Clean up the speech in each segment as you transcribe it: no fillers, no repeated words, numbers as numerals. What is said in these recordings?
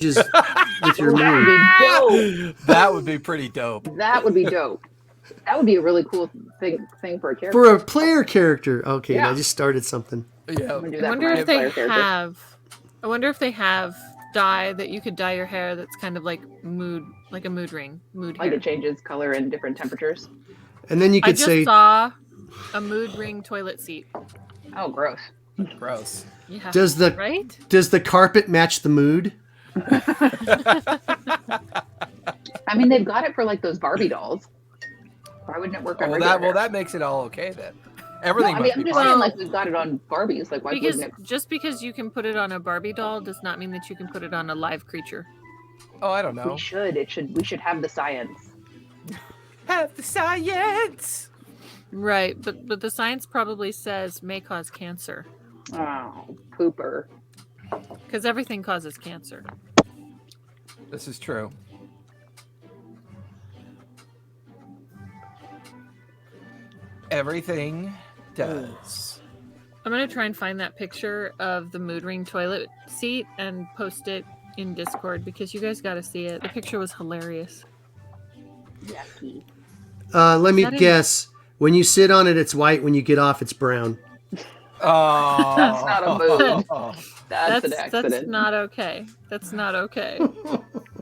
Just with your That would mood. be dope. That would be pretty dope. That would be dope. That would be a really cool thing for a character. For a player character. Okay, Yeah. I just started something. Yeah. I'm gonna do I that wonder for my if they player character. have. I wonder if they have dye that you could dye your hair. That's kind of like mood, like a mood ring, mood Like hair. it changes color in different temperatures. And then you I could just say, saw a mood ring toilet seat. Oh, gross. Gross. Yeah. does the carpet match the mood? I mean, they've got it for like those Barbie dolls. Why wouldn't it work on regular hair? That makes it all okay then. Everything No, I mean, must I'm be just fine. saying, like, we've got it on Barbies. Like, why Because wouldn't it? just because you can put it on a Barbie doll does not mean that you can put it on a live creature. Oh, I don't know. We should. We should have the science. Have the science. Right, but the science probably says may cause cancer Oh, pooper. because everything causes cancer. This is true. Everything does. I'm gonna try and find that picture of the mood ring toilet seat and post it in Discord because you guys got to see it. The picture was hilarious. Yucky. Let me that in- guess. When you sit on it, it's white. When you get off, it's brown. Oh, That's not a mood. That's an That's accident. not okay. That's not okay.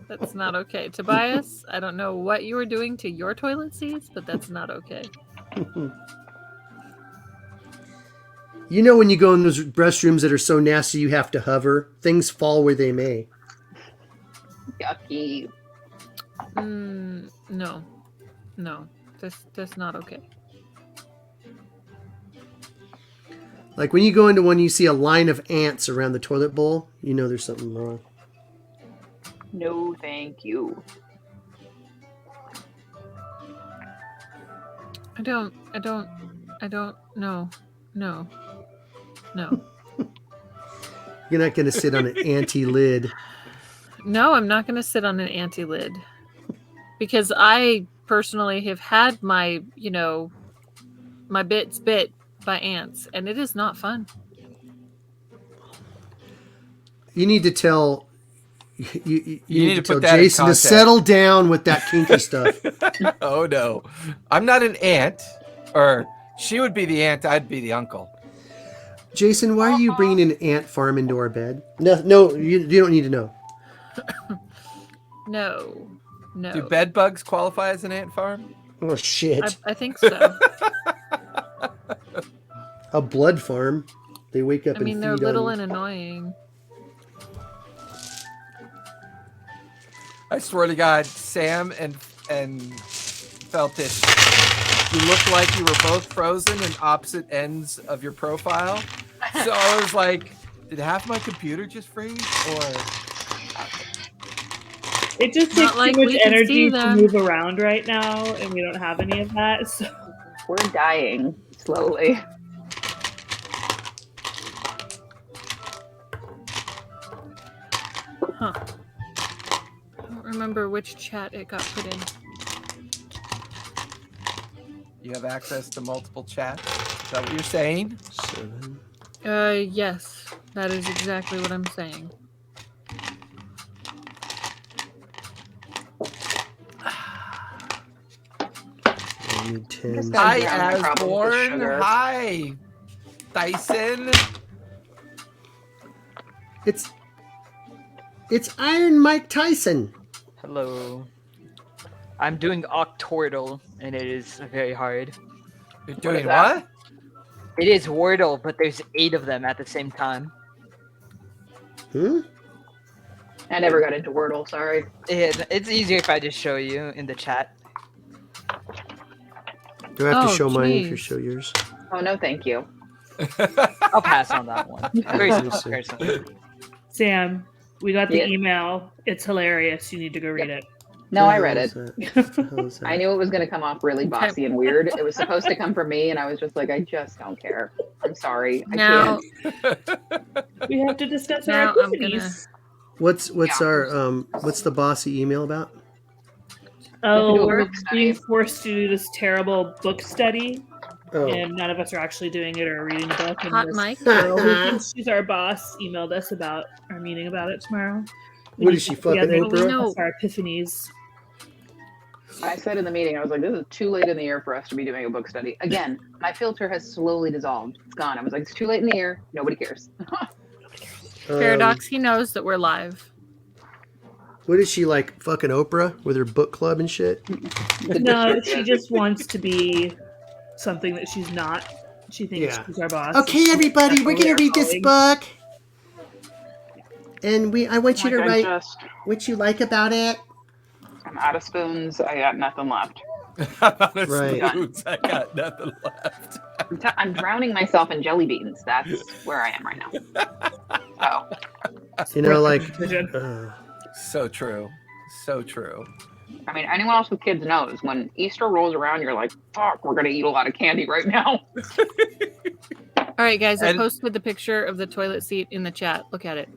That's not okay. Tobias, I don't know what you were doing to your toilet seats, but that's not okay. You know when you go in those restrooms that are so nasty you have to hover? Things fall where they may. Yucky. No. That's not okay. Like when you go into one, you see a line of ants around the toilet bowl, you know there's something wrong. No, thank you. I don't no. You're not going to sit on an anti-lid. No, I'm not going to sit on an anti-lid because I personally have had my bits bit by ants, and it is not fun. You need to tell you need to tell put that in Jason to context. settle down with that kinky stuff. Oh no, I'm not an aunt, or she would be the aunt. I'd be the uncle. Jason, why are you bringing an ant farm into our bed? No, you don't need to know. No. Do bed bugs qualify as an ant farm? Oh shit! I think so. A blood farm. They wake up I mean, and they're feed little on. and annoying. I swear to God, Sam and Feltish, you look like you were both frozen in opposite ends of your profile. So I was like, did half my computer just freeze, or? It just Not takes like too we much can energy see to them. move around right now, and we don't have any of that. So We're dying slowly. Huh. I don't remember which chat it got put in. You have access to multiple chats? Is that what you're saying? 7. Yes. That is exactly what I'm saying. I need 10. Hi, having a problem with Asborn. sugar. Hi, Dyson. It's Iron Mike Tyson. Hello. I'm doing Octordle, and it is very hard. You're is doing that? what? It is Wordle, but there's 8 of them at the same time. I never got into Wordle, sorry. It's easier if I just show you in the chat. Do I have to Oh, show mine if you jeez. show yours? Oh, no, thank you. I'll pass on that one. Very Let me simple see. person. Sam, we got the Yeah. email. It's hilarious. You need to go read it. No, What I the read hell it. is that? What the hell is that? I knew it was going to come off really bossy and weird. It was supposed to come from me, and I was just like, I just don't care. I'm sorry. I Now, can't. We have to discuss Now our I'm gonna- activities. What's Yeah. our what's the bossy email about? Oh, do a we're book study. being forced to do this terrible book study, Oh, and none of us are actually doing it or reading the book. And hot this mic. girl who thinks she's our boss emailed us about our meeting about it tomorrow. What is she, fucking Yeah, Oprah? know. that's our epiphanies. I said in the meeting, I was like, this is too late in the year for us to be doing a book study. Again, my filter has slowly dissolved. It's gone. I was like, it's too late in the year. Nobody cares. Paradox, he knows that we're live. What is she, like, fucking Oprah with her book club and shit? No, she just wants to be something that she's not. She thinks Yeah. she's our boss. Okay, everybody, we're gonna read this Colleague. book, and I want you to Like, write what you like about it. I'm out of spoons. I got nothing left. Right. I got nothing left. I'm drowning myself in jelly beans. That's where I am right now. So, You know, like, So true. So true. I mean, anyone else with kids knows when Easter rolls around, you're like, fuck, we're going to eat a lot of candy right now. All right, guys, I And- posted the picture of the toilet seat in the chat. Look at it.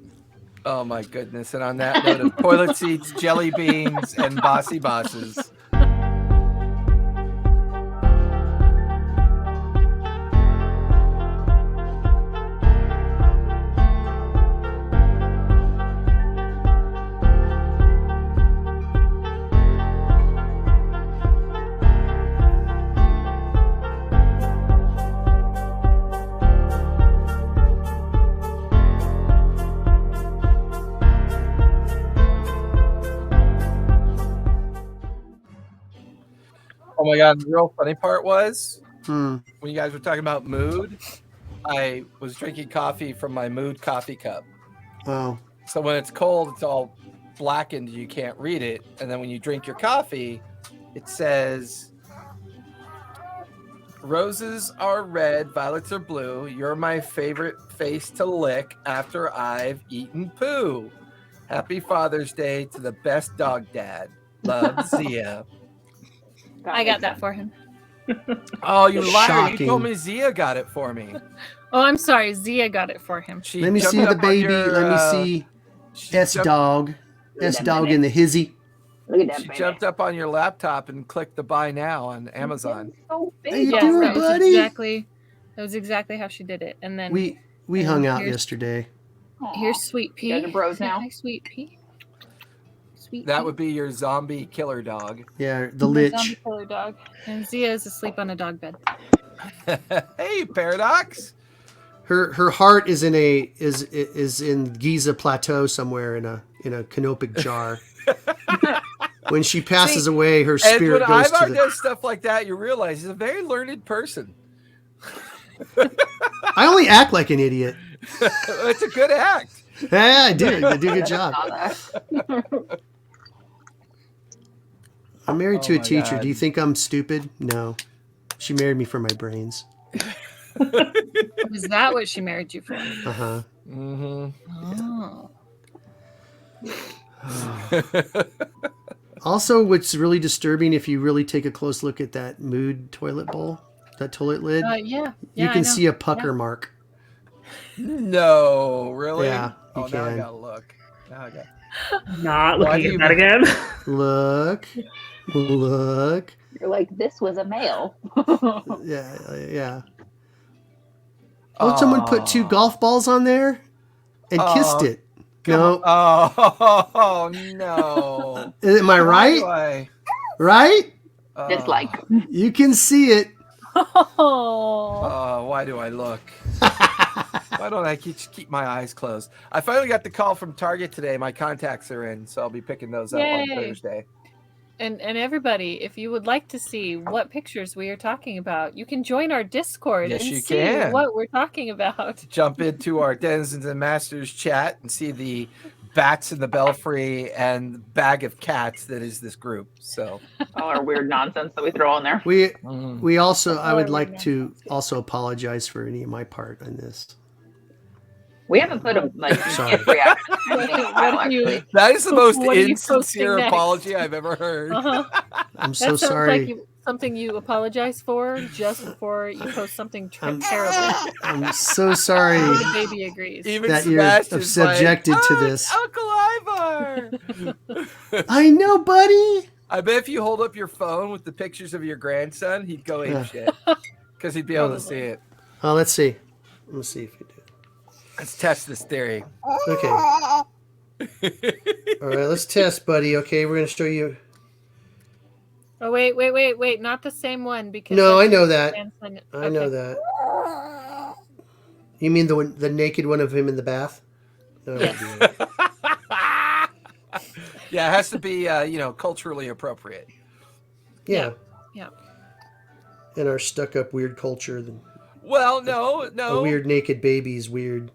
Oh my goodness. And on that note of toilet seats, jelly beans, and bossy bosses. Oh my god, the real funny part was when you guys were talking about mood, I was drinking coffee from my mood coffee cup. wow. So when it's cold, it's all blackened, you can't read it. And then when you drink your coffee, it says roses are red, violets are blue. You're my favorite face to lick after I've eaten poo. Happy Father's Day to the best dog dad. Love, Zia. I got that for him. Oh, you liar. Shocking. You told me Zia got it for me. Oh, I'm sorry. Zia got it for him. She Let me jumped see the up on baby. your, Let me see she S jumped- dog. S dog in the hizzy. Look at that, She baby. jumped up on your laptop and clicked the buy now on Amazon. It's so How you big. Yes, doing, that was buddy? exactly how she did it. And then We hung out here's- yesterday. Aw. here's Sweet Pea. You guys are bros Say now? hi, Sweet Pea. Sweet That Pea. would be your zombie killer dog. Yeah, the My lich. zombie killer dog. And Zia is asleep on a dog bed. Hey, Paradox. Her heart is in in Giza Plateau somewhere in a canopic jar. When she passes away, her And spirit when goes Ivar to the. does stuff like that, you realize he's a very learned person. I only act like an idiot. It's a good act. Yeah, I do. I do a good job. I'm married Oh to a my teacher. God. Do you think I'm stupid? No. She married me for my brains. Is that what she married you for? Uh huh. Mm-hmm. Oh. Also, what's really disturbing, if you really take a close look at that mood toilet bowl, that toilet lid, Yeah. you I can know. see a pucker mark. No, really? Yeah, you Oh, now I can. gotta look. Now I got. Not Why looking do at you- that again. Look. Look. You're like, this was a male. Yeah. Oh, someone put 2 golf balls on there and kissed it. No. Oh no! Am I Why right? do I- Right? Dislike. You can see it. Oh. Why do I look? Why don't I keep my eyes closed? I finally got the call from Target today. My contacts are in, so I'll be picking those up on Yay. Thursday. And everybody, if you would like to see what pictures we are talking about, you can join our Discord Yes, and you see can. what we're talking about. Jump into our Denizens and Masters chat and see the bats in the belfry and bag of cats that is this group. So All our weird nonsense that we throw in there. We also, I would Oh, like yeah. to also apologize for any of my part on this. We haven't put them like Sorry. in reaction to anything in a while, What do you- actually. that is the most What are you insincere posting next? apology I've ever heard. Uh-huh. I'm That so sounds sorry. like something you apologize for just before you post something I'm- terrible. I'm so sorry The baby agrees. Even that you're Sebastian's subjected like, to "Oh, this. it's Uncle Ivar. I know, buddy. I bet if you hold up your phone with the pictures of your grandson, he'd go Yeah. ape shit because he'd be able to see it. Oh, let's see. Let's see if you do. Let's test this theory. Okay. All right, let's test, buddy. Okay, we're gonna show you. Oh wait! Not the same one because No, I that's know just that. Samson. I know Okay. that. You mean the naked one of him in the bath? No, Yes. Yeah, it has to be culturally appropriate. Yeah. Yeah. In our stuck-up weird culture, Well, no. a weird naked baby is weird.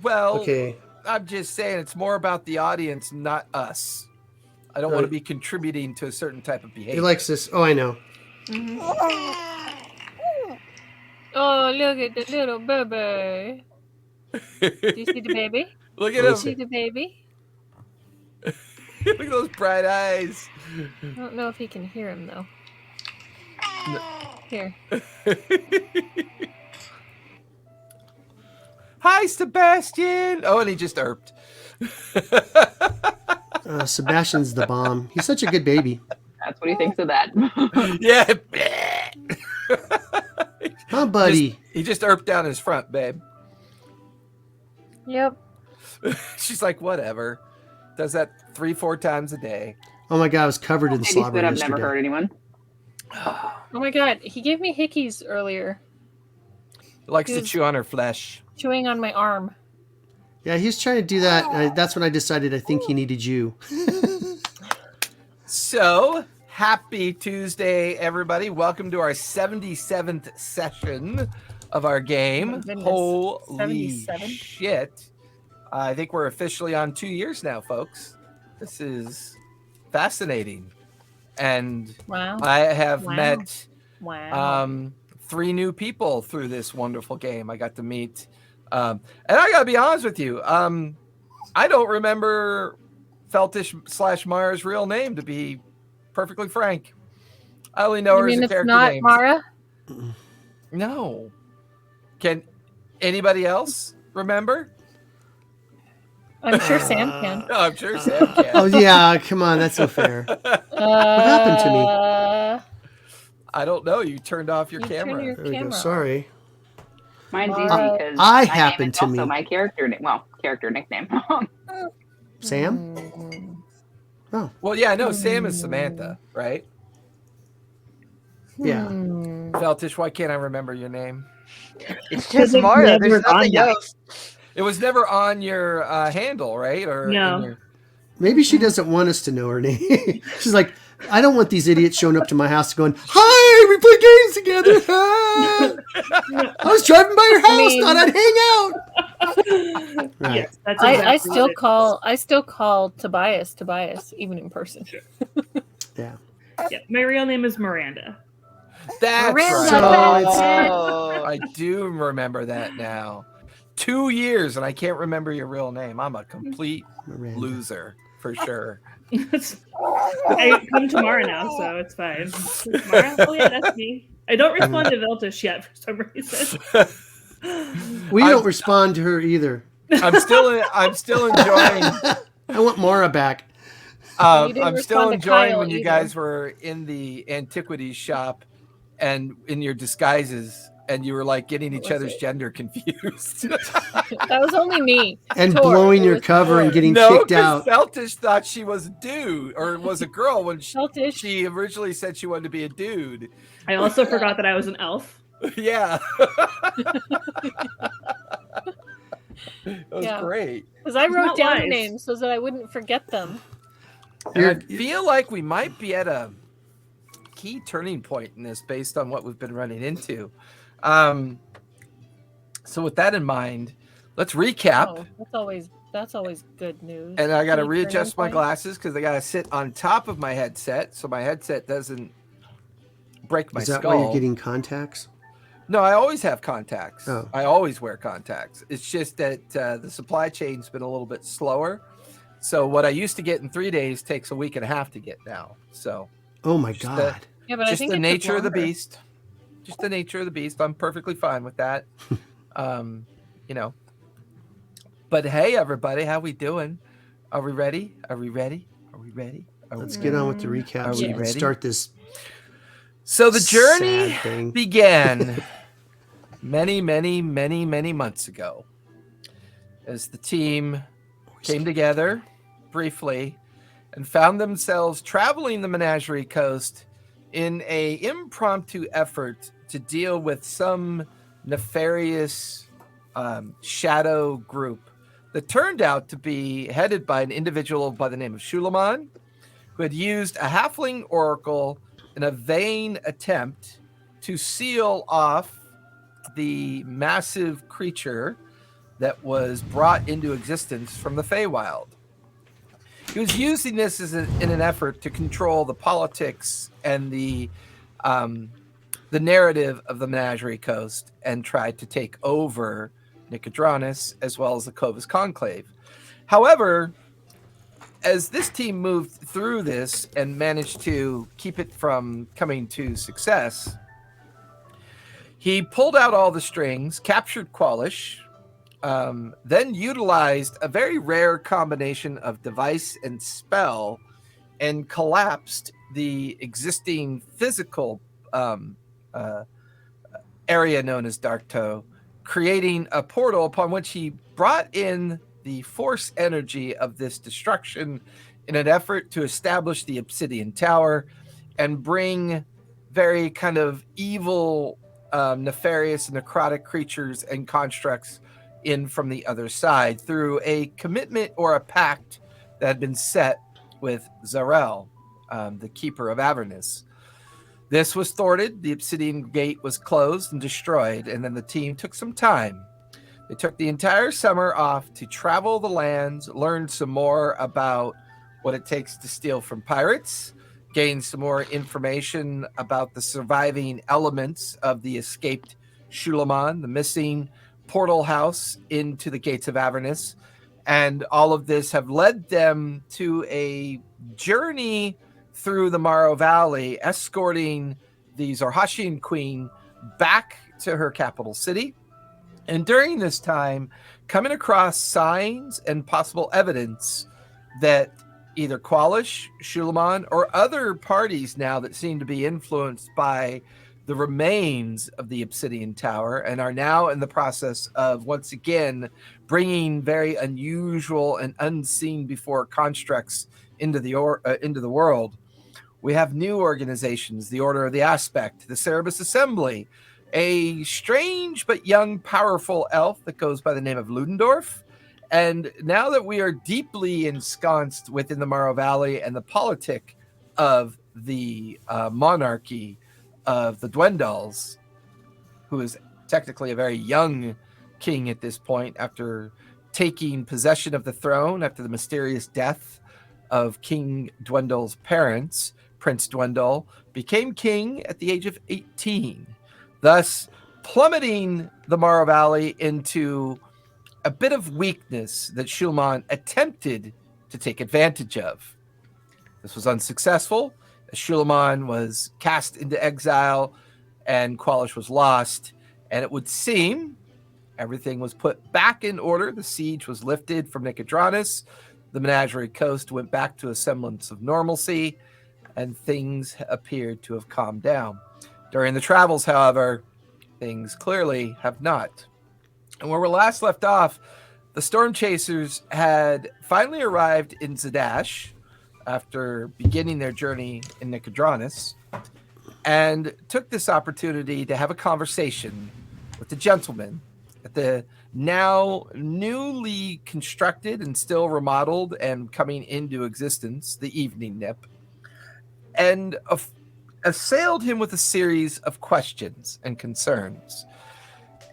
Well, Okay. I'm just saying it's more about the audience, not us. I don't want to be contributing to a certain type of behavior. He likes this. Oh, I know. Mhm. Oh, look at the little baby. Do you see the baby? Look Do at you him. see the baby? Look at those bright eyes. I don't know if he can hear him though. Here. Hi, Sebastian. Oh, and he just erped. Sebastian's the bomb. He's such a good baby. That's what he thinks of that. Yeah. Huh, buddy? He just erped down his front, babe. Yep. She's like, whatever. Does that 3-4 times a day. Oh my God, I was covered in Maybe slobber said I've yesterday. never heard anyone. Oh my god, he gave me hickeys earlier, Likes to Dude. chew on her flesh. chewing on my arm. Yeah, he was trying to do that. That's when I decided I think he needed you. So, happy Tuesday, everybody. Welcome to our 77th session of our game. Oh my goodness. Holy 77? shit. I think we're officially on 2 years now, folks. This is fascinating. And Wow. I have Wow. met Wow. 3 new people through this wonderful game. I got to meet, and I gotta be honest with you. I don't remember Feltish/Mara's real name, to be perfectly frank. I only know You her as mean a it's character not name. Mara? No. Can anybody else remember? I'm sure Sam can. No, I'm sure Sam can. Oh yeah, come on, that's so fair. happened to me? I don't know. You turned off your You turn camera. your- There we go. Camera. Sorry. Mine's easy I because my happened name is to also me. my character name. Well, character nickname. Sam? Mm. Well, yeah, no, Sam is Samantha, right? Yeah. Hmm. Feltish, why can't I remember your name? It's Because just it's Mara. never There's on nothing that. else. It was never on your handle, right? Or No. in your... Maybe she doesn't want us to know her name. She's like, I don't want these idiots showing up to my house going, "Hi, we play games together." Ah, I was driving by your house, mean- thought I'd hang out. Right. Yes, that's I exactly still what it call Tobias even in person. Yeah. is. Yeah, my real name is Miranda. That's Miranda. right. So it's Oh. I do remember that now. 2 years and I can't remember your real name. I'm a complete Miranda. loser for sure. I come tomorrow now, so it's fine. Mara? Oh yeah, that's me. I don't respond to Veltish yet for some reason. We I'm- don't respond to her either. I'm still enjoying. I want Mara back. You didn't I'm still respond to enjoying Kyle when you either. guys were in the antiquities shop and in your disguises, and you were like getting each was other's it? gender confused. That was only me. And Tor, blowing it your was cover and Tor. getting No, kicked out. Feltish thought she was a dude or was a girl when Feltish. she originally said she wanted to be a dude. I also forgot that I was an elf. Yeah. That was Yeah. great. Because I wrote not down lies. names so that I wouldn't forget them. And I You're- feel like we might be at a key turning point in this based on what we've been running into. So with that in mind, let's recap. Oh, that's always good news. And I got to Key readjust my turning point. glasses because I got to sit on top of my headset so my headset doesn't break my Is that skull. why you're getting contacts? No, I always have contacts. Oh. I always wear contacts. It's just that the supply chain's been a little bit slower. So what I used to get in 3 days takes a week and a half to get now. So Oh my Just God. Yeah, but I just think the it took nature of the longer. beast. Just the nature of the beast. I'm perfectly fine with that. You know. But hey, everybody, how we doing? Are we ready? Are we ready? Are we ready? Are we Let's ready? get on with the recap Are so we we can ready? start this So the journey sad thing. began many months ago as the team came together briefly and found themselves traveling the Menagerie Coast in a impromptu effort to deal with some nefarious shadow group that turned out to be headed by an individual by the name of Suleiman, who had used a halfling oracle in a vain attempt to seal off the massive creature that was brought into existence from the Feywild. He was using this in an effort to control the politics and the narrative of the Menagerie Coast and tried to take over Nicodranus as well as the Clovis Conclave. However, as this team moved through this and managed to keep it from coming to success, he pulled out all the strings, captured Qualish, then utilized a very rare combination of device and spell and collapsed the existing physical area known as Darktoe, creating a portal upon which he brought in the force energy of this destruction in an effort to establish the Obsidian Tower and bring very kind of evil, nefarious, necrotic creatures and constructs in from the other side through a commitment or a pact that had been set with Zarel, the Keeper of Avernus. This was thwarted, the Obsidian Gate was closed and destroyed, and then the team took some time. They took the entire summer off to travel the lands, learn some more about what it takes to steal from pirates, gain some more information about the surviving elements of the escaped Suleiman, the missing portal house into the Gates of Avernus, and all of this have led them to a journey through the Morrow Valley, escorting the Zorhashian queen back to her capital city. And during this time, coming across signs and possible evidence that either Qualish, Suleiman, or other parties now that seem to be influenced by the remains of the Obsidian Tower and are now in the process of once again bringing very unusual and unseen before constructs into the world. We have new organizations, the Order of the Aspect, the Cerebus Assembly, a strange but young, powerful elf that goes by the name of Ludendorff. And now that we are deeply ensconced within the Morrow Valley and the politic of the monarchy of the Dwendals, who is technically a very young king at this point after taking possession of the throne after the mysterious death of King Dwendal's parents, Prince Dwendal became king at the age of 18, thus plummeting the Morrow Valley into a bit of weakness that Suleiman attempted to take advantage of. This was unsuccessful. Suleiman was cast into exile and Qualish was lost, and it would seem everything was put back in order. The siege was lifted from Nicodranus. The Menagerie Coast went back to a semblance of normalcy, and things appeared to have calmed down. During the travels, however, things clearly have not. And where we last left off, the Storm Chasers had finally arrived in Zadash after beginning their journey in Nicodranus, and took this opportunity to have a conversation with the gentleman at the now newly constructed and still remodeled and coming into existence, the Evening Nip, and assailed him with a series of questions and concerns.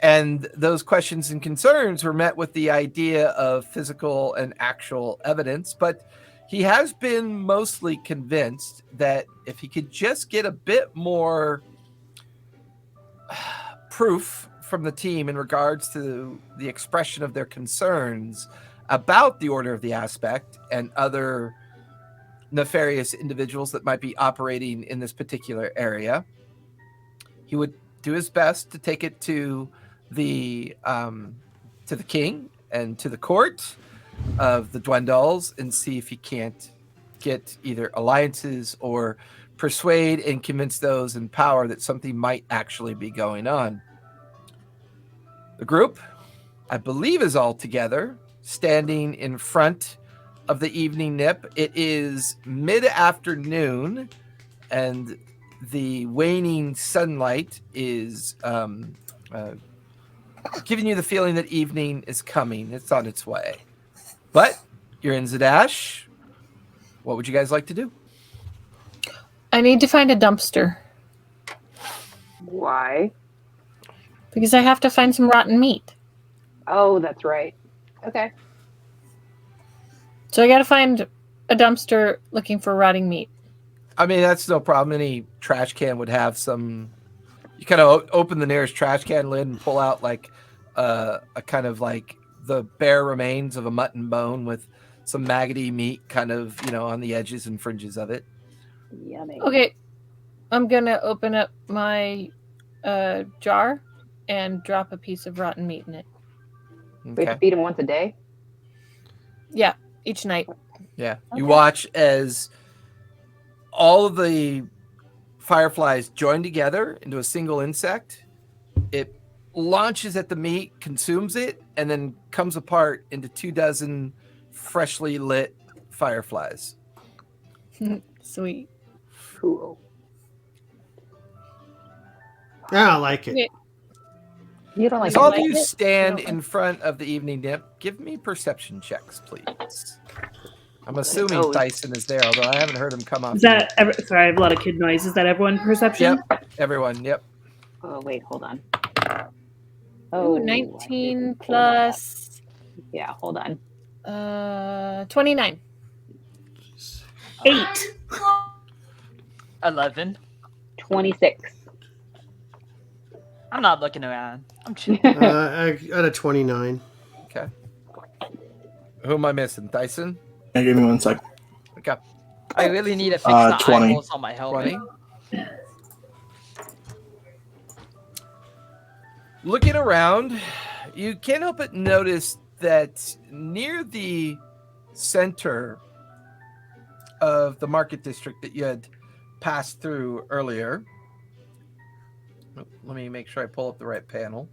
And those questions and concerns were met with the idea of physical and actual evidence, but he has been mostly convinced that if he could just get a bit more proof from the team in regards to the expression of their concerns about the Order of the Aspect and other nefarious individuals that might be operating in this particular area, he would do his best to take it to the king and to the court of the Dwendals and see if he can't get either alliances or persuade and convince those in power that something might actually be going on. The group, I believe, is all together, standing in front of the evening nip. It is mid-afternoon, and the waning sunlight is giving you the feeling that evening is coming. It's on its way. But you're in Zadash. What would you guys like to do? I need to find a dumpster Why? because I have to find some rotten meat. Oh, that's right. Okay. So I got to find a dumpster looking for rotting meat. I mean, that's no problem. Any trash can would have some. You kind of open the nearest trash can lid and pull out like a kind of like the bare remains of a mutton bone with some maggoty meat kind of, on the edges and fringes of it. Yummy. Okay, I'm going to open up my jar and drop a piece of rotten meat in it. We have to feed him once a day? Yeah, each night. Yeah. You Okay. watch as all of the fireflies join together into a single insect. It launches at the meat, consumes it, and then comes apart into 24 freshly lit fireflies. Sweet. Cool. I like it. Okay. You don't like So all of it? you stand No. in front of the evening nip. Give me perception checks, please. I'm assuming Oh. Dyson is there, although I haven't heard him come off. Is that sorry? I have a lot of kid noise. Is that everyone perception? Yep, everyone. Yep. Oh, wait, hold on. Oh, I 19 didn't pull that up. plus Yeah, hold on. 29. 8. 11. 26. I'm not looking around. I'm chill. I got a 29. Okay. Who am I missing? Dyson? Yeah, give me 1 sec. Okay. I really need to fix the 20. eyeballs on my helmet. 20. Looking around, you can't help but notice that near the center of the market district that you had passed through earlier, let me make sure I pull up the right panel.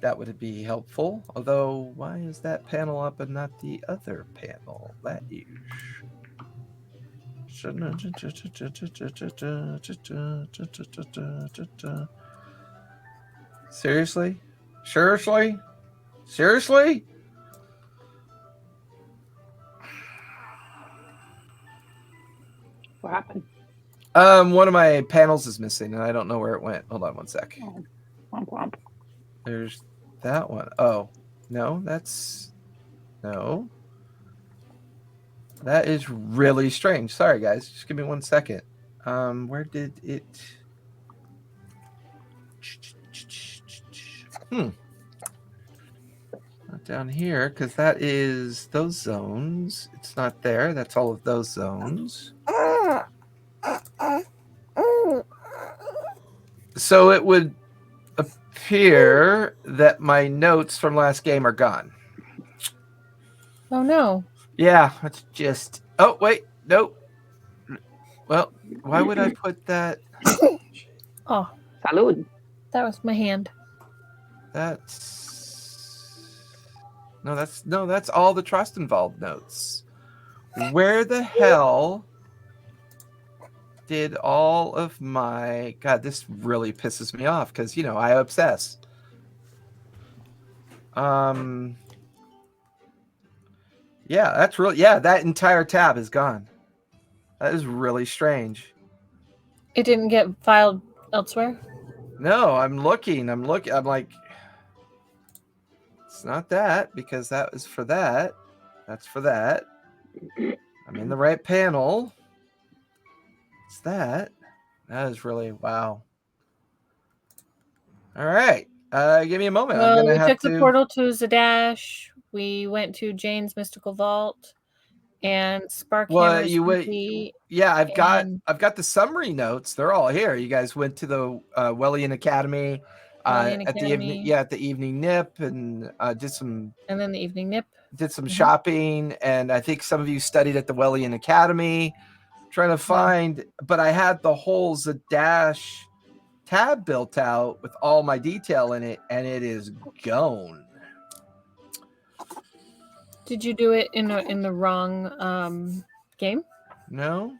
That would be helpful. Although, why is that panel up and not the other panel? That is. Seriously? Seriously? Seriously? What happened? One of my panels is missing, and I don't know where it went. Hold on 1 sec. Womp womp. There's that one. Oh, no, that's no. That is really strange. Sorry, guys. Just give me 1 second. Where did it? Not down here, because that is those zones. It's not there. That's all of those zones. So it would appear that my notes from last game are gone. Oh no. Yeah, it's just. Oh, wait. Nope. Well, why would I put that? Oh, Salud. that was my hand. That's. No, that's all the trust involved notes. Where the hell did all of my. God, this really pisses me off because, I obsess. Yeah, that's really. Yeah, that entire tab is gone. That is really strange. It didn't get filed elsewhere? No, I'm looking. I'm like, it's not that because that was for that. That's for that. I'm in the right panel. It's that. That is really wow. All right. Give me a moment. Well, I'm we gonna have took to. the portal to Zadash. We went to Jane's Mystical Vault, and Sparkhammer's Well, you wait. complete. Yeah, I've and- got the summary notes. They're all here. You guys went to the Wellian Academy Wellian at the Academy. at the evening nip and did some And then the evening nip. Mm-hmm. shopping, and I think some of you studied at the Wellian Academy. Trying to find, but I had the whole Zadash tab built out with all my detail in it, and it is gone. Did you do it in the wrong game? No.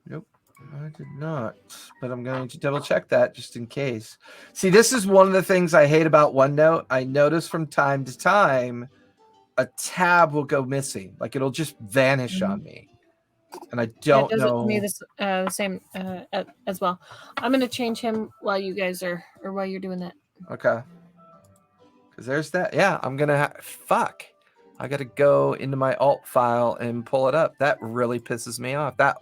Nope. I did not. But I'm going to double check that just in case. See, this is one of the things I hate about OneNote. I notice from time to time a tab will go missing. Like it'll just vanish on me. And I don't it does know. it to me the same as well. I'm gonna change him while you guys are or while you're doing that. Okay. Because there's that. Yeah, I'm gonna fuck. I gotta go into my alt file and pull it up. That really pisses me off. That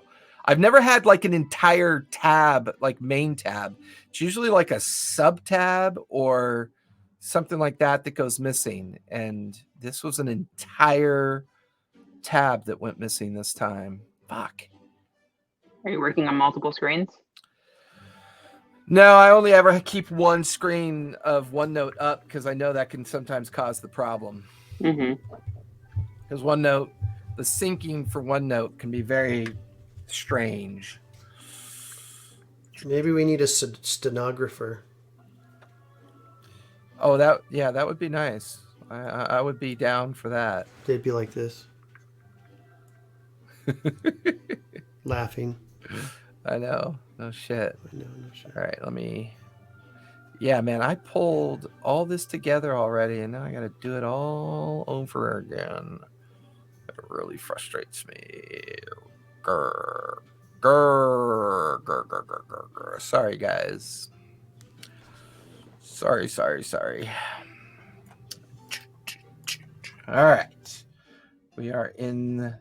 I've never had like an entire tab, like main tab. It's usually like a sub tab or something like that that goes missing. And this was an entire tab that went missing this time. Fuck. Are you working on multiple screens? No, I only ever keep one screen of OneNote up because I know that can sometimes cause the problem. Mm-hmm. Because OneNote, the syncing for OneNote can be very strange. Maybe we need a stenographer. Oh, that would be nice. I would be down for that. They'd be like this. Laughing. I know. No shit. I know, no shit. All right, let me. Yeah, man, I pulled all this together already, and now I got to do it all over again. It really frustrates me. Grr. Grr. Grr, grr, grr, grr, grr. Sorry, guys. Sorry. All right. We are in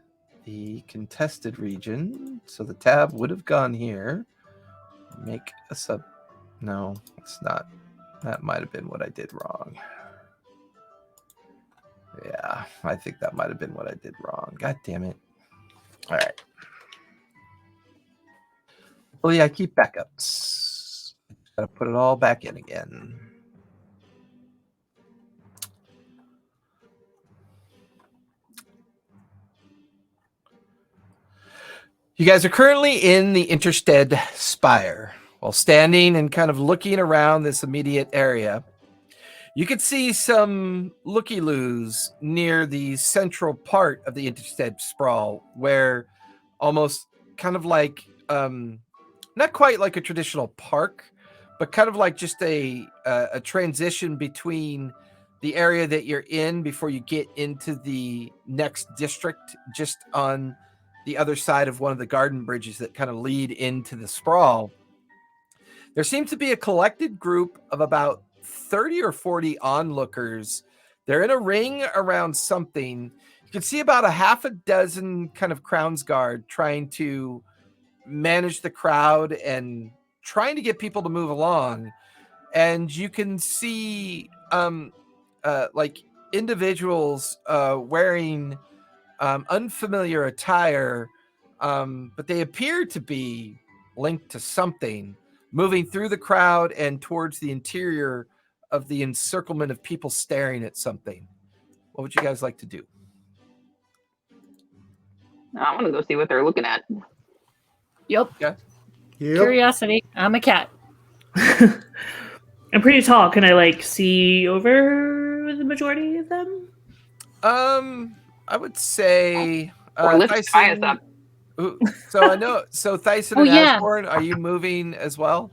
the contested region, so the tab would have gone here. Make a sub. No, it's not. That might have been what I did wrong. Yeah, I think that might have been what I did wrong. God damn it. All right. Oh yeah, keep backups. Gotta put it all back in again. You guys are currently in the Interstead Spire. While standing and kind of looking around this immediate area, you could see some looky-loos near the central part of the Interstead Sprawl, where almost kind of like, not quite like a traditional park, but kind of like just a transition between the area that you're in before you get into the next district, just on the other side of one of the garden bridges that kind of lead into the sprawl. There seems to be a collected group of about 30 or 40 onlookers. They're in a ring around something. You can see about a half a dozen kind of Crown's Guard trying to manage the crowd and trying to get people to move along. And you can see like individuals wearing unfamiliar attire, but they appear to be linked to something, moving through the crowd and towards the interior of the encirclement of people staring at something. What would you guys like to do? I want to go see what they're looking at. Yep. Yeah. Yep. Curiosity. I'm a cat. I'm pretty tall. Can I like see over the majority of them? I would say Or lift Tobias up. So I know. So Thyson and Ashbourne, are you moving as well?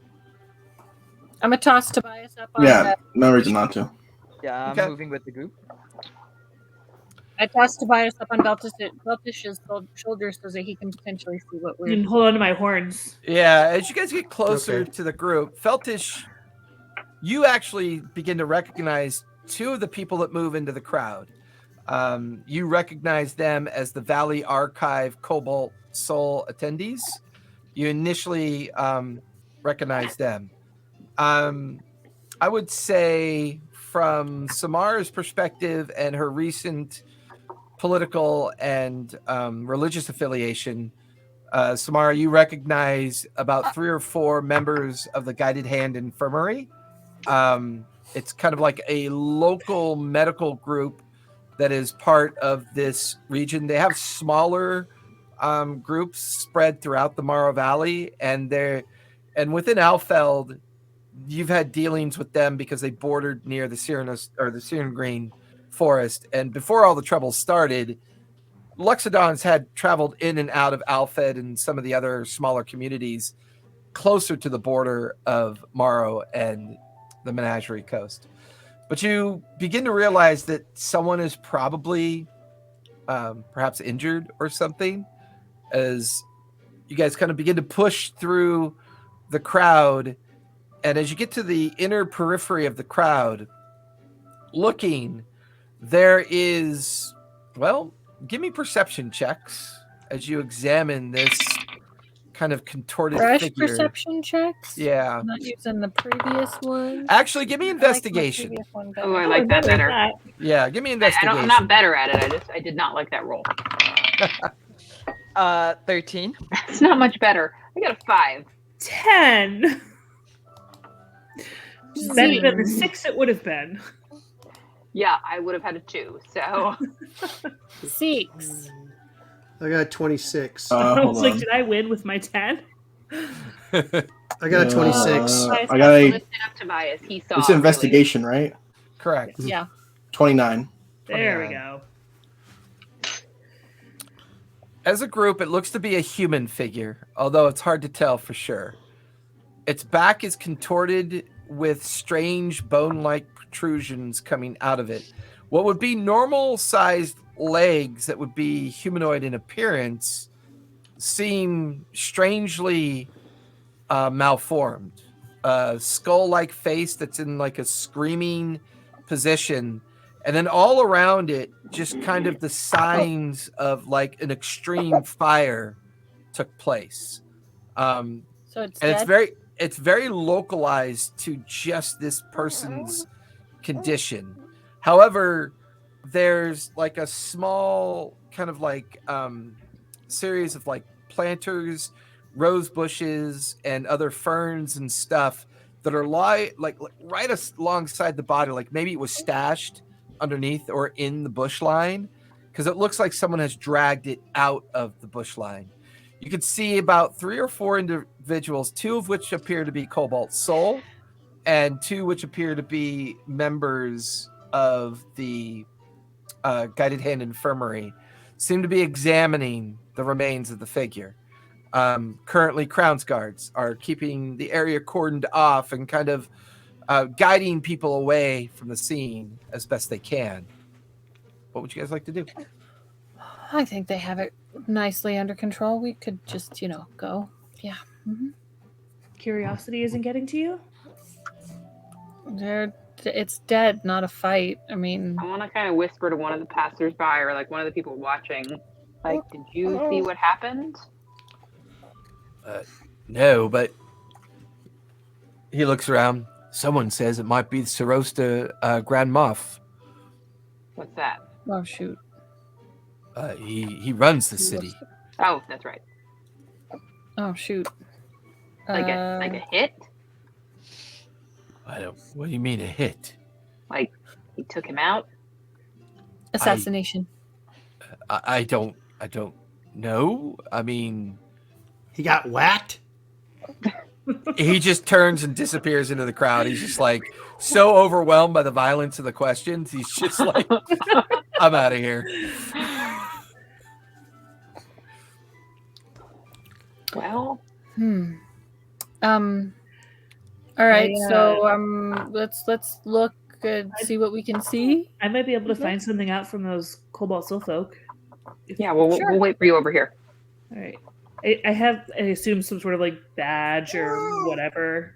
I'm gonna toss Tobias up on Yeah, no reason not to. Yeah, I'm Okay. moving with the group. I toss Tobias up on Beltish's shoulders so that he can potentially see what You we're. can hold on to my horns. Yeah, as you guys get closer Okay. to the group, Feltish, you actually begin to recognize two of the people that move into the crowd. You recognize them as the Valley Archive Cobalt Soul attendees. You initially recognize them. I would say from Samara's perspective and her recent political and religious affiliation, Samara, you recognize about 3 or 4 members of the Guided Hand Infirmary. It's kind of like a local medical group that is part of this region. They have smaller groups spread throughout the Morrow Valley, and within Alfeld, you've had dealings with them because they bordered near the Cyrios or the Cyrian Green forest. And before all the trouble started, Luxodons had traveled in and out of Alfed and some of the other smaller communities closer to the border of Morrow and the Menagerie Coast. But you begin to realize that someone is probably perhaps injured or something, as you guys kind of begin to push through the crowd. And as you get to the inner periphery of the crowd, looking, there is, well, give me perception checks as you examine this kind of contorted Fresh figure. perception checks? Yeah. I'm not using the previous one. Actually, give me investigation. Oh, I like that better. Yeah, give me I investigation. don't, I'm not better at it. I did not like that roll. 13. It's not much better. I got a 5. 10. Better than the 6 it would have been. Yeah, I would have had a 2. So 6. I got 26. I was Hold like, on. did I win with my 10? I got a 26. I got a. lift it up to Bias. He saw. It's investigation, right? Correct. Yeah. 29. There we go. As a group, it looks to be a human figure, although it's hard to tell for sure. Its back is contorted with strange bone-like protrusions coming out of it. What would be normal-sized legs that would be humanoid in appearance seem strangely malformed. A skull-like face that's in like a screaming position, and then all around it, just kind of the signs of like an extreme fire took place. So it's And dead? it's very localized to just this person's condition. However, there's like a small kind of like series of like planters, rose bushes, and other ferns and stuff that are like right alongside the body. Like maybe it was stashed underneath or in the bush line, because it looks like someone has dragged it out of the bush line. You can see about 3 or 4 individuals, 2 of which appear to be Cobalt Soul, and 2 which appear to be members of the Guided Hand Infirmary, seem to be examining the remains of the figure. Currently, Crown's guards are keeping the area cordoned off and kind of guiding people away from the scene as best they can. What would you guys like to do? I think they have it nicely under control. We could just, go. Yeah. Curiosity isn't getting to you? It's dead, not a fight. I mean, I want to kind of whisper to one of the passersby or like one of the people watching, like, did you see what happened? No, but he looks around. Someone says it might be the Sarosta Grand Moff. What's that? oh shoot. He runs the city. Oh, that's right. Oh shoot. Like a hit? What do you mean a hit? Like he took him out? Assassination. I don't know. I mean, He got whacked? he just turns and disappears into the crowd. He's just like so overwhelmed by the violence of the questions. He's just like, I'm out of here. Well, All right, let's look and see what we can see. I might be able to find something out from those Cobalt Soul folk. yeah, we'll wait for you over here. All right. I assume some sort of like badge or whatever.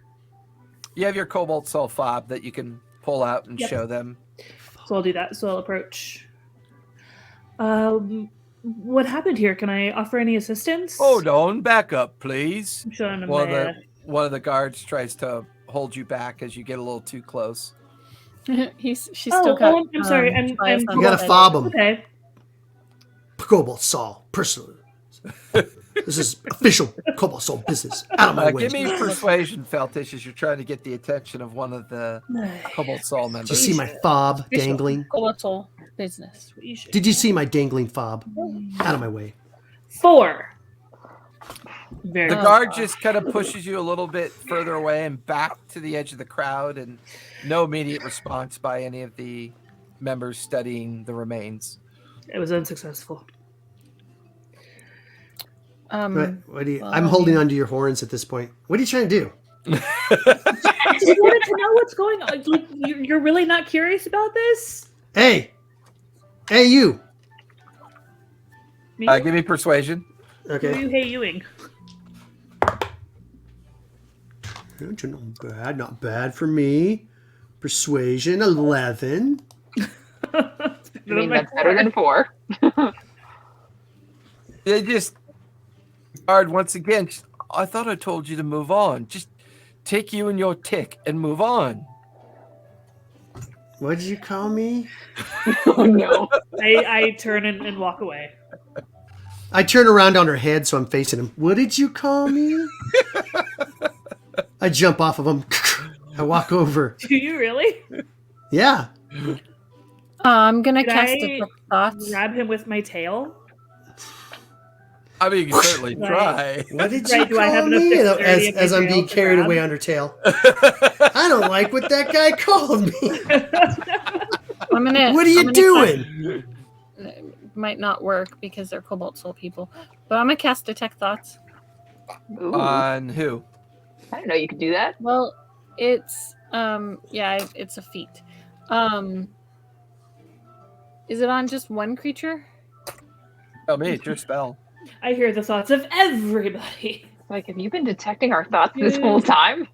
You have your Cobalt Soul fob that you can pull out and Yep. show them. So I'll do that. So I'll approach. What happened here? Can I offer any assistance? Hold on, back up, please. I'm showing him One my, of the guards tries to hold you back as you get a little too close. She's still got. I'm sorry. I'm Bias on You gotta the fob him. okay. Cobalt Saul, personally. This is official Cobalt Soul business. Out of my way. Give me persuasion, Feltish, as you're trying to get the attention of one of the Cobalt Soul members. Did you see my fob dangling? Colossal business. Did you see my dangling fob? Out of my way. 4. Very The good. guard just kind of pushes you a little bit further away and back to the edge of the crowd, and no immediate response by any of the members studying the remains. It was unsuccessful. What do you? well, I'm holding onto your horns at this point. What are you trying to do? I just wanted to know what's going on. Like, you're really not curious about this? Hey, you. Me? Give me persuasion. Who are Okay. you hey-youing? Not bad for me. Persuasion 11. I mean, that's better than 4. They just guard once again. I thought I told you to move on. Just take you and your tick and move on. What did you call me? Oh no. I turn and walk away. I turn around on her head so I'm facing him. What did you call me? I jump off of him. I walk over. Do you really? Yeah. I'm gonna Could cast I Detect Thoughts. grab him with my tail? I mean, you can certainly try. What did Right, you do I have call enough me? dexterity in my As I'm tail being to carried grab? away on her tail. I don't like what that guy called me. I'm gonna. What are you doing? Might not work because they're Cobalt Soul people, but I'm gonna cast Detect Thoughts. Ooh. On who? I didn't know you could do that. Well, it's it's a feat. Is it on just one creature? Tell me, it's your spell. I hear the thoughts of everybody. Like, have you been detecting our thoughts this whole time?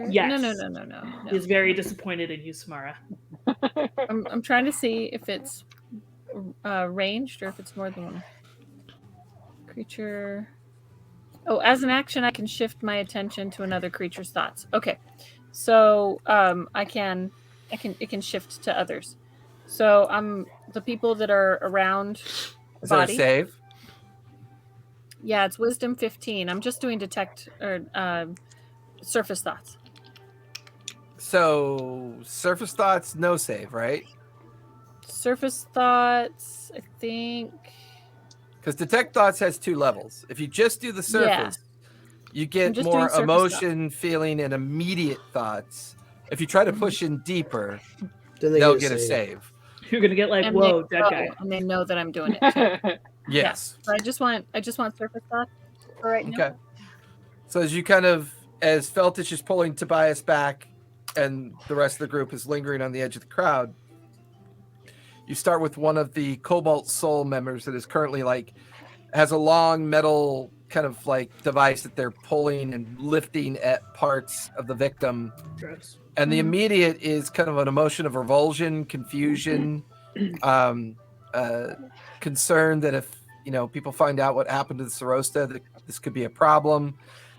Yes. No. He's very disappointed in you, Samara. I'm trying to see if it's ranged or if it's more than one creature. Oh, as an action, I can shift my attention to another creature's thoughts. Okay, so it can shift to others. So the people that are around the Is that a body. save? Yeah, it's Wisdom 15. I'm just doing detect or surface thoughts. So, surface thoughts, no save, right? Surface thoughts, I think. Because detect thoughts has 2 levels. If you just do the surface, you I'm get just more doing surface emotion, feeling, and immediate thoughts. If you try to push in deeper, Then they'll get a save. You're gonna get like, And whoa, they dead know, guy. and they know that I'm doing it. Too. Yes. So I just want surface thoughts for right now. Okay. So as you as Feltish is pulling Tobias back and the rest of the group is lingering on the edge of the crowd, you start with one of the Cobalt Soul members that is currently has a long metal kind of device that they're pulling and lifting at parts of the victim. Gross. And the immediate is kind of an emotion of revulsion, confusion, concern that if people find out what happened to the Sarosta, that this could be a problem.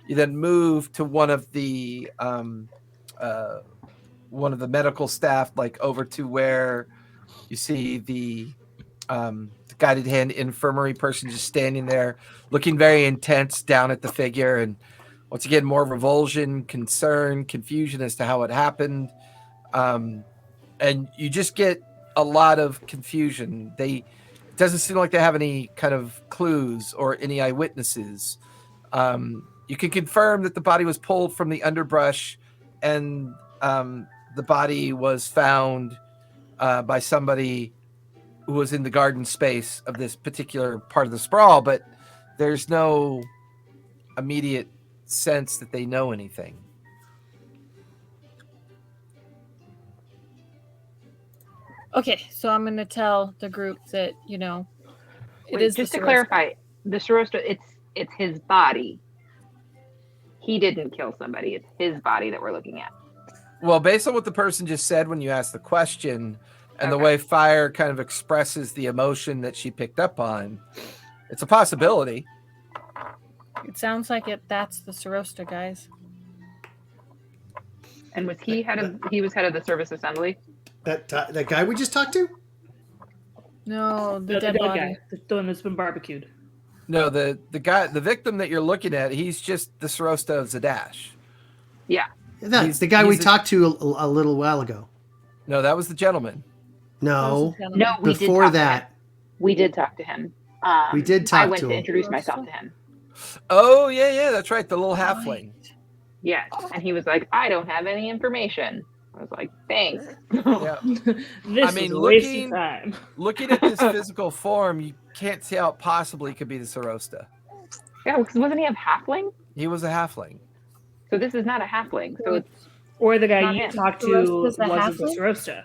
You then move to one of the medical staff, over to where you see the guided hand infirmary person just standing there, looking very intense down at the figure, and once again more revulsion, concern, confusion as to how it happened, and you just get a lot of confusion. It doesn't seem like they have any kind of clues or any eyewitnesses. You can confirm that the body was pulled from the underbrush, and the body was found by somebody who was in the garden space of this particular part of the sprawl, but there's no immediate sense that they know anything. Okay, so I'm going to tell the group that it Wait, is just the to Sarosta. clarify, the Sarosta, it's his body. He didn't kill somebody. It's his body that we're looking at. Well, based on what the person just said when you asked the question, and the Okay. way Fire kind of expresses the emotion that she picked up on, it's a possibility. It sounds like that's the Sarosta, guys. And was he he was head of the service assembly? That guy we just talked to? No, the The dead dead body. guy, the one that's been barbecued. No, the victim that you're looking at, he's just the Sarosta of Zadash. Yeah. That's the guy we he's talked to a little while ago. No, that was the gentleman. No. No, we did Before talk to him. that. We did talk to him. We did talk I went to to him. introduce myself to him. Oh, yeah, that's right. The little halfling. Yes. And he was like, I don't have any information. I was like, thanks. Yeah. This I mean, was a waste of time. looking at this physical form, you can't see how it possibly could be the Sarosta. Yeah, because wasn't he a halfling? He was a halfling. So this is not a halfling. So it's Or the guy Not you him. talked to Sarosta's a wasn't the halfling? Sarosta.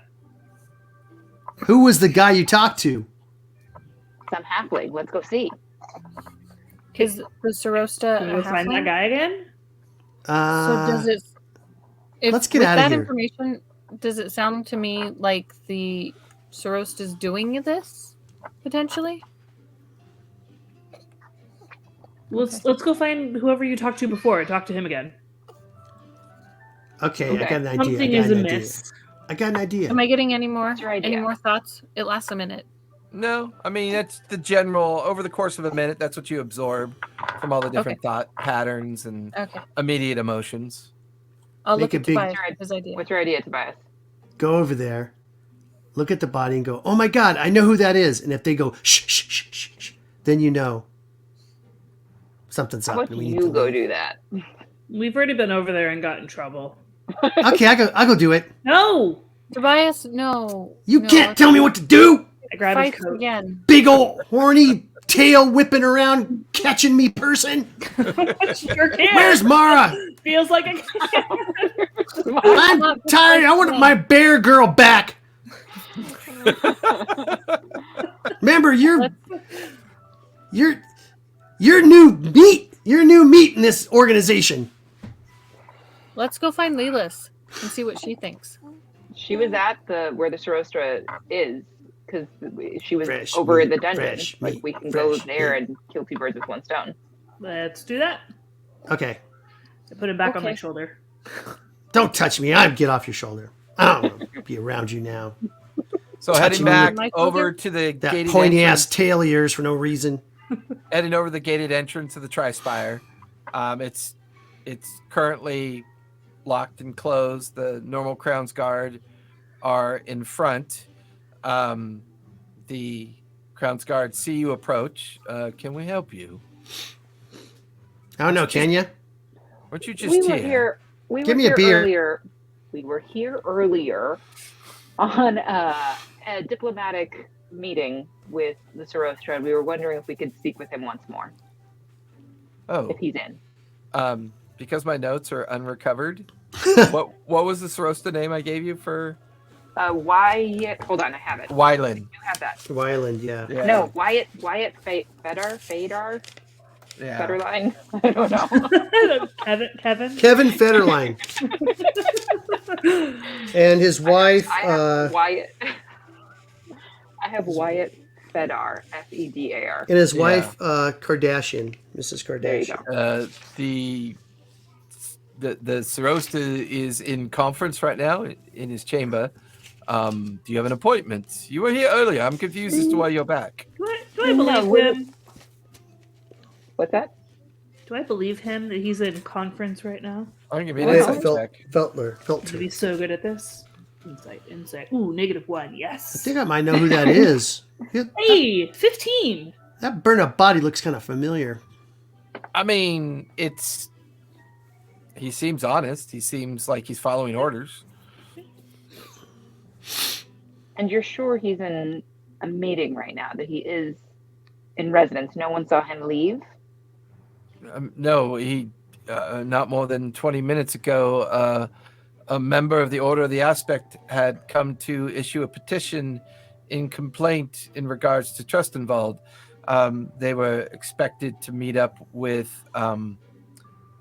Who was the guy you talked to? some halfling. Let's go see. Is the Sarosta Can we a go find that halfling? guy again? So does it? let's get with outta that here. information, does it sound to me like the Sarosta's doing this potentially? Let's go find whoever you talked to before. Talk to him again. Okay, Okay. I got an idea. Something I got is an idea. amiss. I got an idea. Am I getting any more? What's your Any idea? more thoughts? It lasts a minute. No, I mean that's the general. Over the course of a minute, that's what you absorb from all the different thought patterns and Okay, immediate emotions. I'll Make look a at big- Tobias with his idea. What's your idea, Tobias? Go over there, look at the body, and go, "Oh my God, I know who that is." And if they go, "Shh, shh, shh, shh, shh," then you know something's How up. about and we need you to go leave. do that? We've already been over there and got in trouble. Okay, I'll go do it. No! Tobias, no. You no, can't let's tell me what to do. I grabbed his fight coat. again. Big old horny tail whipping around, catching me person. Sure can. Where's Mara? Feels like a I'm tired. I want my bear girl back. Remember, you're new meat. You're new meat in this organization. Let's go find Lelis and see what she thinks. She was at where the Sarostra is because she was Fresh over in meat, the dungeon. fresh Like meat, we can go fresh there meat. and kill two birds with one stone. Let's do that. Okay, I put him back on my Okay. shoulder. don't touch me. I get off your shoulder. I don't want to be around you now. So Touching heading me back with my over shoulder? to the That gated pointy entrance, ass tail of yours for no reason. heading over the gated entrance of the Tri-Spire. It's currently locked and closed. The normal Crown's Guard are in front. The Crown's Guard see you approach. Can we help you? I don't know. Can you? Weren't you just We were here? here. We Give were me a here beer. earlier. We were here earlier on a diplomatic meeting with the Sarostra. We were wondering if we could speak with him once more, Oh, if he's in. because my notes are unrecovered. what was the Sarosta name I gave you for Wyatt. Hold on, I have it. Wyland? You have that. Wyland, yeah. Yeah. No, Wyatt Fedar, Yeah. Federline. I don't know. Kevin? Kevin Federline and his wife. I have Wyatt. I have Wyatt Fedar, Fedar. And his Yeah. wife, Kardashian, Mrs. There you Kardashian. go. The Sarosta is in conference right now in his chamber. Do you have an appointment? You were here earlier. I'm confused as to why you're back. Do I believe we're- him? What's that? Do I believe him that he's in conference right now? I'm gonna give you an Wait, insight check. Feltler. Is he so good at this? Insight. Ooh, -1. I Yes. think I might know who that is. Hey, 15. That burn up body looks kind of familiar. I mean, he seems honest. He seems like he's following orders. And you're sure he's in a meeting right now, that he is in residence? No one saw him leave? No, he not more than 20 minutes ago, a member of the Order of the Aspect had come to issue a petition in complaint in regards to Trustenwald. They were expected to meet up with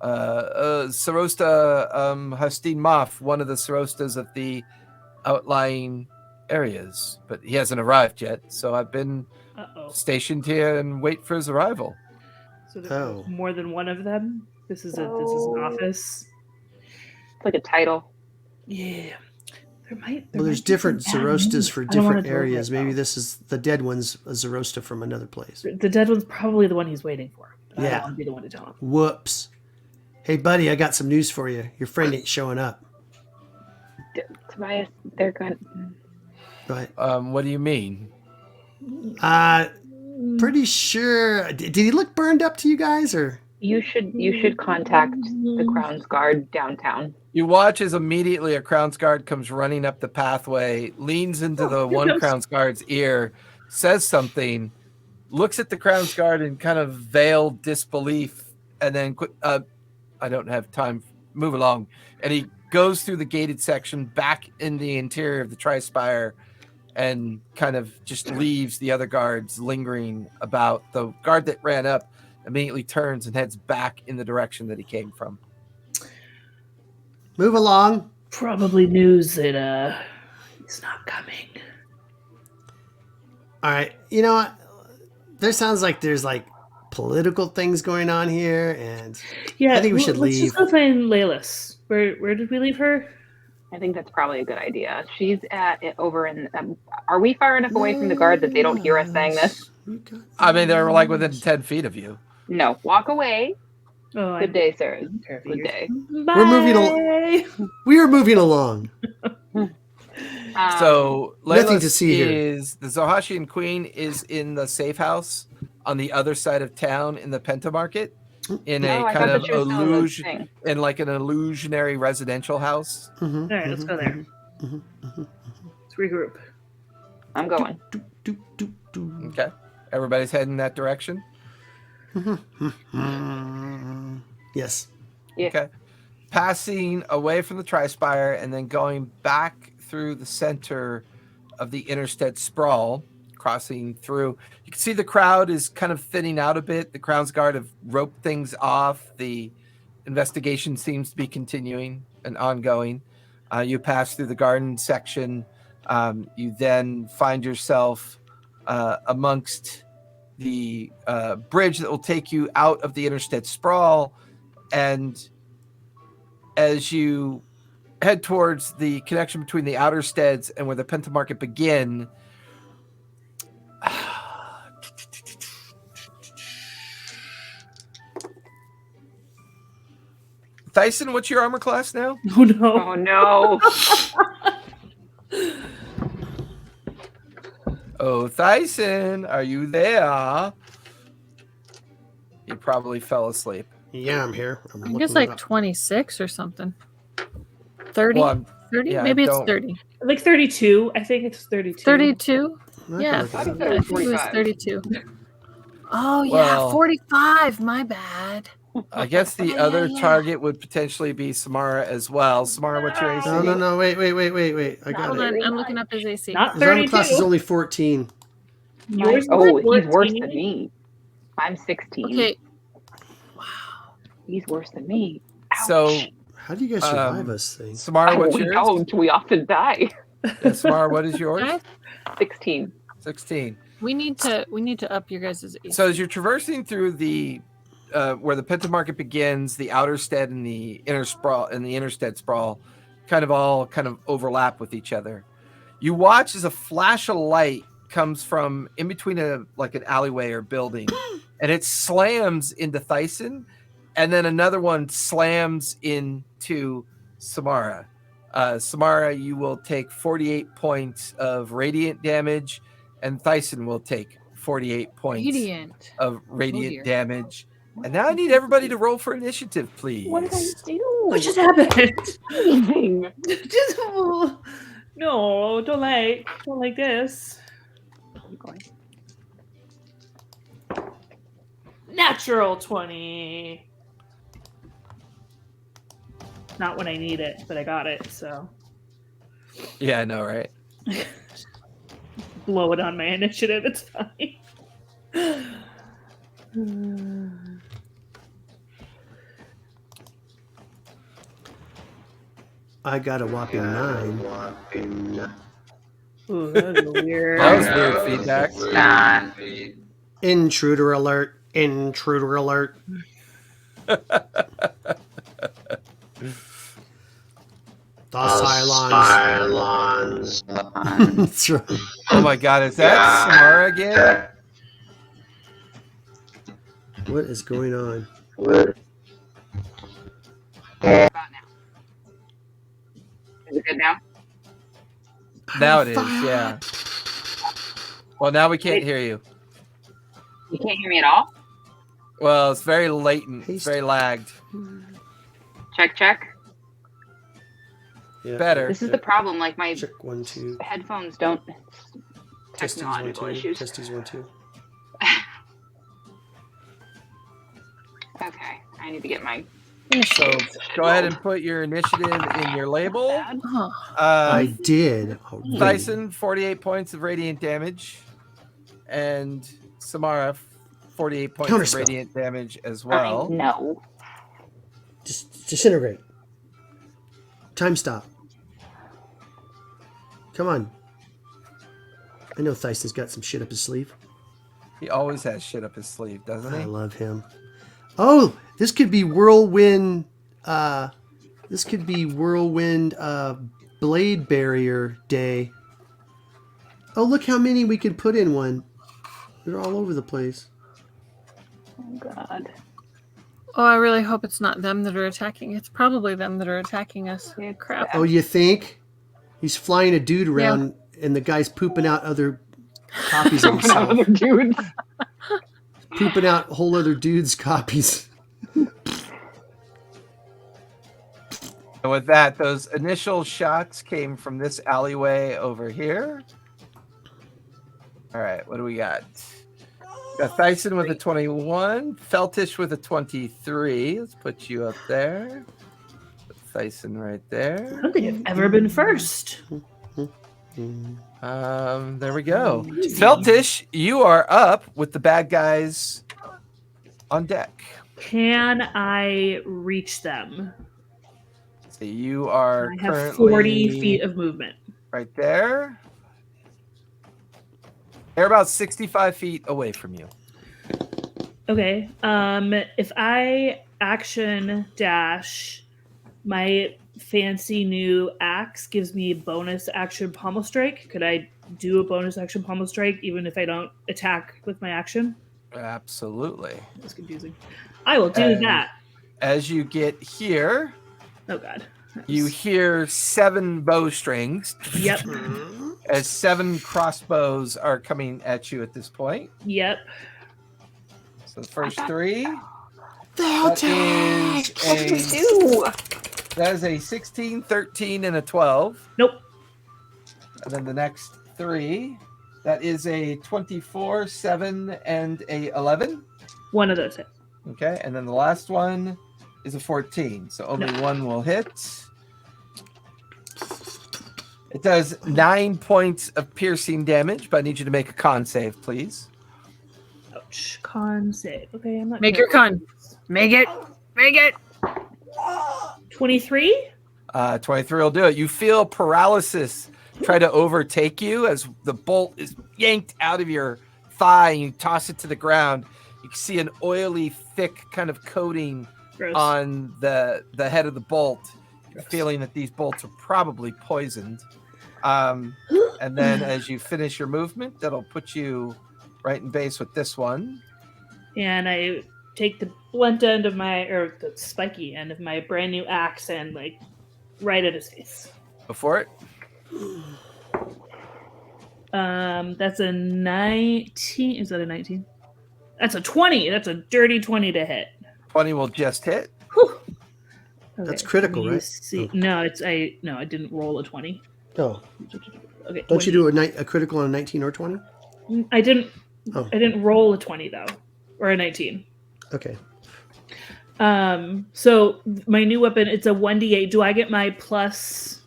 Sarosta Hastin Maf, one of the Sarostas of the outlying areas, but he hasn't arrived yet. So I've been Uh-oh. stationed here and wait for his arrival. So there's Oh. more than one of them? This is an office? It's like a title. Yeah. There might Well, there's be different some bad Zarostas news. for I don't wanna different do it areas. right Maybe now. this is the dead one's a Zarosta from another place. The dead one's probably the one he's waiting for. But I Yeah. don't want to be the one to tell him. Whoops. Hey, buddy, I got some news for you. Your friend ain't showing up. Tobias, they're going. But What do you mean? pretty sure. Did he look burned up to you guys, or? You should contact the Crown's Guard downtown. You watch as immediately a Crown's Guard comes running up the pathway, leans into the one Crown's Guard's ear, says something, looks at the Crown's Guard in kind of veiled disbelief, and then I don't have time. Move along. And he goes through the gated section back in the interior of the Tri-Spire and kind of just leaves the other guards lingering about. The guard that ran up immediately turns and heads back in the direction that he came from. Move along. Probably news that he's not coming. All right. You know what? There sounds like there's like political things going on here, and Yeah, I think we should let's leave. just go find Laylis. Where did we leave her? I think that's probably a good idea. She's at it over in. Are we far enough away from the guard that they don't hear us saying this? I mean, they're like within 10 feet of you. No, walk away. Oh, Good day, sir. terrified. Good day. Bye. We're moving We are moving along. So Nothing to Laylis see here. is the Zohashian Queen is in the safe house on the other side of town in the Penta Market, in No, a I kind thought of that she was still in the illusion, thing. in like an illusionary residential house. All right, let's go there. Let's regroup. I'm going. Okay, everybody's heading that direction. Yes. Yeah. Okay, passing away from the Tri-Spire and then going back through the center of the Interstead sprawl, crossing through. You can see the crowd is kind of thinning out a bit. The Crown's Guard have roped things off. The investigation seems to be continuing and ongoing. You pass through the garden section. You then find yourself amongst the bridge that will take you out of the Interstead sprawl. And as you head towards the connection between the outer steads and where the Penta Market begin, Thyson, what's your armor class now? Oh no! Oh no! Oh, Thyson, are you there? You probably fell asleep. Yeah, I'm here. I'm I looking guess it like up. 26 or something. 30? Well, 30? yeah, Maybe it's don't- 30. Like 32. I think it's 32. 32? I Yeah, can look it I up. thought I it was think it was 45. 32. Oh, yeah, Well- 45. My bad. I guess the Yeah, other yeah. target would potentially be Samara as well. Samara, what's your AC? No. Wait. I got Hold it. on, I'm looking up his AC. Not His armor class is 32. only 14. Yours Oh, is he's worse 14. than me. I'm 16. Okay. He's worse than me. Ouch. So, How do you guys survive us things? Samara, what's we yours? don't. We often die. Yeah, Samara, what is yours? Guys, 16. 16. we need to up your guys' AC. So as you're traversing through the where the Penta Market begins, the outer stead and the inner sprawl and the Interstead sprawl kind of overlap with each other. You watch as a flash of light comes from in between an alleyway or building, and it slams into Thyson, and then another one slams into Samara. Samara, you will take 48 points of radiant damage, and Thyson will take 48 points Radiant. of Oh, radiant dear. damage. And now I need everybody to roll for initiative, please. What did I do? What just happened? Amazing. Just no, don't like this. I'm going. Natural 20. Not when I need it, but I got it, so Yeah, I know, right? blow it on my initiative. It's fine. I got a whopping 9. Ooh, that was weird. That was weird feedback. Nah. Intruder alert. Intruder alert. The Cylons. That's right. Oh my god, is that Samara again? What is going on? About now. Is it good now? Now it is, yeah. Well, now we can't hear you. You can't hear me at all? Well, it's very latent. It's very lagged. Check, check. Yeah. Better. This is the problem. Like my Check 1, 2. headphones don't. Testes 1, Technological 2. issues. Testes 1, 2. Okay, I need to get my. So go ahead and put your initiative in your label. Bad. I did. already. Tyson, 48 points of radiant damage. And Samara, 48 points of Counterspell. radiant damage as I well. know. Just disintegrate. Time stop. Come on. I know Thyson's got some shit up his sleeve. He always has shit up his sleeve, doesn't I he? love him. Oh, this could be whirlwind. This could be whirlwind blade barrier day. Oh, look how many we could put in one. They're all over the place. Oh God. Oh, I really hope it's not them that are attacking. It's probably them that are attacking us. It's Crap. Oh, you think? He's flying a dude around, and the guy's pooping out other copies of himself. Other dudes. Pooping out whole other dudes' copies. And with that, those initial shots came from this alleyway over here. All right, what do we got? Got Thyson with a 21, Feltish with a 23. Let's put you up there. Put Thyson right I there. don't think I've ever been first. There we go. Feltish, you are up with the bad guys on deck. Can I reach them? So you are I have currently 40 feet of movement. right there. They're about 65 feet away from you. Okay. If I action dash, my fancy new axe gives me a bonus action pommel strike. Could I do a bonus action pommel strike even if I don't attack with my action? Absolutely. That's confusing. I will do And that. As you get here, Oh God. you hear 7 bowstrings Yep. as 7 crossbows are coming at you at this point. Yep. So the first 3. That That is a 16, 13, and a 12. Nope. And then the next 3, that is a 24, 7, and a 11. One of those hit. Okay, and then the last one is a 14. So only one will hit. It does 9 points of piercing damage, but I need you to make a con save, please. Ouch. Con save. Okay, I'm not. Make your con. Make it. Make it. 23. 23 will do it. You feel paralysis try to overtake you as the bolt is yanked out of your thigh and you toss it to the ground. You can see an oily, thick kind of coating Gross. on the head of the bolt. You're feeling that these bolts are probably poisoned. And then as you finish your movement, that'll put you right in base with this one. And I take the blunt end of or the spiky end of my brand new axe and like right at his face. Go for it. That's a 19. Is that a 19? That's a 20. That's a dirty 20 to hit. 20 will just hit. Whew. Okay, That's critical, let me right? See. No, I didn't roll a 20. Oh, Okay. don't you do a critical on a 19 or 20? I didn't. Oh. I didn't roll a 20 though, or a 19. Okay. So my new weapon, it's a 1d8. Do I get my plus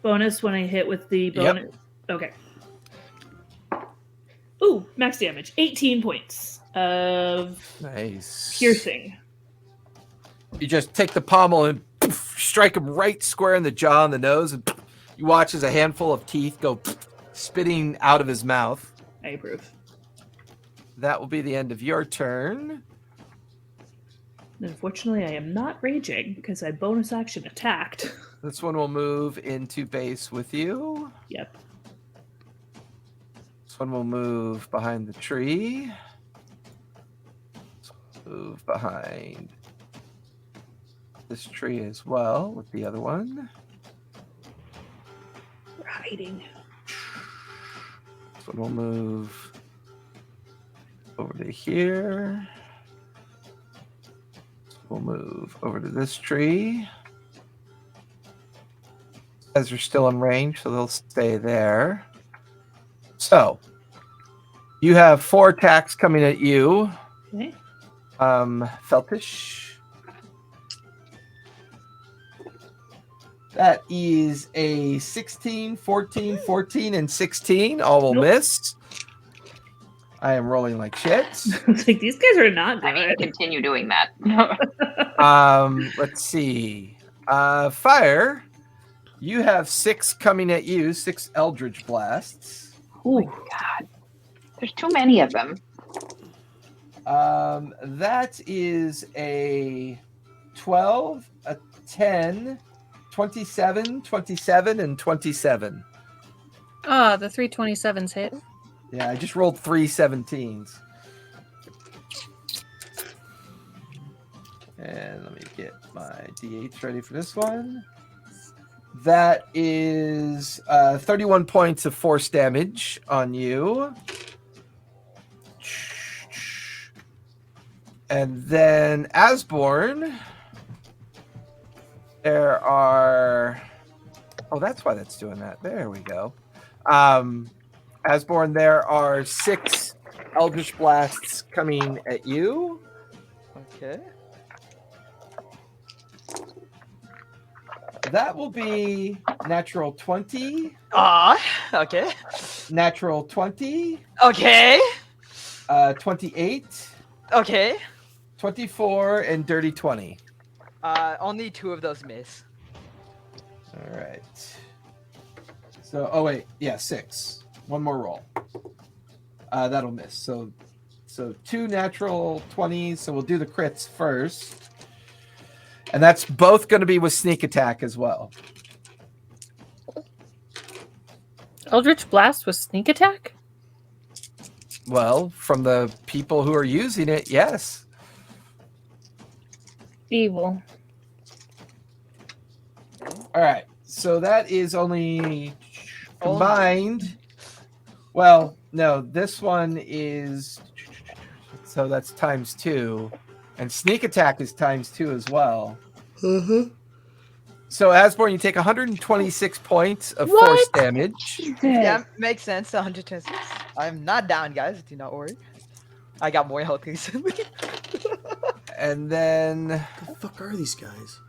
bonus when I hit with the bonus? Yep. Okay. Ooh, max damage. 18 points of Nice. piercing. You just take the pommel and poof, strike him right square in the jaw and the nose, and poof, you watch as a handful of teeth go poof, spitting out of his mouth. I approve. That will be the end of your turn. Unfortunately, I am not raging because I bonus action attacked. This one will move into base with you. Yep. This one will move behind the tree. Move behind this tree as well with the other one. We're hiding. This one will move over to here. This will move over to this tree. As they're still in range, so they'll stay there. So you have 4 attacks coming at you. Okay. Feltish. That is a 16, 14, 14, and 16. All will Nope. miss. I am rolling like shit. I was like, these guys are not I mean, good. continue doing that. Let's see. Fire. You have 6 coming at you, 6 Eldritch Blasts. Oh my god. There's too many of them. That is a 12, a 10, 27, 27, and 27. Ah, the 327s hit. Yeah, I just rolled 3 17s. And let me get my D8s ready for this one. That is 31 points of force damage on you. And then Asborn, there are... Oh, that's why that's doing that. There we go. Asborn, there are 6 Eldritch Blasts coming at you. Okay. That will be natural 20, Okay. natural 20, Okay. 28, Okay. 24, and dirty 20. Only 2 of those miss. All right. So, oh wait, yeah, 6. One more roll. That'll miss. So 2 natural 20s. So we'll do the crits first. And that's both going to be with sneak attack as well. Eldritch Blast with sneak attack? Well, from the people who are using it, yes. Evil. All right. So that is only combined. Well, no, this one is... So that's times 2. And sneak attack is times 2 as well. Uh-huh. So, Asborn, you take 126 points of What? force damage. Yeah, makes sense. 126. I'm not down, guys. Do not worry. I got more health recently. And then What the fuck are these guys?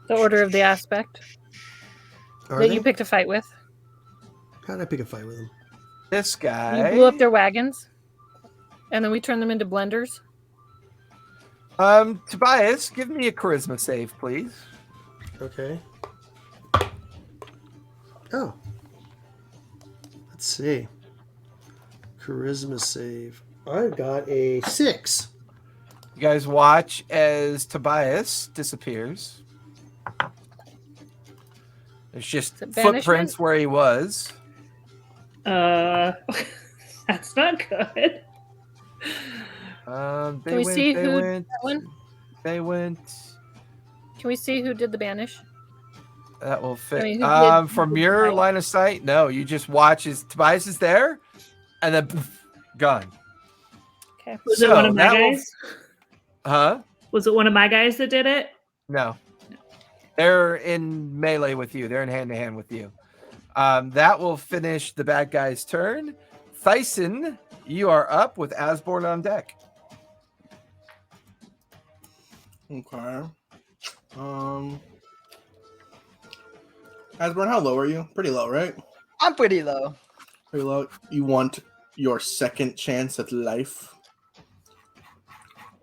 The Order of the Aspect Are that they? you picked a fight with. How did I pick a fight with them? this You guy. blew up their wagons, and then we turned them into blenders. Tobias, give me a charisma save, please. Okay. Oh. Let's see. Charisma save. I got a 6. You guys watch as Tobias disappears. There's just Is it banishment? footprints where he was. That's not good. They Can we went, see they who did went, that one? They went. Can we see who did the banish? That will fit. I mean, who did- From who did your the- line of sight, no. You just watch as Tobias is there, and then poof, gone. Okay. Was it one of my that will- guys? Huh? Was it one of my guys that did it? No. They're in melee with you. They're in hand-to-hand with you. That will finish the bad guy's turn. Thyson, you are up with Asborn on deck. Okay. Asborn, how low are you? Pretty low, right? I'm pretty low. Pretty low. You want your second chance at life?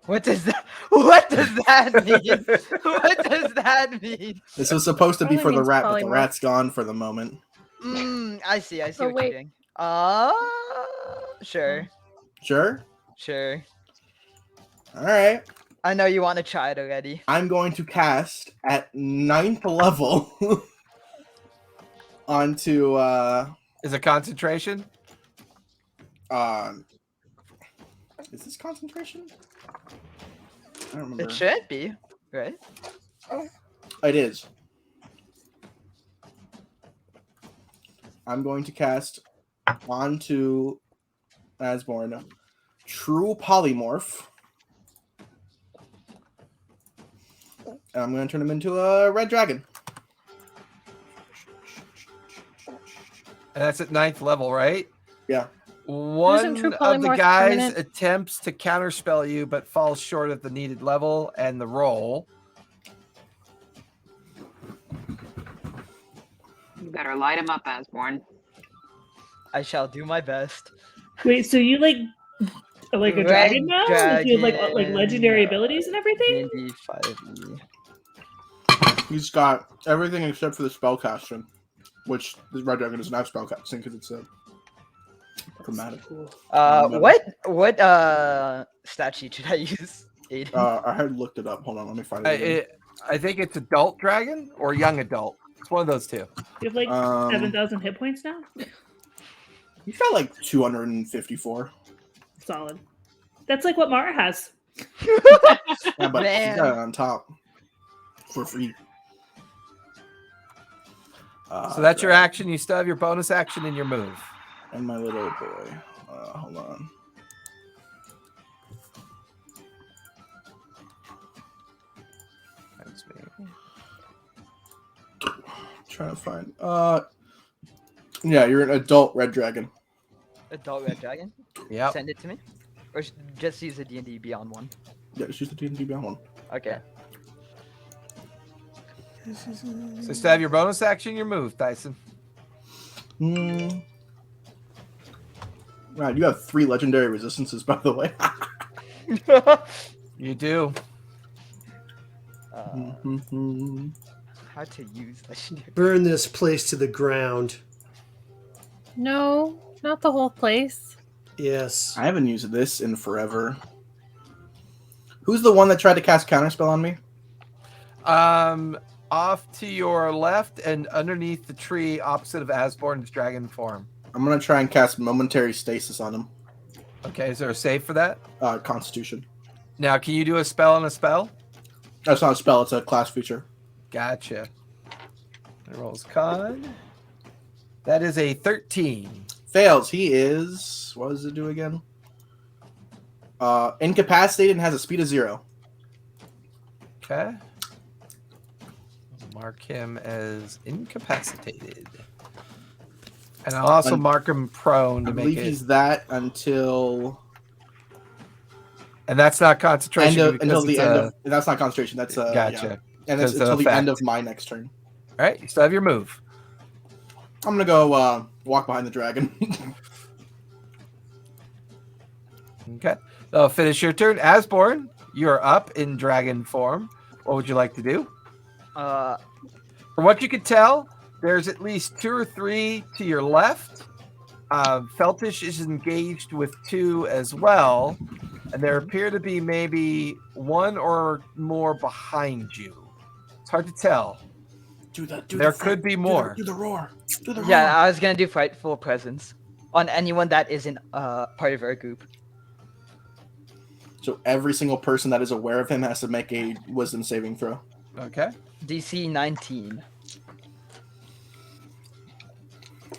What does that? What does that mean? What does that mean? This was supposed to be Probably for the means rat, but the polymorph. rat's gone for the moment. I see. I see Oh, what wait. you're doing. Sure, Sure? sure. All right. I know you want to try it already. I'm going to cast at 9th level onto Is it concentration? is this concentration? I don't remember. It should be, right? It is. I'm going to cast onto Asborn True Polymorph. And I'm going to turn him into a red dragon. And that's at 9th level, right? Yeah. One true of the polymorph guys permanent? attempts to counterspell you, but falls short of the needed level and the roll. You better light him up, Asborn. I shall do my best. Wait, so you like a Red dragon now? Like you have like dragon, legendary abilities and everything? D&D 5e. He's got everything except for the spellcasting, which the Red Dragon doesn't have spellcasting because it's a chromatic. What stat sheet should I use? Aide? I had looked it up. Hold on, let me find it. Again. I think it's adult dragon or young adult. It's one of those two. You have like 7,000 hit points now? He's got like 254. Solid. That's like what Mara has. Yeah, but Man. he's got it on top for free. So that's your action. You still have your bonus action in your move. And my little boy. Hold on. That's me. Trying to find. Yeah, you're an adult red dragon. Adult red dragon? Yep. Send it to me? Or just use the D&D Beyond one? Yeah, it's just the D&D Beyond one. Okay. So still have your bonus action in your move, Tyson. Wow, you have 3 legendary resistances, by the way. You do. How to use legendary? Burn this place to the ground. No, not the whole place. Yes. I haven't used this in forever. Who's the one that tried to cast counterspell on me? Off to your left and underneath the tree opposite of Asborn's dragon form. I'm gonna try and cast momentary stasis on him. Okay, is there a save for that? Constitution. Now, can you do a spell on a spell? That's not a spell, it's a class feature. Gotcha. It rolls con. That is a 13. Fails. He is... What does it do again? Incapacitated and has a speed of 0. Okay. Mark him as incapacitated. And I'll also mark him prone to I make believe it. he's that until... And that's not concentration. Until the end of... That's not concentration, that's... Gotcha. Yeah. And that's Because of until the effect. end of my next turn. All right, you still have your move. I'm gonna go walk behind the dragon. Okay. So finish your turn. Asborn, you're up in dragon form. What would you like to do? From what you could tell, there's at least 2 or 3 to your left. Feltish is engaged with 2 as well. And there appear to be maybe 1 or more behind you. It's hard to tell. There could be more. Do the roar. Do the roar. Yeah, I was gonna do Frightful Presence on anyone that isn't part of our group. So every single person that is aware of him has to make a wisdom saving throw. Okay. DC 19. To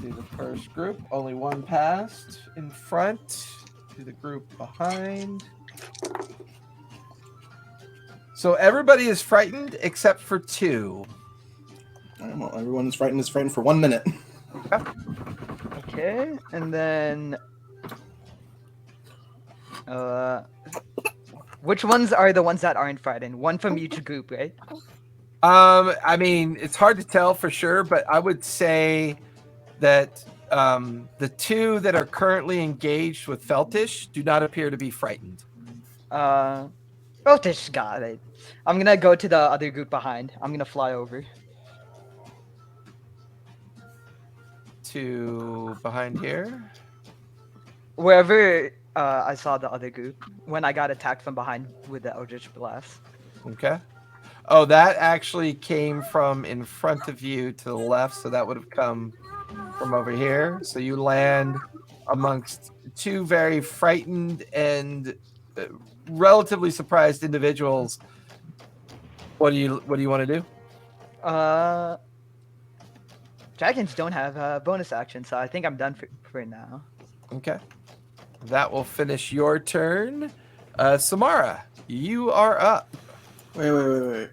the first group, only 1 passed in front. To the group behind. So everybody is frightened except for 2. All right, well, everyone is frightened for 1 minute. Okay, and then which ones are the ones that aren't frightened? One from each group, right? I mean, it's hard to tell for sure, but I would say that the 2 that are currently engaged with Feltish do not appear to be frightened. Feltish got it. I'm gonna go to the other group behind. I'm gonna fly over. To behind here. Wherever I saw the other group when I got attacked from behind with the Eldritch Blast. Okay. Oh, that actually came from in front of you to the left, so that would have come from over here. So you land amongst 2 very frightened and relatively surprised individuals. What do you want to do? Dragons don't have a bonus action, so I think I'm done for now. Okay. That will finish your turn. Samara, you are up. Wait.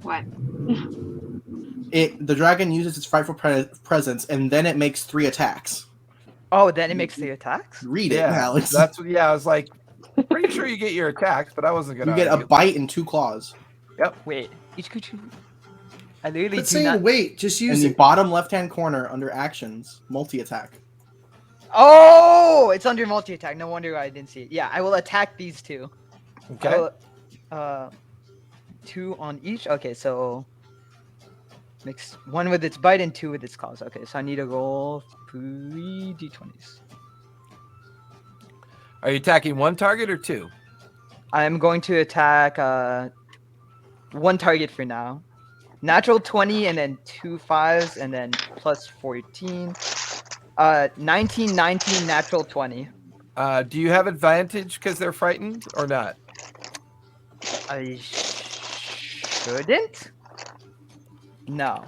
What? The dragon uses its frightful presence, and then it makes 3 attacks. Oh, then it makes the attacks? Read it, Yeah, Alex. that's what. Yeah, I was like, pretty sure you get your attacks, but I wasn't gonna. You get a argue. bite and 2 claws. Wait, each creature. I literally Quit do saying not. wait, just In use the it. bottom left-hand corner under actions, multi-attack. Oh, it's under multi-attack. No wonder I didn't see it. Yeah, I will attack these 2. Okay. I will, 2 on each. Okay, so mix 1 with its bite and 2 with its claws. Okay, so I need to roll 3 d20s. Are you attacking 1 target or 2? I am going to attack 1 target for now. Natural 20 and then 2 5s and then plus 14. 19, 19, natural 20. Do you have advantage because they're frightened or not? I shouldn't? No.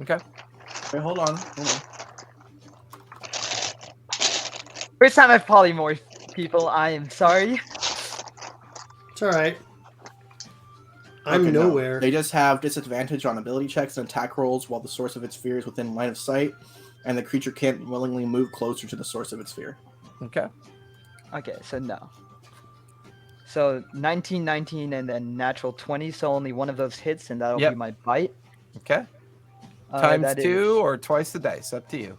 Okay. Wait, hold on. First time I've polymorphed people, I am sorry. It's all right. I'm Okay, no. nowhere. They just have disadvantage on ability checks and attack rolls while the source of its fear is within line of sight, and the creature can't willingly move closer to the source of its fear. Okay. Okay, so no. So 19, 19, and then natural 20, so only one of those hits, and that'll Yep. be my bite. Okay. Times that 2 is- or twice the dice, up to you.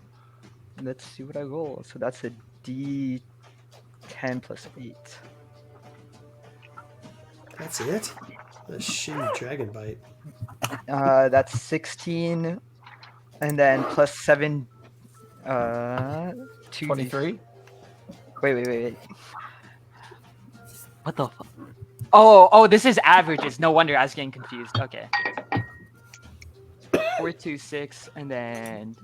Let's see what I roll. So that's a D10 plus 8. That's it? A shitty dragon bite. That's 16, and then plus 7. 2d. 23. Wait. What the fuck? Oh, this is averages. No wonder I was getting confused. Okay. 4, 2, 6, and then.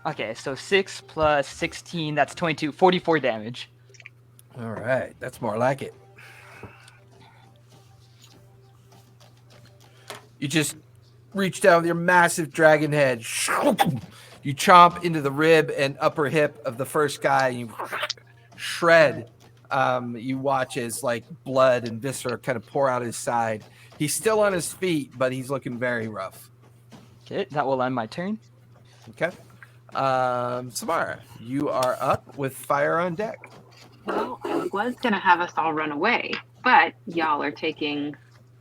Okay, so 6 plus 16, that's 22, 44 damage. All right. That's more like it. You just reach down with your massive dragon head. You chomp into the rib and upper hip of the first guy. And you shred. You watch as like blood and viscera kind of pour out his side. He's still on his feet, but he's looking very rough. Okay, that will end my turn. Okay. Samara, you are up with fire on deck. Well, I was gonna have us all run away, but y'all are taking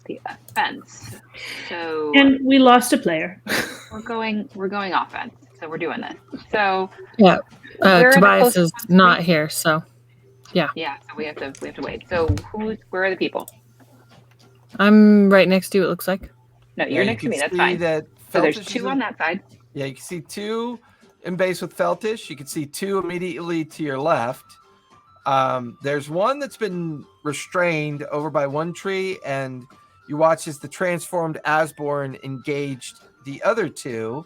the offense. So And we lost a player. we're going offense. So we're doing this. So Yeah. Where are the Tobias closest is ones to not me? here, so yeah, so we have to wait. So where are the people? I'm right next to you, it looks like. No, you're you next to can me, that's see fine. that So there's Feltish is 2 on that side. Yeah, you can see 2 in base with Feltish. You can see 2 immediately to your left. There's one that's been restrained over by one tree, and you watch as the transformed Asborn engaged the other 2,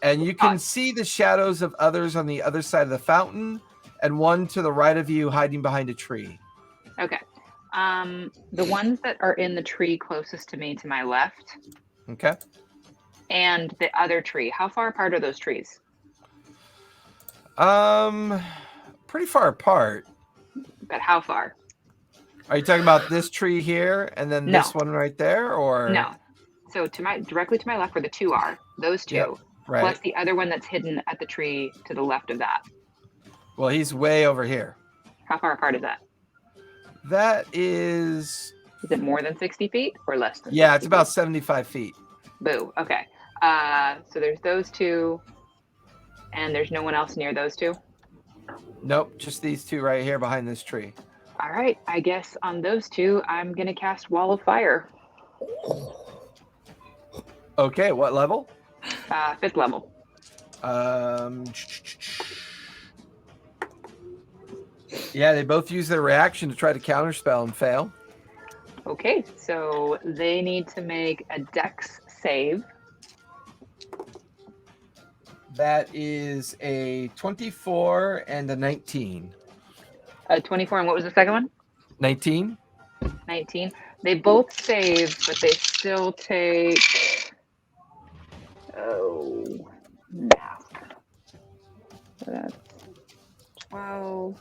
and you can see the shadows of others on the other side of the fountain, and one to the right of you hiding behind a tree. Okay. The ones that are in the tree closest to me to my left Okay. and the other tree, how far apart are those trees? Pretty far apart. But how far? Are you talking about this tree here and then No. this one right there, or No. So directly to my left where the 2 are, those 2, Yep, right? plus the other one that's hidden at the tree to the left of that. Well, he's way over here. How far apart is that? That is, Is it more than 60 feet or less than? yeah, 60 it's about feet? 75 feet. Boo. Okay. So there's those 2, and there's no one else near those 2. Nope, just these 2 right here behind this tree. All right. I guess on those 2, I'm gonna cast Wall of Fire. Okay, what level? 5th level. Yeah, they both use their reaction to try to counterspell and fail. Okay. So they need to make a Dex save. That is a 24 and a 19. 24, and what was the second one? 19? 19. They both save, but they still take. Oh, math. So that's 12,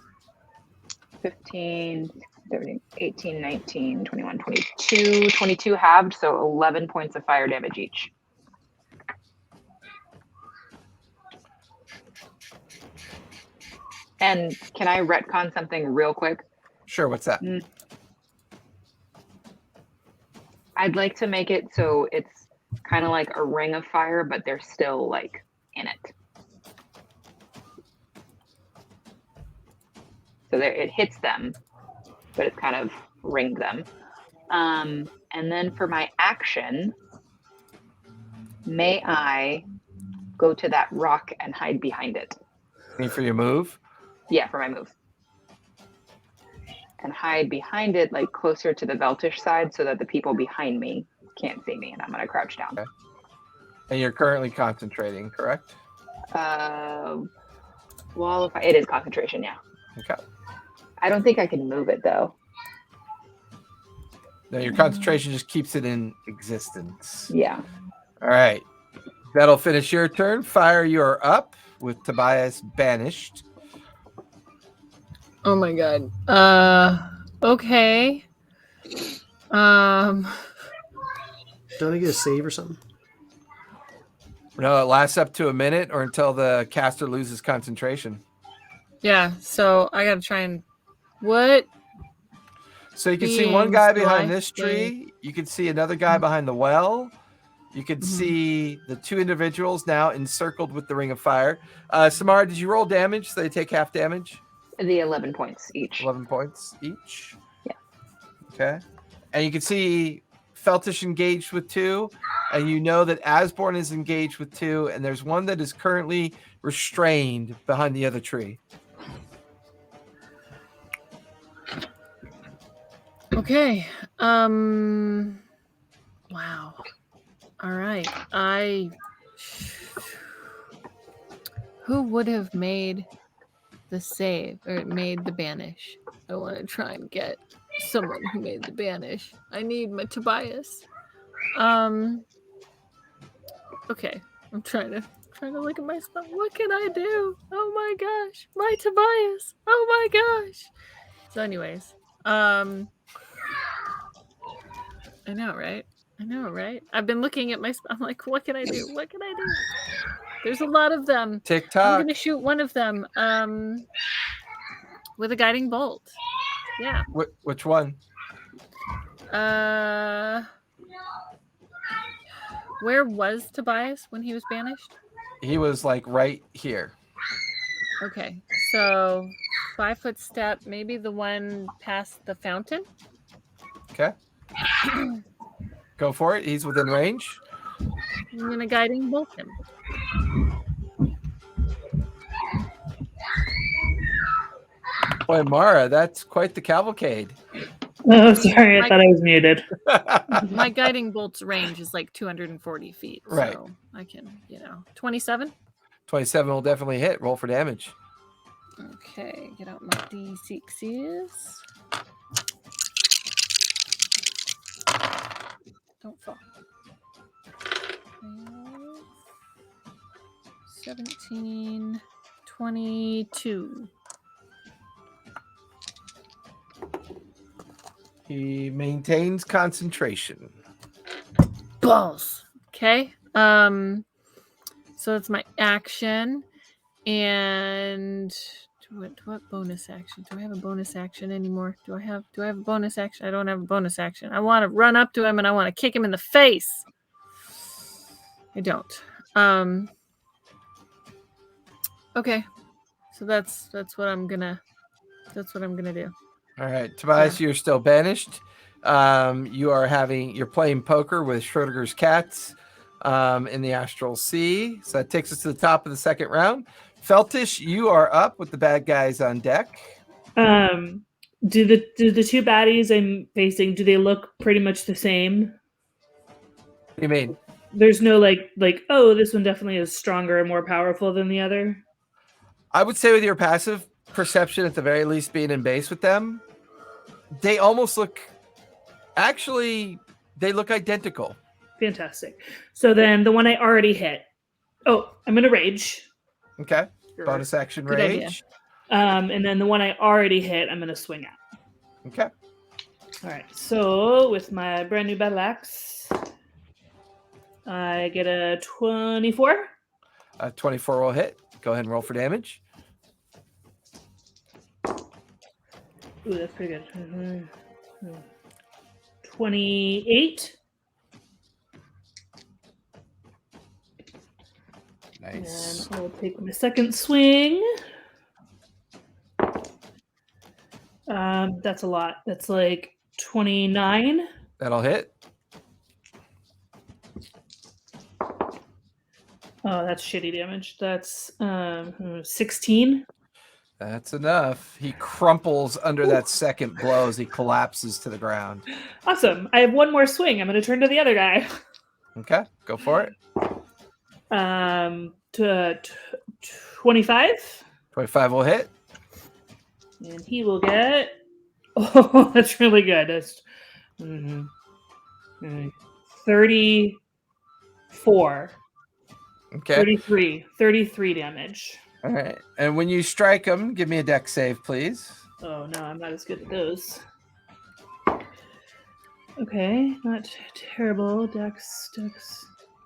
15, 17, 18, 19, 21, 22. 22 halved, so 11 points of fire damage each. And can I retcon something real quick? Sure, what's that? I'd like to make it so it's kind of like a ring of fire, but they're still like in it. So it hits them, but it's kind of ringed them. And then for my action, may I go to that rock and hide behind it? For your move? Yeah, for my move. And hide behind it, like closer to the Veltish side, so that the people behind me can't see me, and I'm going to crouch down. Okay. And you're currently concentrating, correct? Well, it is concentration, yeah. Okay. I don't think I can move it, though. No, your concentration just keeps it in existence. Yeah. All right. That'll finish your turn. Fire, you're up with Tobias banished. Oh my god. Okay. Don't I get a save or something? No, it lasts up to a minute or until the caster loses concentration. Yeah, so I gotta try and what? So you can see one guy Beings behind do I this tree. You can see another guy behind the well. You can see the two individuals now encircled with the ring of fire. Samara, did you roll damage so they take half damage? The 11 points each. 11 points each? Yeah. Okay. And you can see Feltish engaged with 2. And you know that Asborn is engaged with 2. And there's one that is currently restrained behind the other tree. Okay. Wow. All right. Who would have made the save or made the banish? I want to try and get someone who made the banish. I need my Tobias. Okay. I'm trying to look at my stuff. What can I do? Oh my gosh. My Tobias. Oh my gosh. So anyways, I know, right? I've been looking at my. I'm like, what can I do? What can I do? There's a lot of them. I'm TikTok. gonna shoot one of them. With a guiding bolt. Yeah. Which one? Where was Tobias when he was banished? He was like right here. Okay, so 5-foot step, maybe the one past the fountain. Okay. Go for it. He's within range. I'm gonna guiding bolt him. Boy, Mara, that's quite the cavalcade. Oh, sorry, I thought I was muted. My guiding bolt's range is like 240 feet. Right. So I can, 27. 27 will definitely hit. Roll for damage. Okay, get out my D6s. Don't fall. 17, 22. He maintains concentration. Balls. Okay. So that's my action. And what bonus action? Do I have a bonus action anymore? Do I have a bonus action? I don't have a bonus action. I want to run up to him and I want to kick him in the face. I don't. Okay. So that's what I'm gonna do. All right, Tobias, you're still banished. You're playing poker with Schrodinger's cats in the Astral Sea. So that takes us to the top of the second round. Feltish, you are up with the bad guys on deck. Do the two baddies I'm facing, do they look pretty much the same? What do you mean? There's no like, oh, this one definitely is stronger and more powerful than the other. I would say with your passive perception, at the very least, being in base with them, they almost look. Actually, they look identical. Fantastic. So then the one I already hit. Oh, I'm gonna rage. Okay. Bonus action Good rage. And then the one I already hit, I'm gonna swing at. Okay. All right. So with my brand new battle axe, I get a 24. 24 will hit. Go ahead and roll for damage. Ooh, that's pretty good. 28. Nice. And I'll take my second swing. That's a lot. That's like 29. That'll hit. Oh, that's shitty damage. That's 16. That's enough. He crumples under that second blow as he collapses to the ground. Awesome. I have one more swing. I'm going to turn to the other guy. Okay, go for it. To 25. 25 will hit. And he will get. Oh, that's really good. That's 34. Okay. 33 damage. All right. And when you strike him, give me a dex save, please. Oh, no, I'm not as good at those. Okay, not terrible. Dex.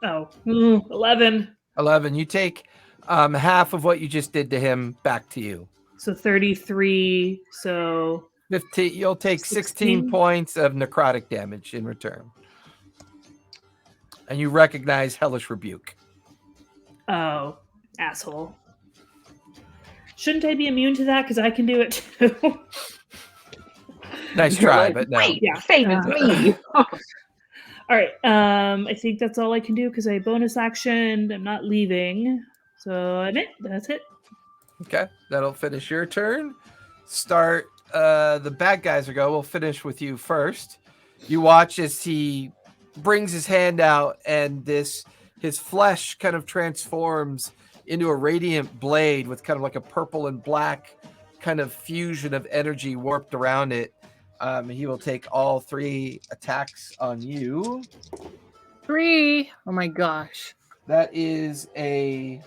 Oh, 11. 11. You take half of what you just did to him back to you. So 33. So 15. You'll take 16 points of necrotic damage in return. And you recognize Hellish Rebuke. oh, asshole. Shouldn't I be immune to that? Because I can do it too. Nice try, but no. Wait, Yeah. save is me. All right. I think that's all I can do because I bonus action. I'm not leaving. So that's it. Okay, that'll finish your turn. Start. The bad guys will go. We'll finish with you first. You watch as he brings his hand out, and his flesh kind of transforms into a radiant blade with kind of like a purple and black kind of fusion of energy warped around it. He will take all 3 attacks on you. 3. Oh my gosh. That is a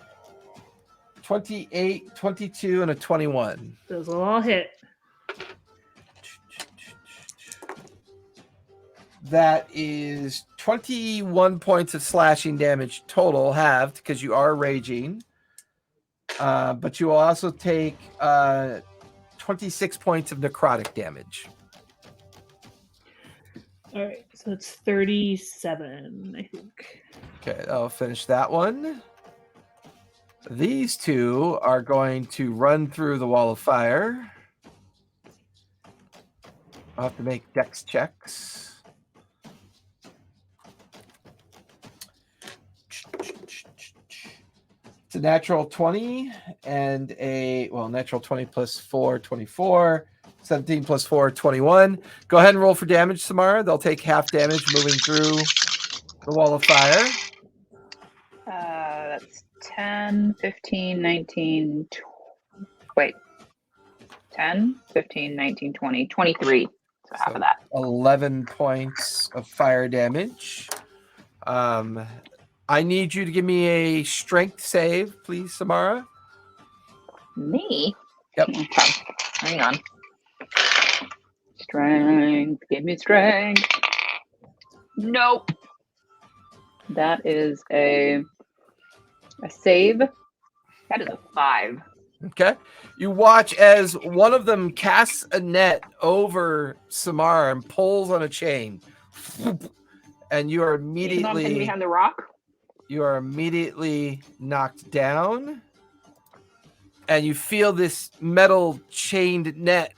28, 22, and a 21. Those will all hit. That is 21 points of slashing damage total, halved because you are raging. But you will also take 26 points of necrotic damage. All right, so it's 37, I think. Okay, I'll finish that one. These 2 are going to run through the wall of fire. I'll have to make dex checks. It's a natural 20 and natural 20 plus 4, 24, 17 plus 4, 21. Go ahead and roll for damage, Samara. They'll take half damage moving through the wall of fire. That's 10, 15, 19, wait. 10, 15, 19, 20, 23. So half of that. 11 points of fire damage. I need you to give me a strength save, please, Samara. Me? Yep. Okay. Hang on. Strength. Give me strength. Nope. That is a save. That is a 5. Okay. You watch as one of them casts a net over Samara and pulls on a chain. And you are immediately behind the rock. You are immediately knocked down, and you feel this metal chained net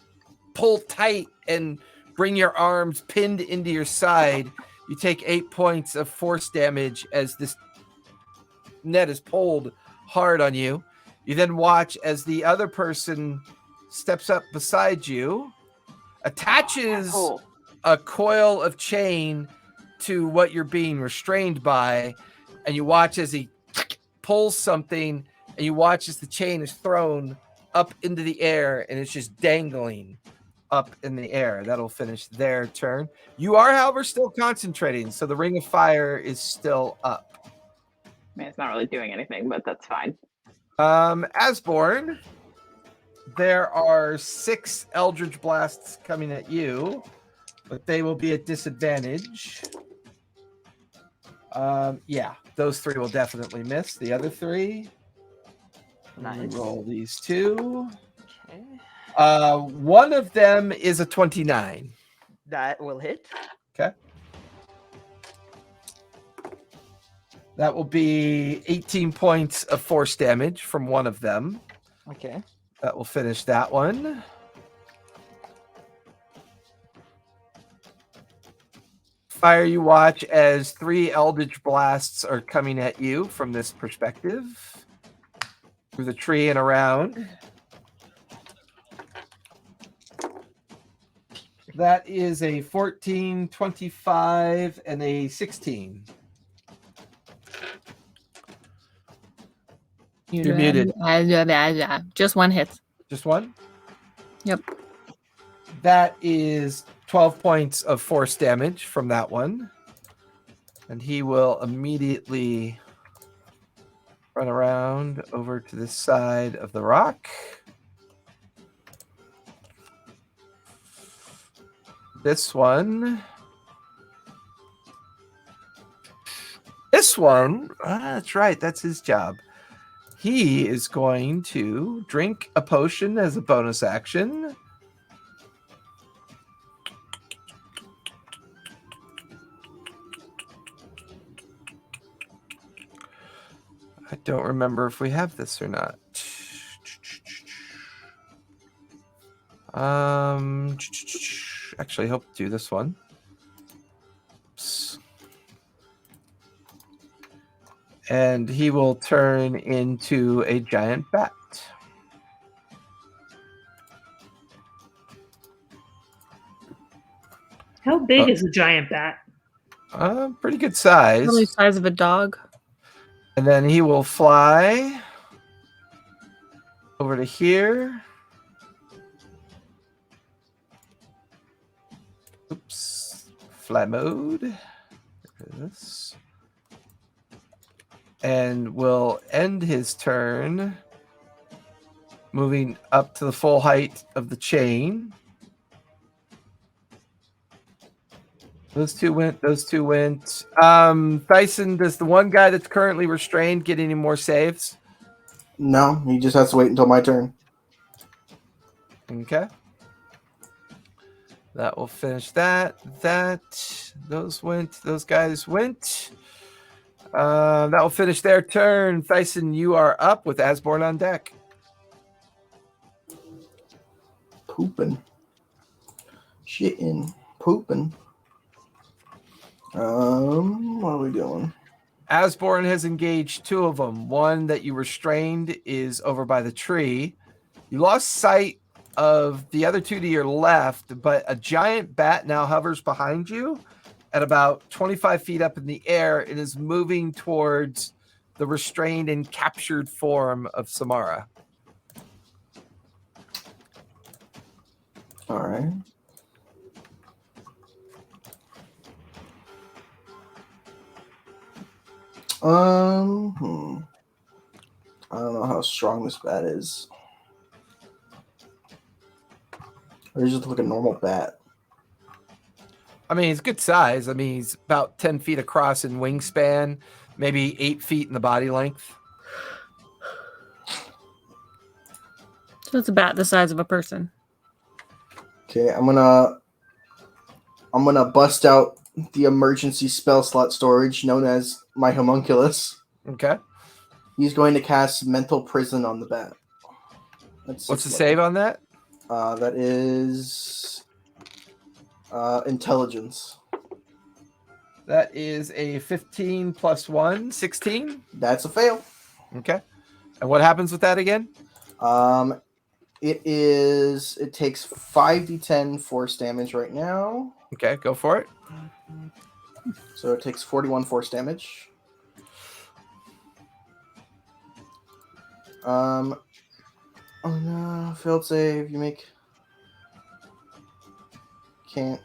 pull tight and bring your arms pinned into your side. You take 8 points of force damage as this net is pulled hard on you. You then watch as the other person steps up beside you, attaches a coil of chain to what you're being restrained by, and you watch as he pulls something, and you watch as the chain is thrown up into the air, and it's just dangling up in the air. That'll finish their turn. You are, however, still concentrating, so the ring of fire is still up. I mean, it's not really doing anything, but that's fine. Asborn, there are 6 Eldritch Blasts coming at you, but they will be at disadvantage. Yeah, those 3 will definitely miss. The other 3. Nice. Roll these 2. Okay. One of them is a 29. That will hit. Okay. That will be 18 points of force damage from one of them. Okay. That will finish that one. Fire, you watch as 3 eldritch blasts are coming at you from this perspective. Through the tree and around. That is a 14, 25, and a 16. You're muted. Just one hit. Just one? Yep. That is 12 points of force damage from that one. And he will immediately run around over to this side of the rock. This one. That's right. That's his job. He is going to drink a potion as a bonus action. I don't remember if we have this or not. Actually, I hope to do this one. Oops. And he will turn into a giant bat. How big is a giant bat? Pretty good size. Probably the size of a dog. And then he will fly over to here. Oops. Fly mode. This. And will end his turn moving up to the full height of the chain. Those two went. Thyson, does the one guy that's currently restrained get any more saves? No, he just has to wait until my turn. Okay. That will finish that. Those went. Those guys went. That will finish their turn. Thyson, you are up with Asborn on deck. Pooping. Shitting. Pooping. What are we doing? Asborn has engaged 2 of them. One that you restrained is over by the tree. You lost sight of the other 2 to your left, but a giant bat now hovers behind you at about 25 feet up in the air and is moving towards the restrained and captured form of Samara. All right. I don't know how strong this bat is. Or is it like a normal bat? I mean, he's good size. I mean, he's about 10 feet across in wingspan, maybe 8 feet in the body length. So it's about the size of a person. Okay, I'm gonna bust out the emergency spell slot storage known as my homunculus. Okay. He's going to cast mental prison on the bat. What's the save on that? That is intelligence. That is a 15 plus 1, 16. That's a fail. Okay. And what happens with that again? It takes 5d10 force damage right now. Okay, go for it. So it takes 41 force damage. Oh no, failed save. You make can't.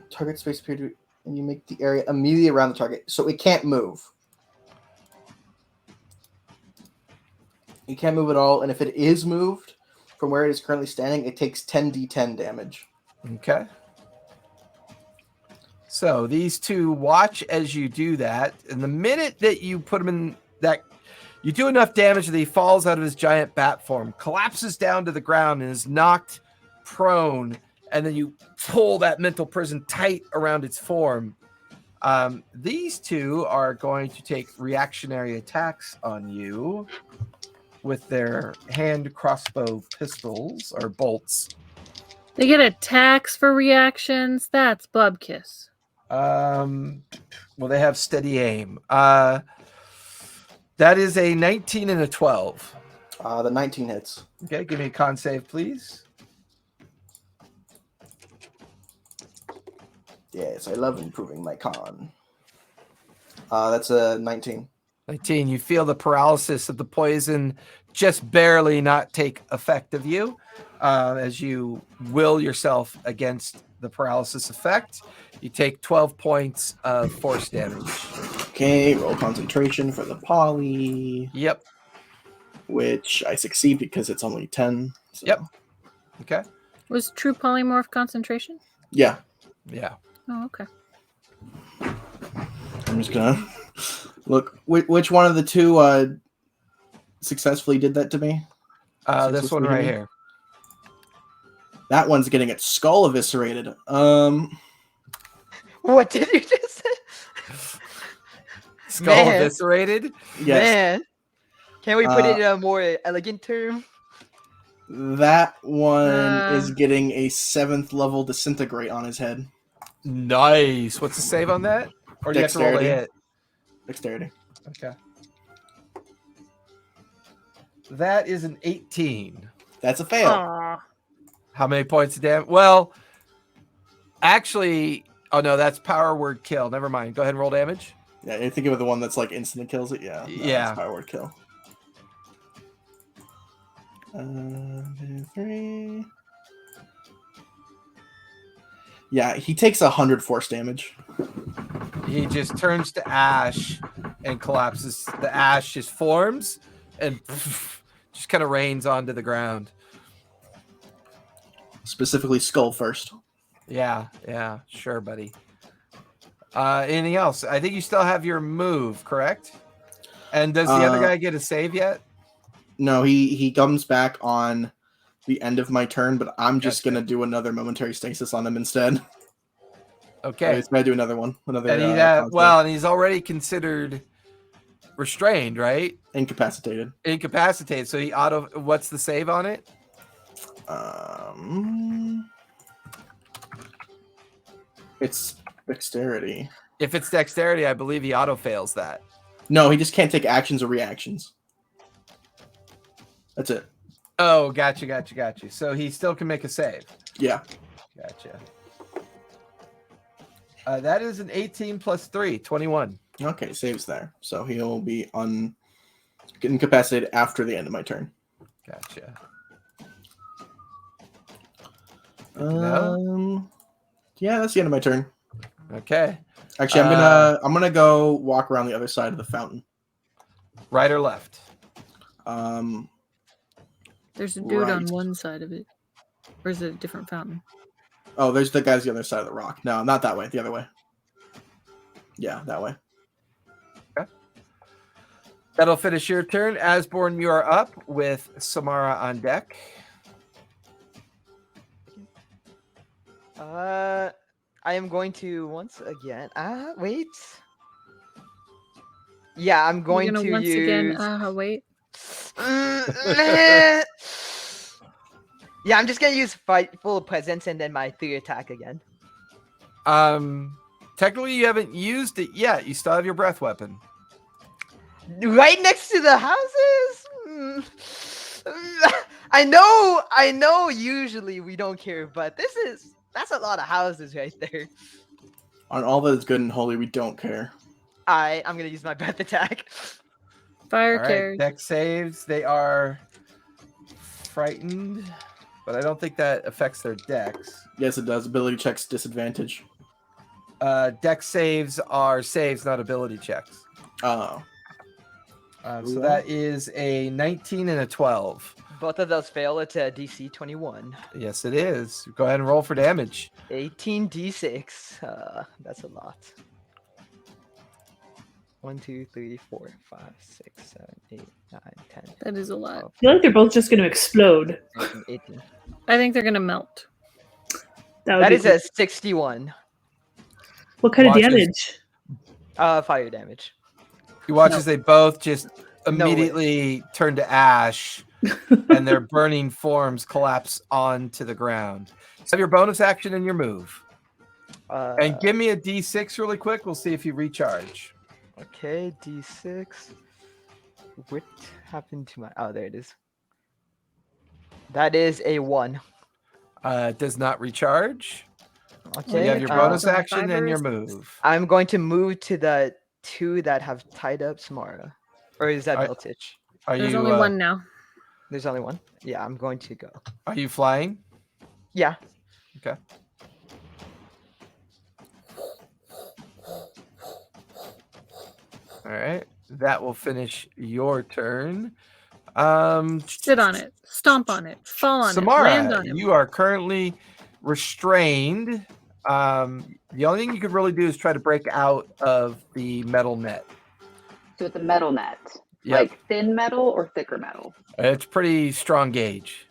Target space appear to, and you make the area immediately around the target, so it can't move. It can't move at all, and if it is moved from where it is currently standing, it takes 10d10 damage. Okay. So these 2 watch as you do that, and the minute that you put them in that, You do enough damage that he falls out of his giant bat form, collapses down to the ground, and is knocked prone. And then you pull that mental prison tight around its form. These two are going to take reactionary attacks on you with their hand crossbow pistols or bolts. They get attacks for reactions. That's Bubkiss. Well, they have steady aim. That is a 19 and a 12. The 19 hits. Okay, give me a con save, please. Yes, I love improving my con. That's a 19. 19. You feel the paralysis of the poison just barely not take effect of you as you will yourself against the paralysis effect. You take 12 points of force damage. Okay, roll concentration for the poly. Yep. Which I succeed because it's only 10. So. Yep. Okay. Was true polymorph concentration? Yeah. Yeah. Oh, okay. I'm just gonna look. Which one of the two successfully did that to me? This one right here. That one's getting its skull eviscerated. What did you just say? Skull Man. eviscerated? Yes. Man, can we put it in a more elegant term? That one is getting a 7th level disintegrate on his head. Nice. What's the save on that? Or do you have to roll a Dexterity. hit? Dexterity. Okay. That is an 18. That's a fail. Aw. How many points of damage? Well, actually, oh no, that's power word kill. Never mind. Go ahead and roll damage. Yeah, you're thinking of the one that's like instantly kills it? Yeah. No, Yeah. that's power word kill. 3. Yeah, he takes 100 force damage. He just turns to ash and collapses. The ash just forms and just kind of rains onto the ground. Specifically skull first. Yeah, sure, buddy. Anything else? I think you still have your move, correct? And does the other guy get a save yet? No, he comes back on the end of my turn, but I'm just Gotcha. gonna do another momentary stasis on him instead. Okay. He's gonna do another one. Another And and he's already considered restrained, right? incapacitated. Incapacitated. So he what's the save on it? It's dexterity. If it's dexterity, I believe he auto fails that. No, he just can't take actions or reactions. That's it. Oh, gotcha. So he still can make a save. Yeah. Gotcha. That is an 18 plus 3, 21. Okay, saves there. So he'll be incapacitated after the end of my turn. Gotcha. Yeah, that's the end of my turn. Okay. Actually, I'm gonna go walk around the other side of the fountain. Right or left? There's a dude on Right. one side of it. Or is it a different fountain? Oh, there's the guys the other side of the rock. No, not that way. The other way. Yeah, that way. That'll finish your turn. Asborn, you are up with Samara on deck. I am going to once again. Wait. Yeah, I'm going You're to gonna once use. again. Wait. Yeah, I'm just gonna use Frightful Presence and then my 3 attack again. Technically, you haven't used it yet. You still have your breath weapon. Right next to the houses. I know. Usually we don't care, but that's a lot of houses right there. On all that is good and holy, we don't care. I'm gonna use my breath attack. Fire All right, carry. deck saves. They are frightened, but I don't think that affects their decks. Yes, it does. Ability checks disadvantage. Deck saves are saves, not ability checks. Oh. So that is a 19 and a 12. Both of those fail. It's a DC 21. Yes, it is. Go ahead and roll for damage. 18 D6. That's a lot. 1, 2, 3, 4, 5, 6, 7, 8, 9, 10. That is a lot. 12, I feel like they're both just going to explode. 17, 18. I think they're gonna melt. That Is be a 61. what kind Watch of this. damage? Fire damage. You watch No. as they both just way. immediately turn to ash and their burning forms collapse onto the ground. So your bonus action and your move. And give me a D6 really quick. We'll see if you recharge. Okay, D6. What happened to my... Oh, there it is. That is a 1. It does not recharge. Okay. So you have your bonus action and your move. I'm going to move to the 2 that have tied up Samara. Or is that Beltich? There's only one now. There's only one? Yeah, I'm going to go. Are you flying? Yeah. Okay. All right. That will finish your turn. Sit on it. Stomp on it. Fall on Samara, it. Land on it. you are currently restrained. The only thing you could really do is try to break out of the metal net. So it's a metal net. Yep. Like thin metal or thicker metal? It's pretty strong gauge.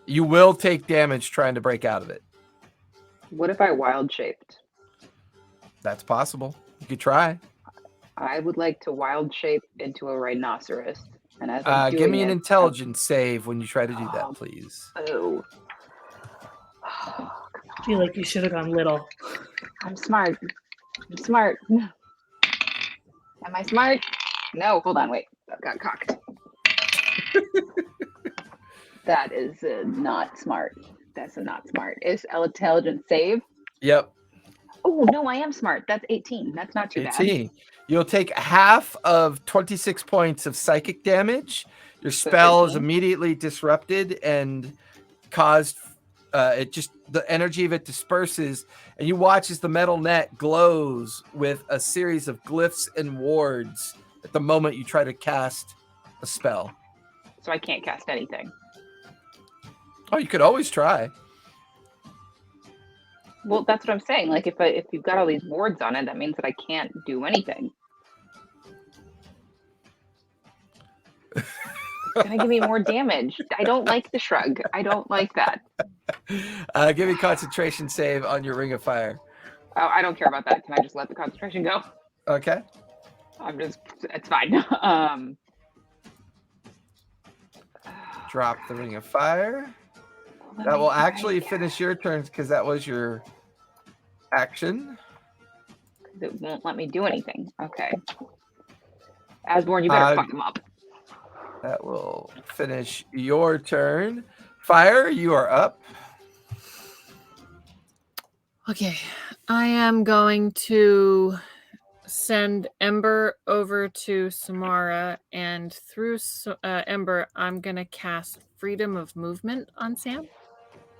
You will take damage trying to break out of it. What if I wild shaped? That's possible. You could try. I would like to wild shape into a rhinoceros. And as I'm Give doing me an it, intelligence save when you try to do that, please. Oh. I feel like you should have gone little. I'm smart. I'm smart. Am I smart? No, hold on, wait. That got cocked. That is not smart. That's not smart. Is intelligence save? Yep. Oh, no, I am smart. That's 18. That's not too 18. bad. You'll take half of 26 points of psychic damage. Your spell is 15. immediately disrupted and caused the energy of it disperses, and you watch as the metal net glows with a series of glyphs and wards at the moment you try to cast a spell. So I can't cast anything. Oh, you could always try. Well, that's what I'm saying. Like, if you've got all these wards on it, that means that I can't do anything. It's gonna give me more damage. I don't like the shrug. I don't like that. Give me a concentration save on your Ring of Fire. Oh, I don't care about that. Can I just let the concentration go? Okay. It's fine. Drop the Ring of Fire. That will actually finish your turn because that was your action. It won't let me do anything. Okay. Asborn, you better fuck him up. That will finish your turn. Fire, you are up. Okay. I am going to send Ember over to Samara, and through Ember, I'm going to cast Freedom of Movement on Sam.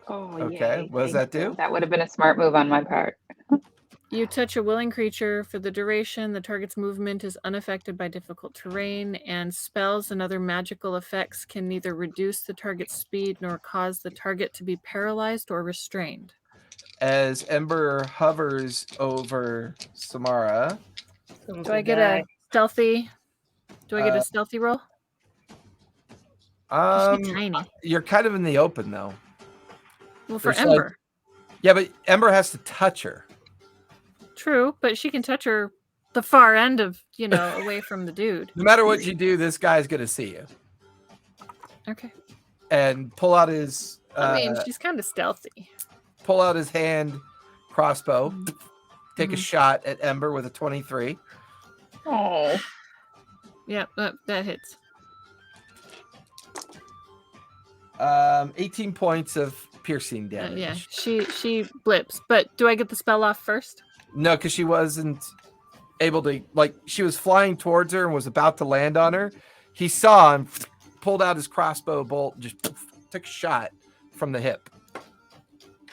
Oh, okay. Yay. What does that do? That would have been a smart move on my part. You touch a willing creature for the duration. The target's movement is unaffected by difficult terrain, and spells and other magical effects can neither reduce the target's speed nor cause the target to be paralyzed or restrained. As Ember hovers over Samara. Do I get a stealthy? Do I get a stealthy roll? She's tiny. You're kind of in the open though. Well, for There's Ember. Yeah, but Ember has to touch her. True, but she can touch her the far end of, away from the dude. No matter what you do, this guy's going to see you. Okay. And pull out his... she's kind of stealthy. Pull out his hand crossbow. Take a shot at Ember with a 23. Oh. Yeah, that hits. 18 points of piercing damage. Yeah, she blips. But do I get the spell off first? No, because she wasn't able to, she was flying towards her and was about to land on her. He saw and pulled out his crossbow bolt and just took a shot from the hip.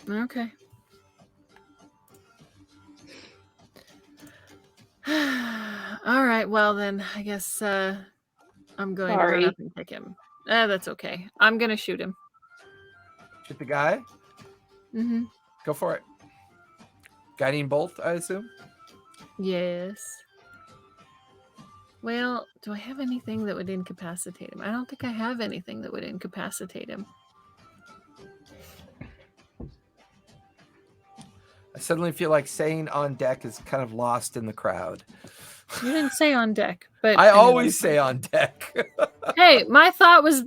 Okay. All right, well then, I guess I'm going to run up and pick him. That's okay. I'm going to shoot him. Shoot the guy? Mm-hmm. Go for it. Guiding bolt, I assume? Yes. Well, do I have anything that would incapacitate him? I don't think I have anything that would incapacitate him. I suddenly feel like saying on deck is kind of lost in the crowd. You didn't say on deck, but I anyway. always say on deck. Hey, my thought was,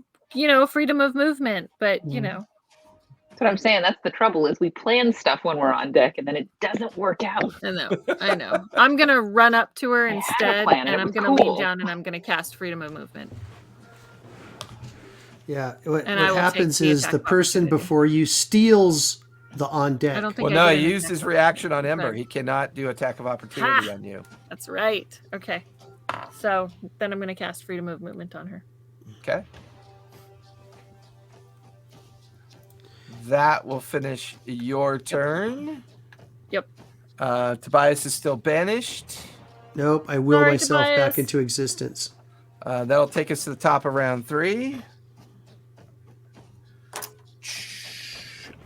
freedom of movement, but That's what I'm saying. That's the trouble is we plan stuff when we're on deck and then it doesn't work out. I know. I'm going to run up to her I had a instead, plan, and and it I'm was going to lean cool. down and I'm going to cast freedom of movement. Yeah. What And I will happens take the is attack the person opportunity. before you steals the on deck. I don't think Well, I no, get he an used attack his of reaction on opportunity. Ember. He cannot do attack of opportunity Ha! on you. That's right. Okay. So then I'm going to cast freedom of movement on her. Okay. That will finish your turn. Yep. Tobias is still banished. Nope, I will Sorry, myself back Tobias. into existence. That'll take us to the top of round 3.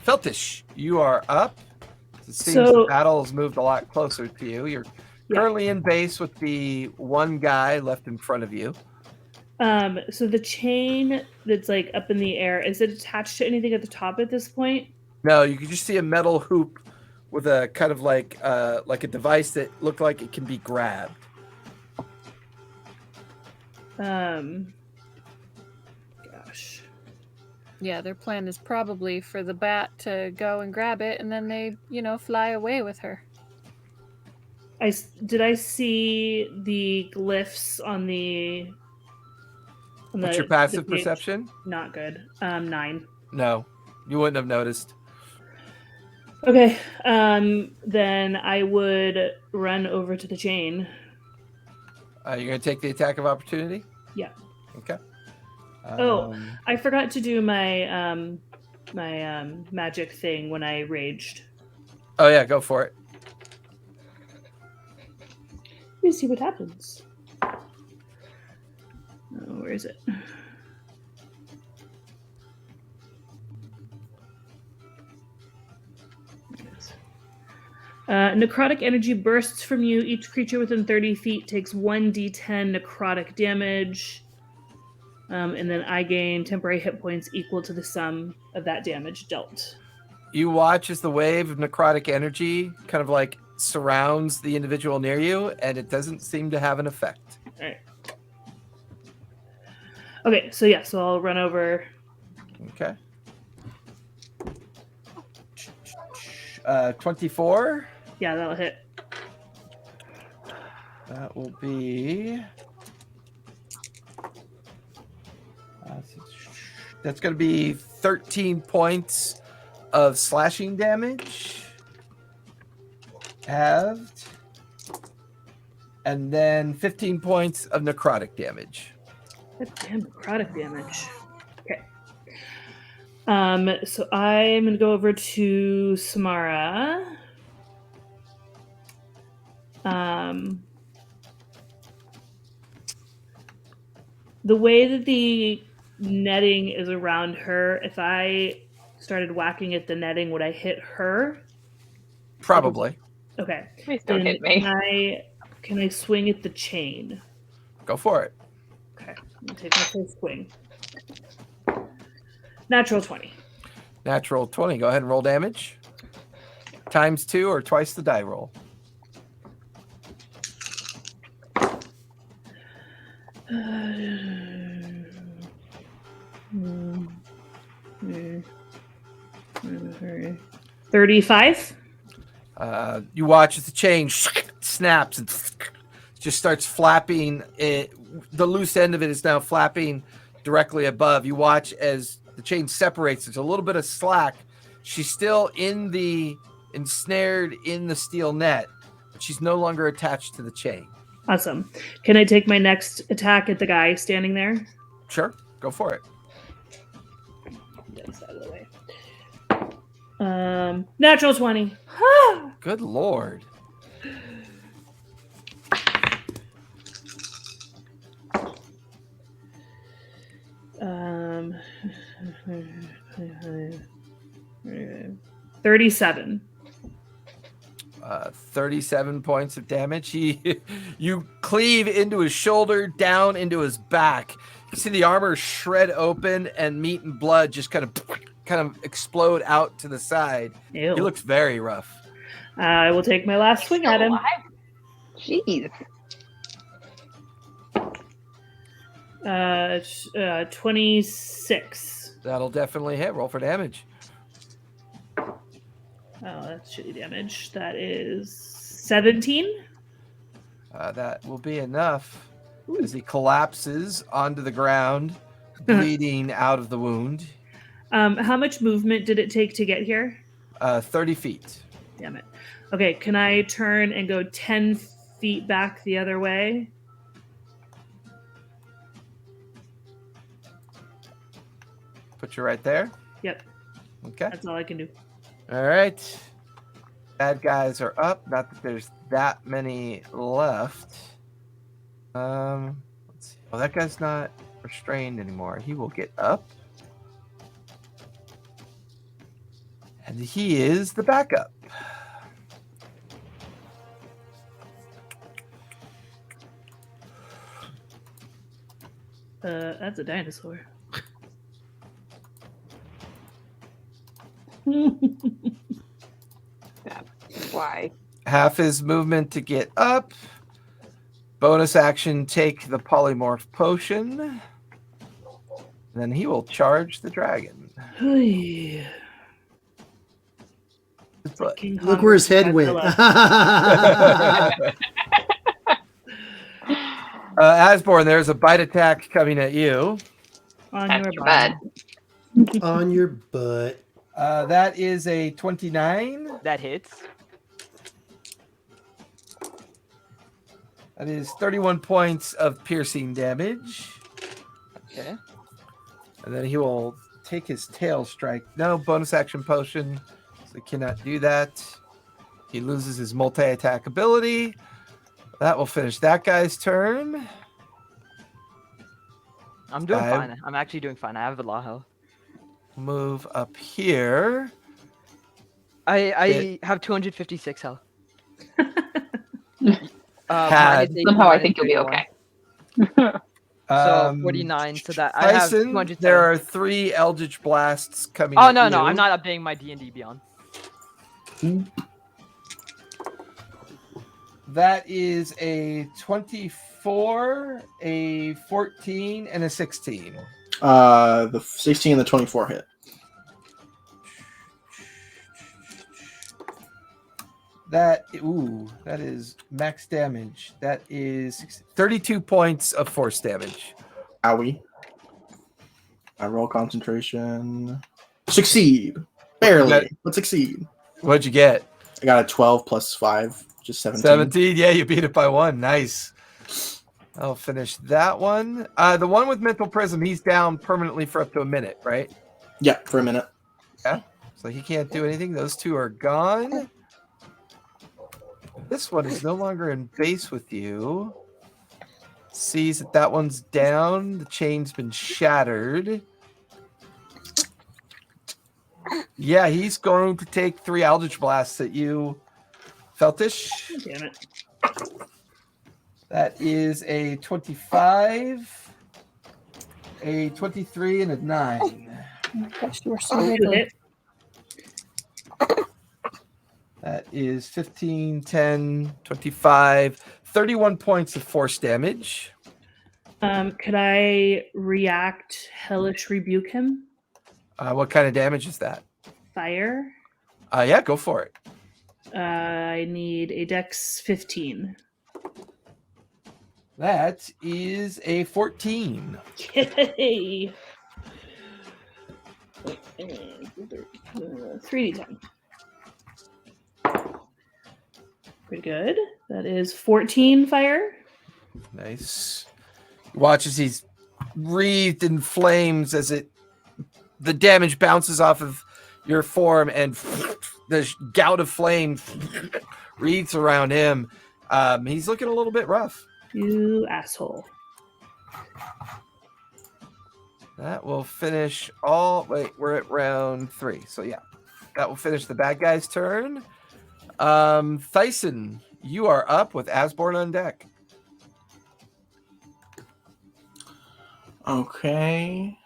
Feltish, you are up. It seems the battle has moved a lot closer to you. You're currently in base with the one guy left in front of you. So the chain that's like up in the air, is it attached to anything at the top at this point? No, you can just see a metal hoop with a kind of like a device that looked like it can be grabbed. Gosh. Yeah, their plan is probably for the bat to go and grab it, and then they, fly away with her. Did I see the glyphs on the... What's your passive perception? Not good. 9. No, you wouldn't have noticed. Okay. Then I would run over to the chain. You're going to take the attack of opportunity? Yeah. Okay. I forgot to do my magic thing when I raged. Oh yeah, go for it. Let me see what happens. Oh, where is it? Necrotic energy bursts from you. Each creature within 30 feet takes 1d10 necrotic damage. And then I gain temporary hit points equal to the sum of that damage dealt. You watch as the wave of necrotic energy kind of like surrounds the individual near you, and it doesn't seem to have an effect. All right. Okay, so I'll run over. Okay. 24. Yeah, that'll hit. That will be... that's going to be 13 points of slashing damage. Halved. And then 15 points of necrotic damage. Damn, necrotic damage. Okay. So I'm going to go over to Samara. The way that the netting is around her, if I started whacking at the netting, would I hit her? Probably. Okay. Please don't hit me. Can I swing at the chain? Go for it. Okay. I'm going to take my first swing. Natural 20. Natural 20. Go ahead and roll damage. Times 2 or twice the die roll. Uh, 35. You watch as the chain snaps and just starts flapping. The loose end of it is now flapping directly above. You watch as the chain separates. There's a little bit of slack. She's still ensnared in the steel net, but she's no longer attached to the chain. Awesome. Can I take my next attack at the guy standing there? Sure, go for it. Get this out of the way. Natural 20. Good lord. Um, 37. 37 points of damage. You cleave into his shoulder, down into his back. You see the armor shred open, and meat and blood just kind of explode out to the side. Ew. He looks very rough. I will take my last swing at him. Jeez. 26. That'll definitely hit. Roll for damage. Oh, that's shitty damage. That is 17. That will be enough. As he collapses onto the ground, bleeding out of the wound. How much movement did it take to get here? 30 feet. Damn it. Okay, can I turn and go 10 feet back the other way? Put you right there. Yep, Okay. that's all I can do. All right. Bad guys are up. Not that there's that many left. Let's see. Oh, that guy's not restrained anymore. He will get up. And he is the backup. That's a dinosaur. That's why. Half his movement to get up. Bonus action, take the polymorph potion. And then he will charge the dragon. But King Look Kong where his head Godzilla. went. Asborn, there's a bite attack coming at you. On That's your your bed. On your butt. That is a 29. That hits. That is 31 points of piercing damage. Okay. And then he will take his tail strike. No bonus action potion, so he cannot do that. He loses his multi-attack ability. That will finish that guy's turn. I'm doing fine. I'm actually doing fine. I have a lot of health. Move up here. I have 256 health. Somehow I think you'll be okay. So 49. So that I have Tyson, 200. there are 3 Eldritch Blasts coming Oh at no, you. no, I'm not updating my D&D Beyond. That is a 24, a 14, and a 16. The 16 and the 24 hit. That is max damage. That is 32 points of force damage. Owie. I roll concentration. Succeed. Barely, Okay. but succeed. What'd you get? I got a 12 plus 5, just 17. 17. Yeah, you beat it by 1. Nice. I'll finish that one. The one with mental prism, he's down permanently for up to a minute, right? Yeah, for a minute. Yeah. So he can't do anything. Those 2 are gone. This one is no longer in base with you. Sees that one's down. The chain's been shattered. Yeah, he's going to take 3 Eldritch Blasts at you, Feltish. Damn it. That is a 25, a 23, and a 9. Gosh, you were so I'll do good. it. That is 15, 10, 25, 31 points of force damage. Could I react hellish rebuke him? What kind of damage is that? Fire. Yeah, go for it. I need a dex 15. That is a 14. Yay! 3d10. Pretty good. That is 14 fire. Nice. Watch as he's wreathed in flames as the damage bounces off of your form and the gout of flame wreathes around him. He's looking a little bit rough. You asshole. That will finish all. Wait, we're at round 3. So, yeah, that will finish the bad guy's turn. Thyson, you are up with Asborn on deck. Okay.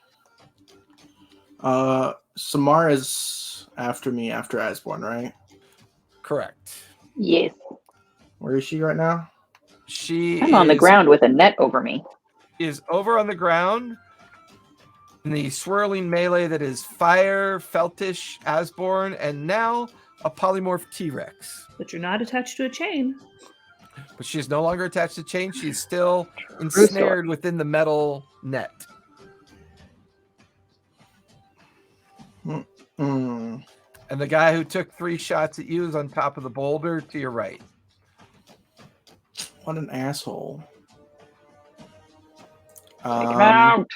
Samara's after me after Asborn, right? Correct. Yes. Where is she right now? She I'm on the ground with a net over me. is over on the ground in the swirling melee that is Fire, Feltish, Asborn, and now a polymorph T-Rex. But you're not attached to a chain. But she is no longer attached to chain. She's still ensnared within the metal net. Hmm. And the guy who took 3 shots at you is on top of the boulder to your right. What an asshole. Take him out.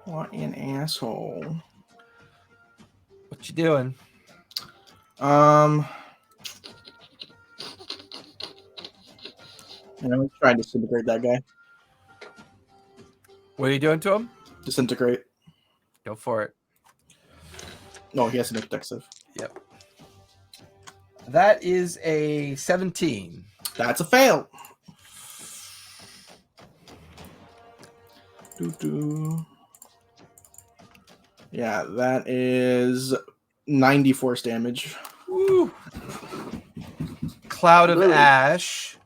What an asshole. What you doing? I'm trying to disintegrate that guy. What are you doing to him? Disintegrate. Go for it. No, he has an objective. Yep. That is a 17. That's a fail. Doo-doo. Yeah, that is 90 force damage. Woo. Cloud of ash.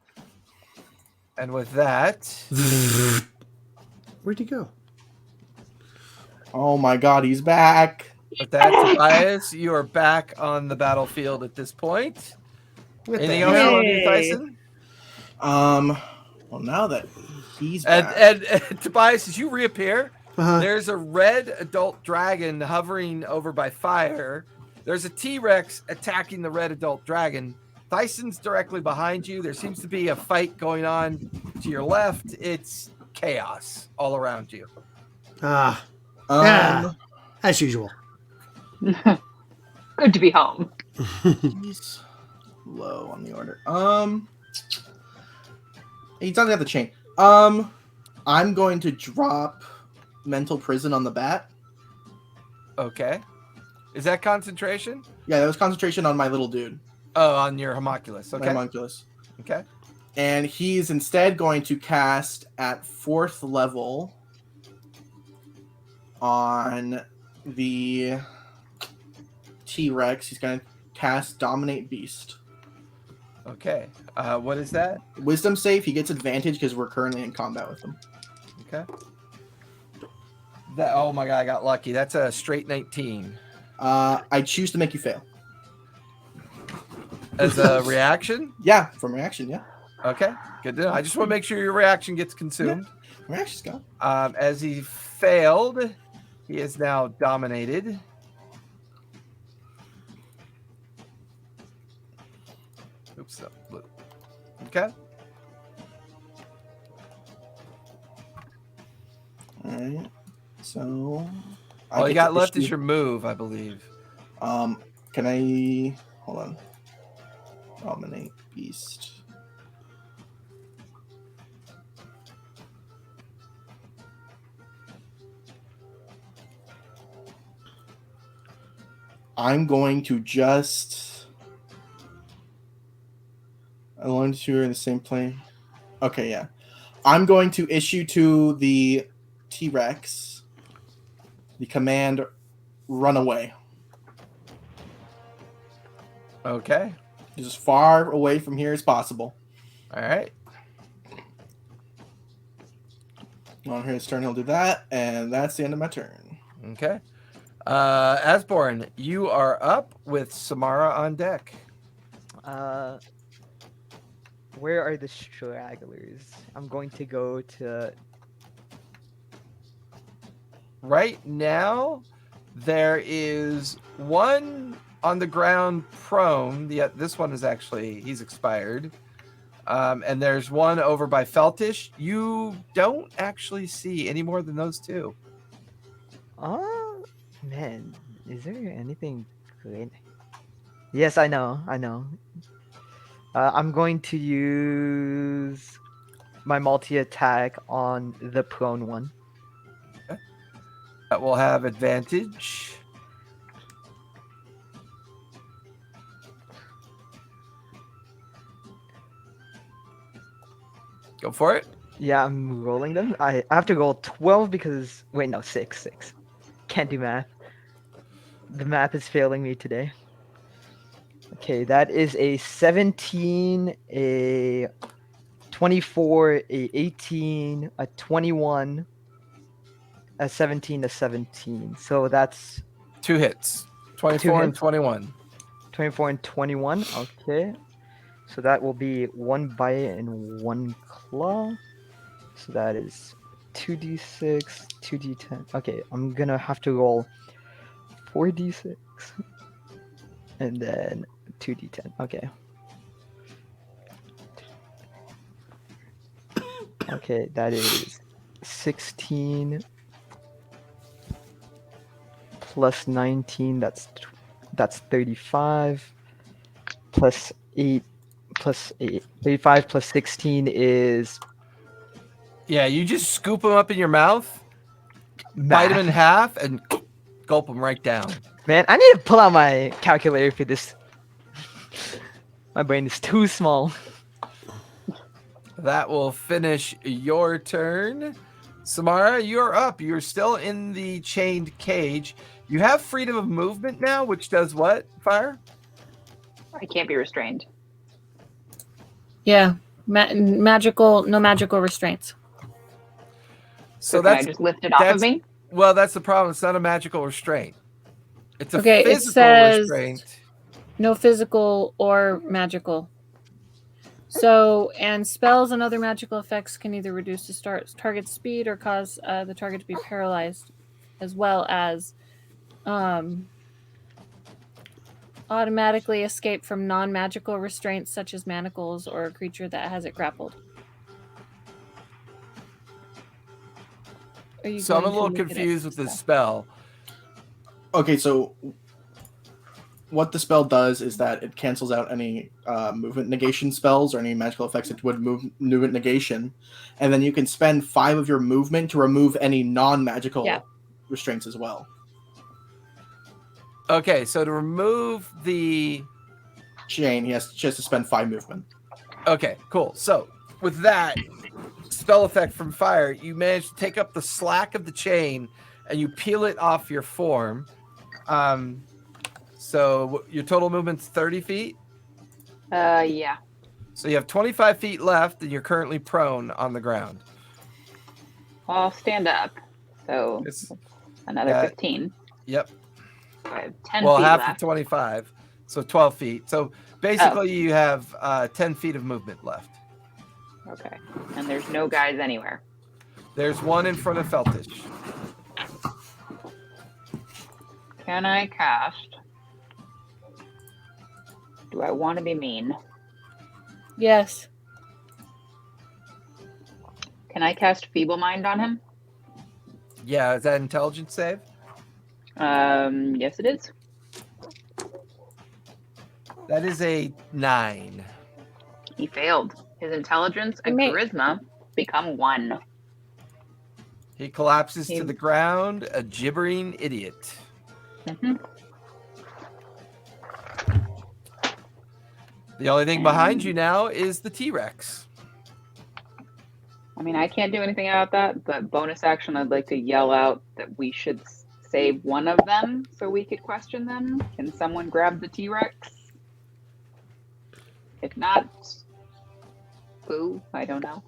And with that, Where'd he go? Oh my god, he's back. Tobias, you are back on the battlefield at this point. Anything else you want to do, Tyson? Well, now that he's back. And Tobias, as you reappear, there's a red adult dragon hovering over by fire. There's a T-Rex attacking the red adult dragon. Tyson's directly behind you. There seems to be a fight going on to your left. It's chaos all around you. As usual. Good to be home. He's low on the order. He doesn't have the chain. I'm going to drop mental prison on the bat. Okay. Is that concentration? Yeah, that was concentration on my little dude. Oh, on your homunculus. Okay. My homunculus. Okay. And he's instead going to cast at 4th level on the T-Rex. He's going to cast Dominate Beast. Okay. What is that? Wisdom save. He gets advantage because we're currently in combat with him. Okay. Oh my god, I got lucky. That's a straight 19. I choose to make you fail. As a reaction? Yeah, from reaction, yeah. Okay, good to know. I just want to make sure your reaction gets consumed. Yeah. Reaction's gone. As he failed, he is now dominated. Oops. Okay. Alright. So all you got left is your move, I believe. Can I hold on? Dominate Beast. I'm going to just. I want to in the same plane. Okay, yeah. I'm going to issue to the T-Rex the command run away. Okay. As far away from here as possible. All right. On his turn, he'll do that, and that's the end of my turn. Okay. Asborn, you are up with Samara on deck. Where are the stragglers? I'm going to go to... Right now, there is one on the ground prone. This one is actually, he's expired. And there's one over by Feltish. You don't actually see any more than those two. Oh, man. Is there anything good? Yes, I know. I'm going to use my multi attack on the prone one. That will have advantage. Go for it. Yeah, I'm rolling them. I have to roll 12 because wait, no, 6. Can't do math. The math is failing me today. Okay, that is a 17, a 24, a 18, a 21, a 17, a 17. So that's 2 hits. 24 and 21. 24 and 21. Okay. So that will be 1 bite and 1 claw. So that is 2d6, 2d10. Okay, I'm gonna have to roll 4d6 and then 2d10. Okay. Okay, that is 16 plus 19. That's 35 plus 8 plus 8. 35 plus 16 is Yeah, you just scoop them up in your mouth, bite them in half, and gulp them right down. Man, I need to pull out my calculator for this. My brain is too small. That will finish your turn. Samara, you're up. You're still in the chained cage. You have freedom of movement now, which does what, Fire? I can't be restrained. Yeah. No magical restraints. So can I that's just lift it off of me? well, that's the problem. It's not a magical restraint. It's a Okay, it physical says- restraint. No physical or magical. So, and spells and other magical effects can either reduce the target's speed or cause the target to be paralyzed, as well as automatically escape from non-magical restraints such as manacles or a creature that has it grappled. So I'm a little confused with this spell. Okay, so what the spell does is that it cancels out any movement negation spells or any magical effects that would move movement negation, and then you can spend 5 of your movement to remove any non-magical restraints as well. Okay, so to remove the Chain, he has to spend 5 movement. Okay, cool. So with that spell effect from Fire, you manage to take up the slack of the chain and you peel it off your form. So your total movement's 30 feet? Yeah. So you have 25 feet left and you're currently prone on the ground. I'll stand up. So It's another 15. Yep. I have 10 Well, feet half left. of 25. So 12 feet. So basically you have 10 feet of movement left. Okay. And there's no guys anywhere. There's one in front of Feltish. Can I cast? Do I want to be mean? Yes. Can I cast Feeble Mind on him? Yeah, is that intelligence save? Yes, it is. That is a 9. He failed. His intelligence and charisma become 1. He collapses to the ground, a gibbering idiot. Mm-hmm. The only thing behind you now is the T-Rex. I mean, I can't do anything about that, but bonus action, I'd like to yell out that we should save one of them so we could question them. Can someone grab the T-Rex? If not, boo, I don't know.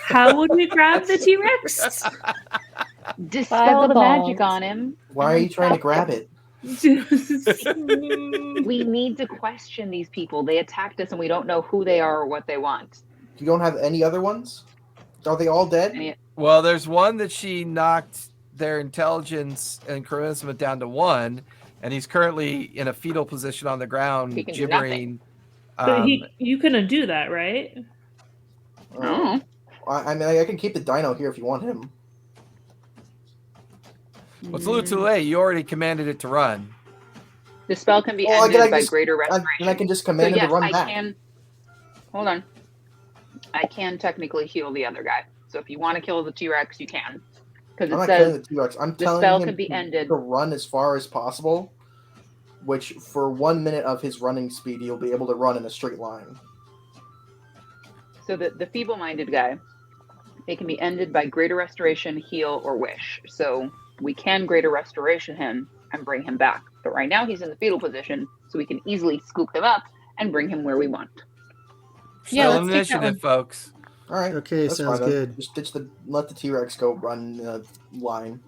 How would we grab the T-Rex? Dispel the magic on him. Why are you trying to grab it? We need to question these people. They attacked us and we don't know who they are or what they want. You don't have any other ones? Are they all dead? Well, there's one that she knocked their intelligence and charisma down to 1, and he's currently in a fetal position on the ground, He can do gibbering. But you couldn't do that, right? Oh. I mean, I can keep the dino here if you want him. Well, it's a little too late. You already commanded it to run. The spell can be Well, ended by just- greater restoration. And I can just command him to run back. Hold on. I can technically heal the other guy. So if you want to kill the T-Rex, you can. Because I'm it not killing says the T-Rex. I'm the telling spell him can be ended. to run as far as possible, which for 1 minute of his running speed, he'll be able to run in a straight line. So the feeble-minded guy, it can be ended by greater restoration, heal, or wish. So we can greater restoration him and bring him back. But right now he's in the fetal position, so we can easily scoop him up and bring him where we want. Yeah, Still let's take that initiative, one. folks. All right. Okay, that's sounds fine, then. good. Just let the T-Rex go run in a line,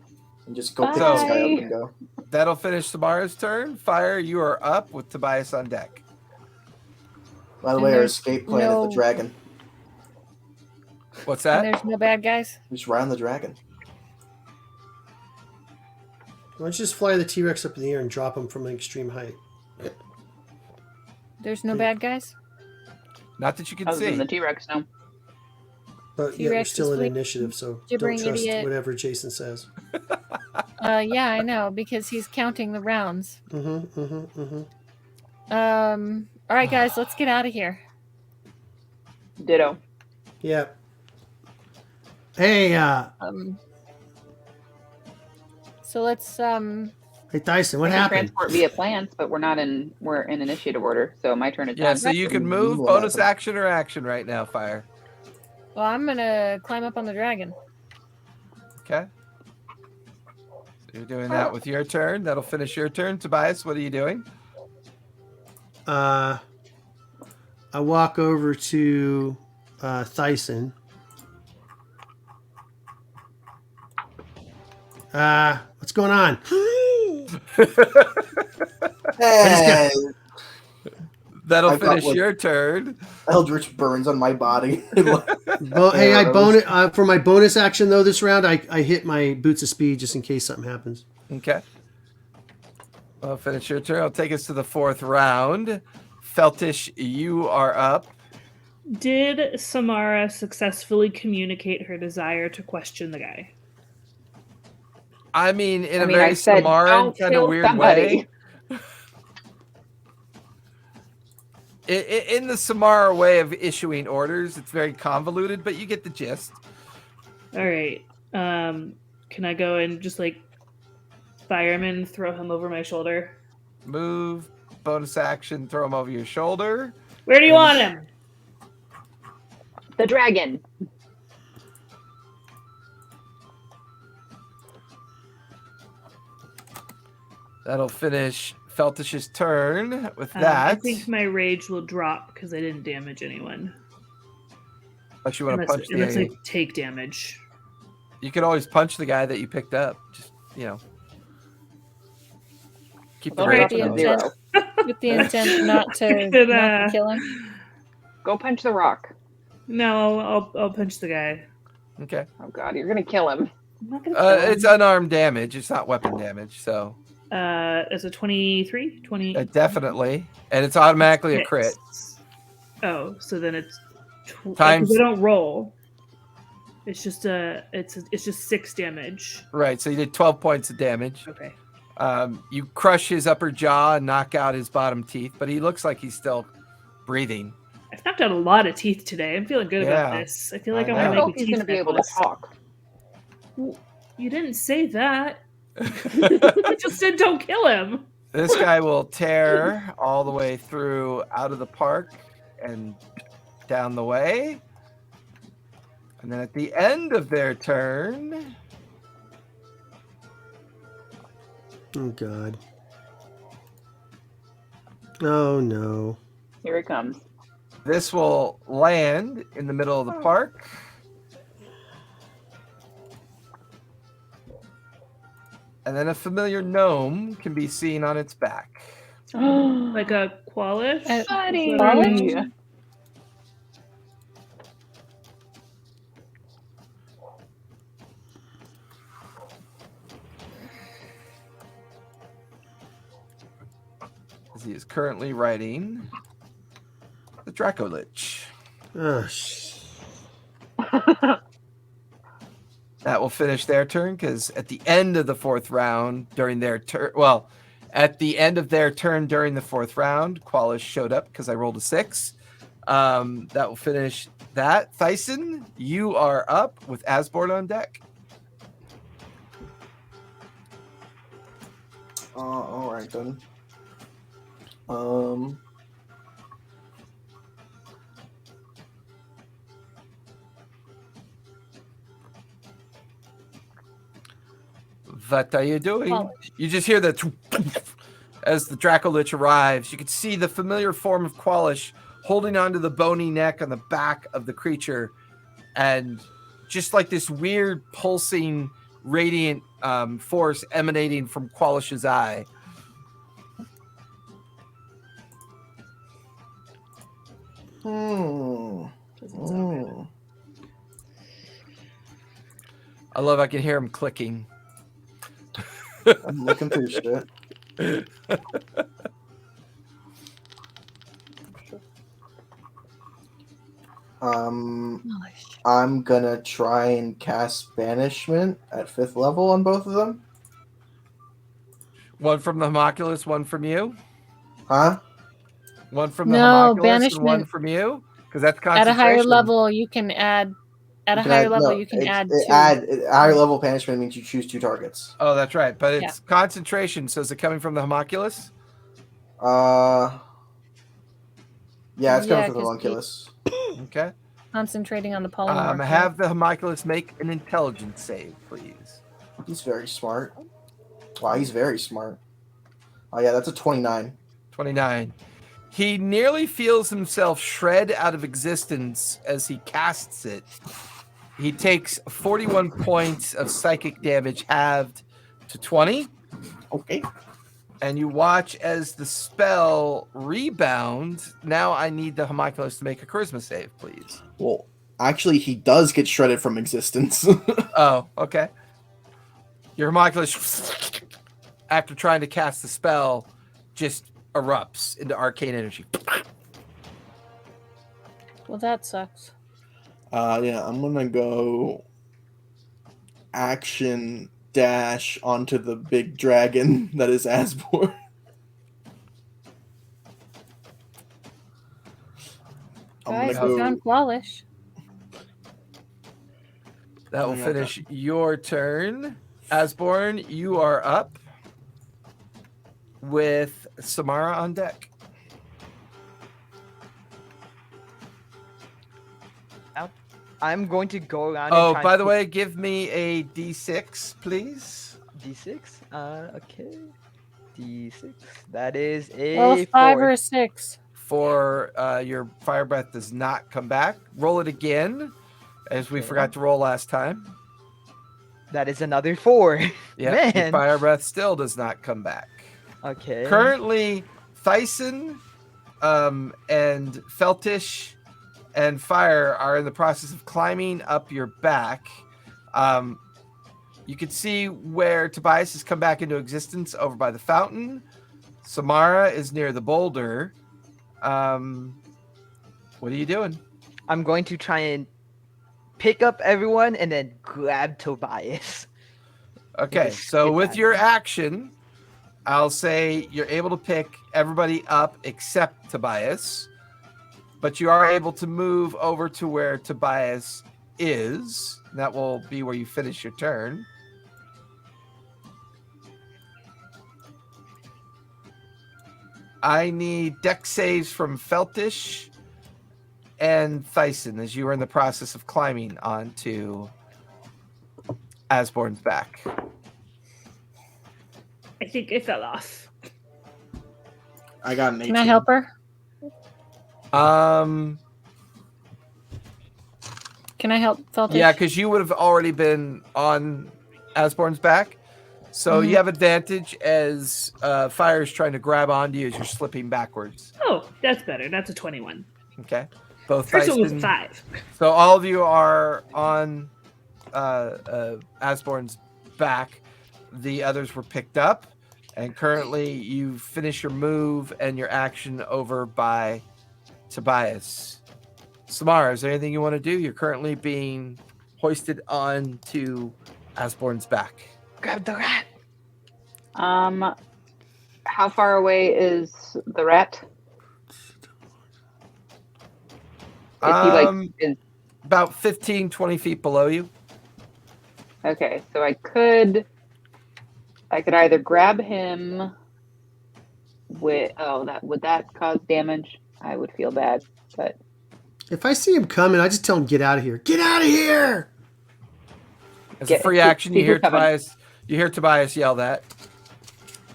and just go pick Bye. this guy up and go. That'll finish Samara's turn. Fire, you are up with Tobias on deck. By the And way, our there's escape plan is no- the dragon. What's And that? there's no bad guys. Just ride on the dragon. Why don't you just fly the T-Rex up in the air and drop him from an extreme height? There's no bad guys. Not that you can Other than see. the T-Rex, no. But yeah, we're T-Rex still is in weak. initiative, so don't Gibbering trust idiot. whatever Jason says. Yeah, I know because he's counting the rounds. All right, guys, let's get out of here. Ditto. Yeah. Hey, So let's hey Dyson, what We can happened? transport via plants, but we're in initiative order. So my turn is Yeah, done. so you can move, What bonus happened? action or action right now, Fire. Well, I'm gonna climb up on the dragon. Okay. So you're doing that with your turn. That'll finish your turn. Tobias, what are you doing? I walk over to Thyson. What's going on? Hey, That'll I've got finish one. your turn. Eldritch burns on my body. Hey, I bonus for my bonus action though this round. I hit my boots of speed just in case something happens. Okay. I'll finish your turn. I'll take us to the 4th round. Feltish, you are up. Did Samara successfully communicate her desire to question the guy? I mean, in a I very said, Samaran "Don't kind of kill weird somebody." way. In the Samara way of issuing orders, it's very convoluted, but you get the gist. All right. Can I go and just like fireman throw him over my shoulder? Move, bonus action, throw him over your shoulder. Where do you want him? The dragon. That'll finish Feltish's turn. With I that, think my rage will drop because I didn't damage anyone. unless you want to punch Unless the I take damage. You can always punch the guy that you picked up. Just, keep the Don't rage drop the it to going. intent. zero. With the intent not to kill him. Go punch the rock. No, I'll punch the guy. Okay. Oh god, you're gonna kill him. I'm not gonna kill him. It's unarmed damage. It's not weapon damage, so It's a 23? 20. definitely, and it's automatically a crit. Oh, so then it's Times- they don't roll. It's just it's just 6 damage. Right. So you did 12 points of damage. Okay. You crush his upper jaw and knock out his bottom teeth, but he looks like he's still breathing. I've knocked out a lot of teeth today. I'm feeling good about Yeah. this. I feel like I I'm I gonna don't know make if a he's gonna teeth be able to necklace. talk. You didn't say that. I just said don't kill him. This guy will tear all the way through out of the park and down the way. And then at the end of their turn, Oh God. Oh no. Here it comes. this will land in the middle of the park. And then a familiar gnome can be seen on its back. Like a qualish? Buddy. Qualish? As he is currently riding the Dracolich. Oh, That will finish their turn because at the end of the 4th round during their turn, at the end of their turn during the 4th round, Qualish showed up because I rolled a 6. That will finish that. Thyson, you are up with Asborn on deck. All right then. What are you doing? Polish. You just hear the as the Dracolich arrives. You can see the familiar form of Qualish holding onto the bony neck on the back of the creature, and just like this weird pulsing radiant force emanating from Qualish's eye. Doesn't sound good. I love I can hear him clicking. I'm looking through shit. I'm gonna try and cast Banishment at 5th level on both of them. One from the Homunculus, one from you. Huh? One from the No, Homunculus and one banishment. from you, because that's At concentration. a higher level, you can add. At a higher level, you can add 2. Higher level banishment means you choose 2 targets. Oh, that's right, but it's concentration. So is it coming from the Homunculus? Yeah, it's coming Yeah, from the 'cause homunculus. Okay. Concentrating on the polymorph. Have the Homunculus make an intelligence save, please. He's very smart. Wow, he's very smart. Oh yeah, that's a 29. 29. He nearly feels himself shred out of existence as he casts it. He takes 41 points of psychic damage, halved to 20. Okay. And you watch as the spell rebounds. Now I need the Homunculus to make a charisma save, please. Well, actually, he does get shredded from existence. Oh, okay. Your Homunculus, after trying to cast the spell, just erupts into arcane energy. Well, that sucks. Yeah, I'm gonna go action dash onto the big dragon that is Asborn. Guys, we found Qualish. That will finish your turn. Asborn, you are up with Samara on deck. I'm going to go around. Oh, and by the way, give me a D6, please. D6. Okay. D6. That is a Well, a 5 4. or a 6. For your fire breath does not come back. Roll it again, as we forgot to roll last time. That is another 4. Yeah, your Man. fire breath still does not come back. Okay. Currently, Thyson and Feltish and Fire are in the process of climbing up your back. You can see where Tobias has come back into existence over by the fountain. Samara is near the boulder. What are you doing? I'm going to try and pick up everyone and then grab Tobias. Okay, so with your action, I'll say you're able to pick everybody up except Tobias, but you are able to move over to where Tobias is. That will be where you finish your turn. I need deck saves from Feltish and Thyson as you are in the process of climbing onto Asborn's back. I think I fell off. I got an 18. Can I help her? Can I help Feltish? Yeah, because you would have already been on Asborn's back. So you have advantage as Fire is trying to grab onto you as you're slipping backwards. Oh, that's better. That's a 21. Okay. Both First one was Thyson- 5. So all of you are on Asborn's back. The others were picked up. And currently you finish your move and your action over by Tobias. Samara, is there anything you want to do? You're currently being hoisted on to Asborn's back. Grab the rat. How far away is the rat? Is About 15, 20 feet below you. okay, so I could either grab him with would that cause damage? I would feel bad, but If I see him coming, I just tell him, get out of here. Get out of here! As a free action, you see hear who's coming. Tobias. You hear Tobias yell that.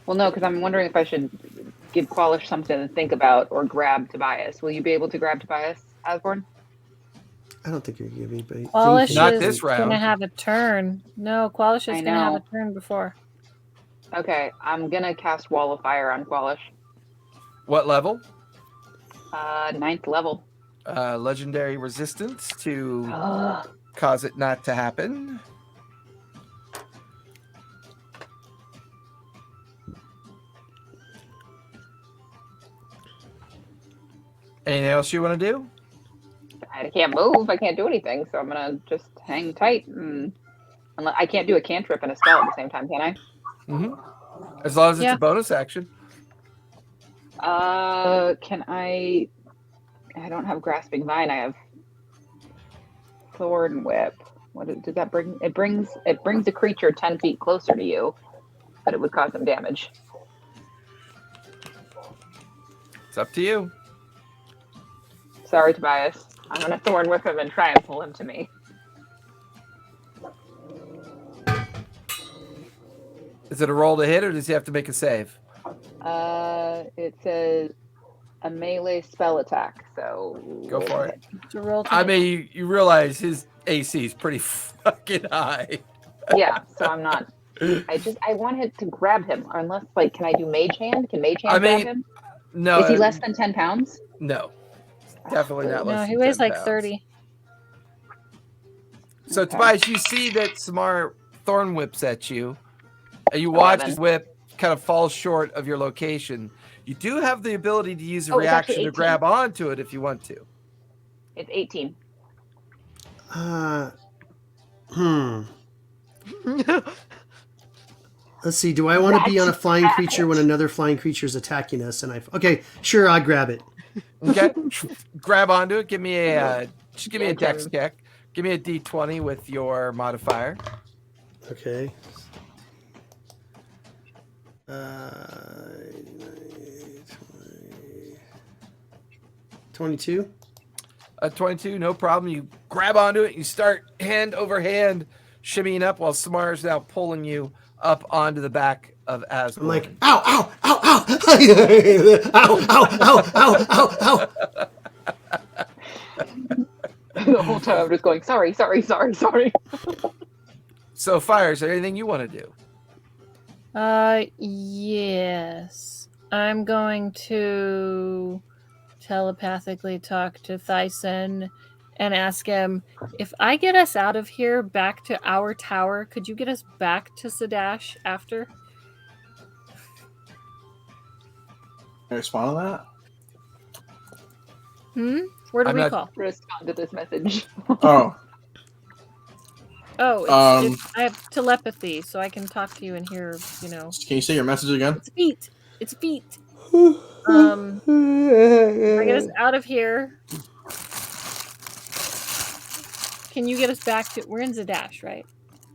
Well, no, because I'm wondering if I should give Qualish something to think about or grab Tobias. Will you be able to grab Tobias, Asborn? I don't think you're giving anybody. Qualish Not is this round. gonna have a turn. No, Qualish is I gonna have know. a turn before. Okay, I'm gonna cast Wall of Fire on Qualish. What level? 9th level. Legendary resistance to Ugh. cause it not to happen. Anything else you want to do? I can't move. I can't do anything, so I'm gonna just hang tight. Unless I can't do a cantrip and a spell at the same time, can I? Mm-hmm. As long as it's Yeah. a bonus action. Can I? I don't have Grasping Vine. I have Thorn Whip. Does that bring? It brings a creature 10 feet closer to you, but it would cause them damage. It's up to you. Sorry, Tobias. I'm gonna Thorn Whip him and try and pull him to me. Is it a roll to hit, or does he have to make a save? It says a melee spell attack, so Go for it. To roll to I hit. mean, you realize his AC is pretty fucking high. Yeah, so I'm not. I wanted to grab him, or unless can I do Mage Hand? Can Mage Hand grab him? No. Is he less than 10 pounds? No. Definitely not less No, than he weighs 10 like pounds. 30. So, Okay. Tobias, you see that Samar thorn whips at you, and you watch 11. his whip kind of fall short of your location. You do have the ability to use a Oh, it's actually reaction to 18. grab onto it if you want to. It's 18. Let's see. Do I want to be on a flying creature when another flying creature is attacking us? Okay, sure, I'll grab it. Okay, grab onto it. Give me a just give me a Yeah, dex Tim. check. Give me a d20 with your modifier. Okay. 22. 22, no problem. You grab onto it. You start hand over hand shimmying up while Samar is now pulling you up onto the back of Asborn. I'm like, ow, ow, ow, ow, ow, ow, ow, ow, ow, ow. The whole time I'm just going, sorry. So, Fire, is there anything you want to do? Yes. I'm going to telepathically talk to Thyson and ask him, if I get us out of here back to our tower, could you get us back to Sadash after? Can I respond to that? Where do I'm we not- call? Respond to this message. Oh, Oh, Um, I have telepathy, so I can talk to you and hear, can you say your message again? It's feet. It's feet. If I get us out of here, can you get us back to? We're in Zadash, right?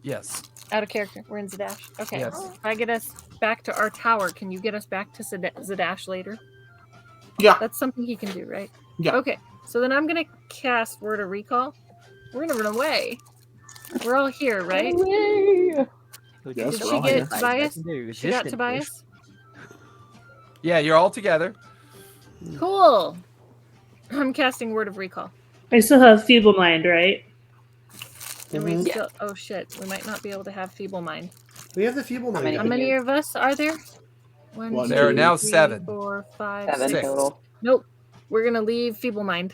Yes. Out of character. We're in Zadash. Okay. Yes. If I get us back to our tower, can you get us back to Zadash later? Yeah. That's something he can do, right? Yeah. Okay. So then I'm gonna cast Word of Recall. We're gonna run away. We're all here, right? Yes, Did we're she all get here. Tobias? She got Tobias? Yeah, you're all together. Cool. I'm casting Word of Recall. I still have feeble mind, right? And we Mhm. still, oh shit, we might not be able to have feeble mind. We have the feeble How many? mind. How many of us are there? One, There are two, now three, 7. 4, 5, 7 Six. total. Nope. We're gonna leave feeble mind.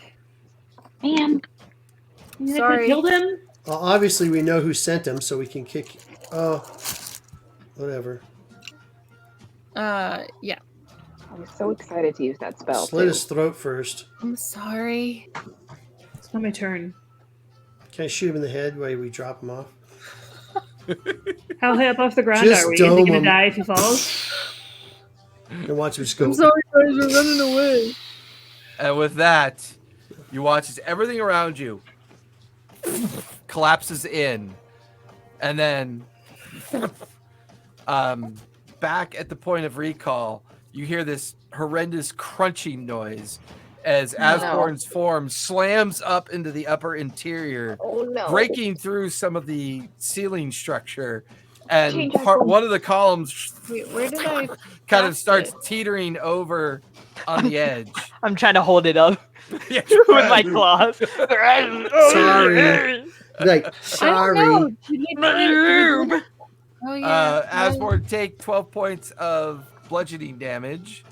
Man. Sorry. I killed him. Well, obviously, we know who sent him, so we can kick. Oh, whatever. Yeah. I was so excited to use that spell. Slit Too. his throat first. I'm sorry. It's not my turn. Can I shoot him in the head while we drop him off? How high up off the ground Just are we? Is he dome gonna him. die if he falls? And watch him just go. I'm sorry, guys. We're running away. And with that, You watch as everything around you collapses in, and then back at the point of recall, you hear this horrendous crunching noise as Asborn's form slams up into the upper interior, breaking through some of the ceiling structure, and one of the columns Wait, where did I kind of cast starts it? teetering over on the edge. I'm trying to hold it up Yeah, with my claws. Sorry. Like, I sorry. don't know. Oh yeah. Asborn, take 12 points of bludgeoning damage.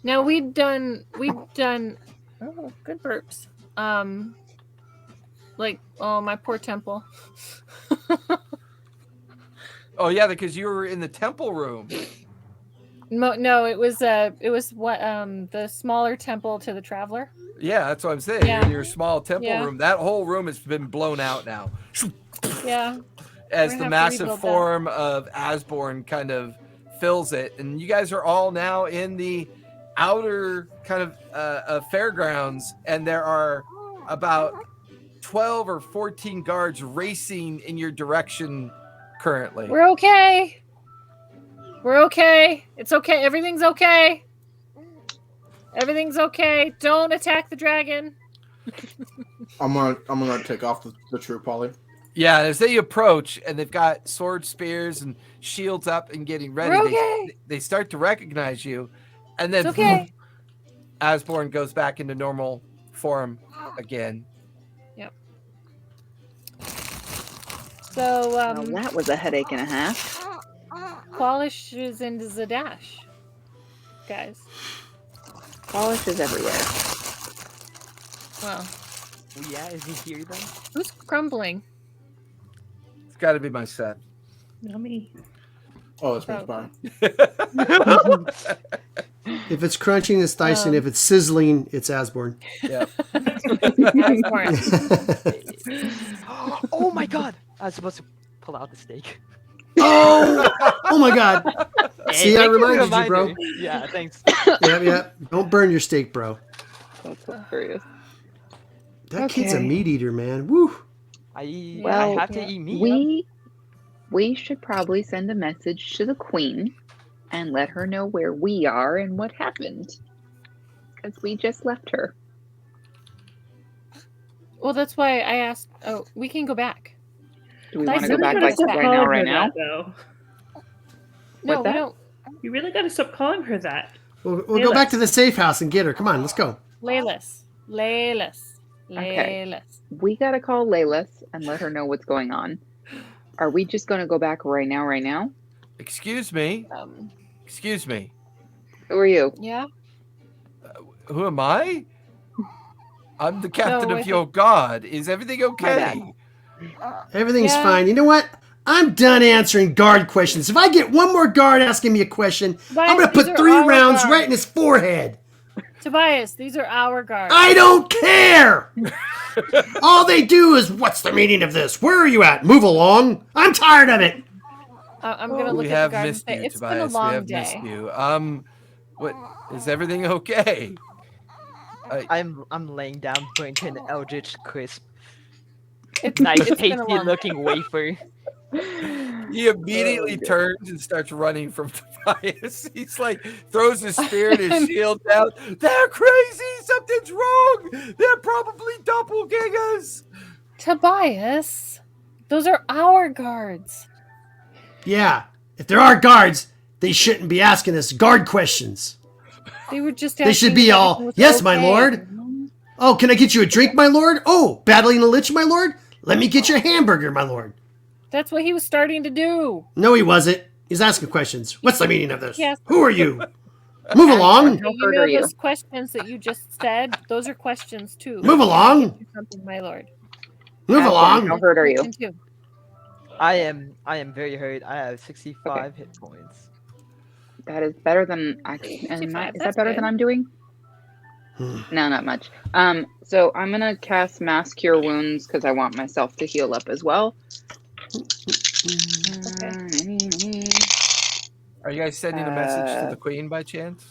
Now we've done oh, good burps. My poor temple. Oh yeah, because you were in the temple room. No, it was what the smaller temple to the traveler. Yeah, that's what I'm saying. Yeah. You're in your small temple Yeah. room. That whole room has been blown out now. Yeah. As We're the gonna have to massive rebuild that. form of Asborn kind of fills it, and you guys are all now in the outer kind of fairgrounds, and there are about 12 or 14 guards racing in your direction currently. We're okay. We're okay. It's okay. Everything's okay. Everything's okay. Don't attack the dragon. I'm gonna take off the troop, Polly. Yeah, as they approach and they've got swords, spears, and shields up and getting ready, We're okay. they start to recognize you, and then It's okay. Asborn goes back into normal form again. Yep. So Well, that was a headache and a half. Qualish is into Zadash, guys. Polish is everywhere. Well, Oh, yeah, is he here then? who's crumbling? It's got to be my set. Not me. Oh, that's me. Fine. If it's crunching, it's Dyson. If it's sizzling, it's Asborn. Yep. Oh my god! I was supposed to pull out the steak. Oh my God. See, I thank you for reminded you, bro. reminding me. Yeah, thanks. Yep. Don't burn your steak, bro. That's hilarious. That kid's a Okay. meat eater, man. Woo. I Well, have to eat meat. We should probably send a message to the queen and let her know where we are and what happened. Because we just left her. Well, that's why I asked. Oh, we can go back. Do we want to Dyson, go back gotta like stop right calling now, her right now? that, though. No, What's we that? don't. You really got to stop calling her that. We'll go back to the safe house and get her. Come on, let's go. Laylis. Okay. We got to call Laylis and let her know what's going on. Are we just going to go back right now? Excuse me. Um, Excuse me. Who are you? yeah. Who am I? I'm the captain No, I of your god. Is everything okay? Everything's Yeah. fine. You know what? I'm done answering guard questions. If I get one more guard asking me a question, I'm going to These put are 3 our rounds guards. right in his forehead. Tobias, these are our guards. I don't care. All they do is, what's the meaning of this? Where are you at? Move along. I'm tired of it. I'm going to look We at have the guard and missed say, you, it's Tobias. been a We long have missed day. you. What is everything okay? I'm laying down, burnt to an eldritch crisp. It's Nice, been a tasty long looking wafer. He immediately turns and starts running from Tobias. He's like, throws his spear and his shield down. They're crazy. Something's wrong. They're probably doppelgangers. Tobias, those are our guards. Yeah, if there are guards, they shouldn't be asking us guard questions. They were just They should asking be if all, everything was yes, my okay." lord. Oh, can I get you a drink, my lord? Oh, battling a lich, my lord? Let me get you a hamburger, my lord. That's what he was starting to do. No, he wasn't. He's asking questions. What's the meaning of this? Yes. Who are you? Move along. How You hurt know are you? those questions that you just said? Those are questions too. Move along. Something, my lord. Move How along. hurt are you? Question two. I am very hurt. I have 65 hit points. That is better than I. Is That's that better than good. I'm doing? No, not much. So I'm gonna cast Mass Cure Wounds because I want myself to heal up as well. Are you guys sending a message to the queen by chance?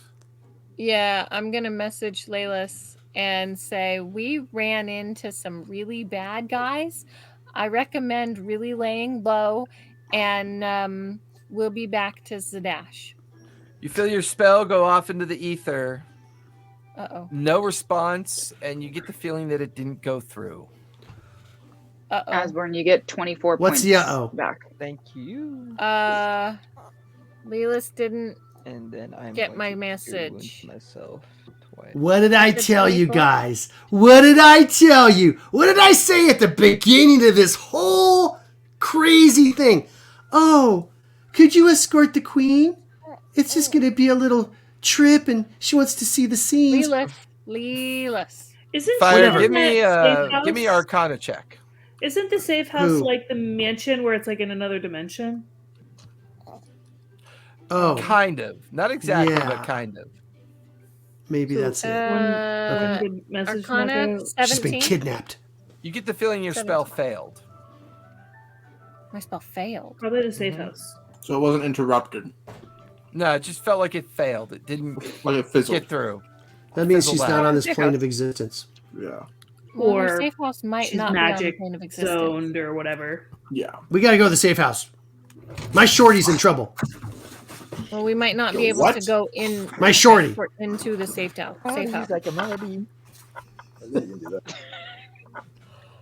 Yeah, I'm going to message Laylis and say, we ran into some really bad guys. I recommend really laying low, and we'll be back to Zadash. You feel your spell go off into the ether. Uh-oh. No response, and you get the feeling that it didn't go through. Uh-oh. Osborne, you get 24 What's points the uh-oh? back. Thank you. Laylis didn't And then I'm get going my to message. wound myself twice. What did I The tell you 24? guys? What did I tell you? What did I say at the beginning of this whole crazy thing? Oh, could you escort the queen? It's just going to be a little trip and she wants to see the scenes. Leeless. Isn't Fire, she in that safe give me house? Arcana check. Isn't the safe house Who? like the mansion where it's like in another dimension? Oh, Kind of, not exactly, Yeah. but kind of. maybe So, that's it. When the message not Arcana go- She's been 17. kidnapped. You get the feeling your spell failed. My spell failed. Probably the safe Mhm. house. So it wasn't interrupted. No, it just felt like it failed. It didn't Like it fizzled. get through. That means Fizzle she's out. not on this Safe plane house. of existence. Yeah. Well, her Or safe house might she's not be on the magic plane of existence. zoned or whatever. Yeah. We got to go to the safe house. My shorty's in trouble. Well, we might not be Yo, able what? to go in My shorty. into the safe house. Safe house. like a melody.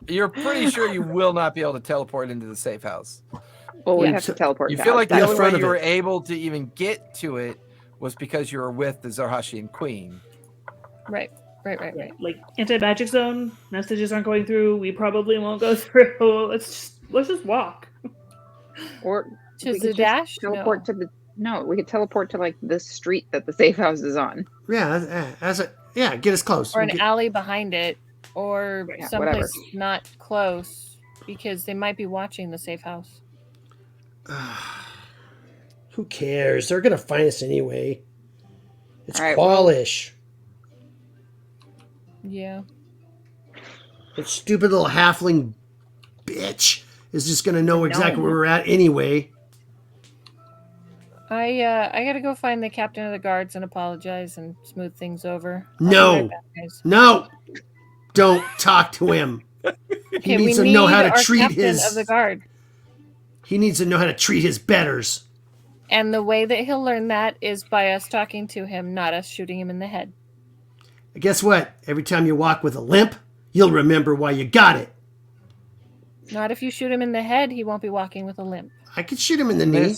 You're pretty sure you will not be able to teleport into the safe house. Well, we Yeah. have to teleport. You back. feel like Be the in only front way of you were it. able to even get to it was because you were with the Zarhashian queen. Right. Like anti-magic zone, messages aren't going through. We probably won't go through. Let's just walk. Or To we could just Zadash? teleport No. to the. No, we could teleport to like the street that the safe house is on. Yeah, get us close. Or We'll an get- alley behind it, or Yeah, someplace whatever. not close, because they might be watching the safe house. Who cares? They're going to find us anyway. It's All right, qualish. Yeah. That stupid little halfling bitch is just going to know exactly gnome. where we're at anyway. I gotta go find the captain of the guards and apologize and smooth things over. I'll be No. right back, guys. No. Don't talk to him. Okay, needs we to know need how to our treat captain his- of the guard. He needs to know how to treat his betters. And the way that he'll learn that is by us talking to him, not us shooting him in the head. Guess what? Every time you walk with a limp, you'll remember why you got it. Not if you shoot him in the head, he won't be walking with a limp. I could shoot him in the knee.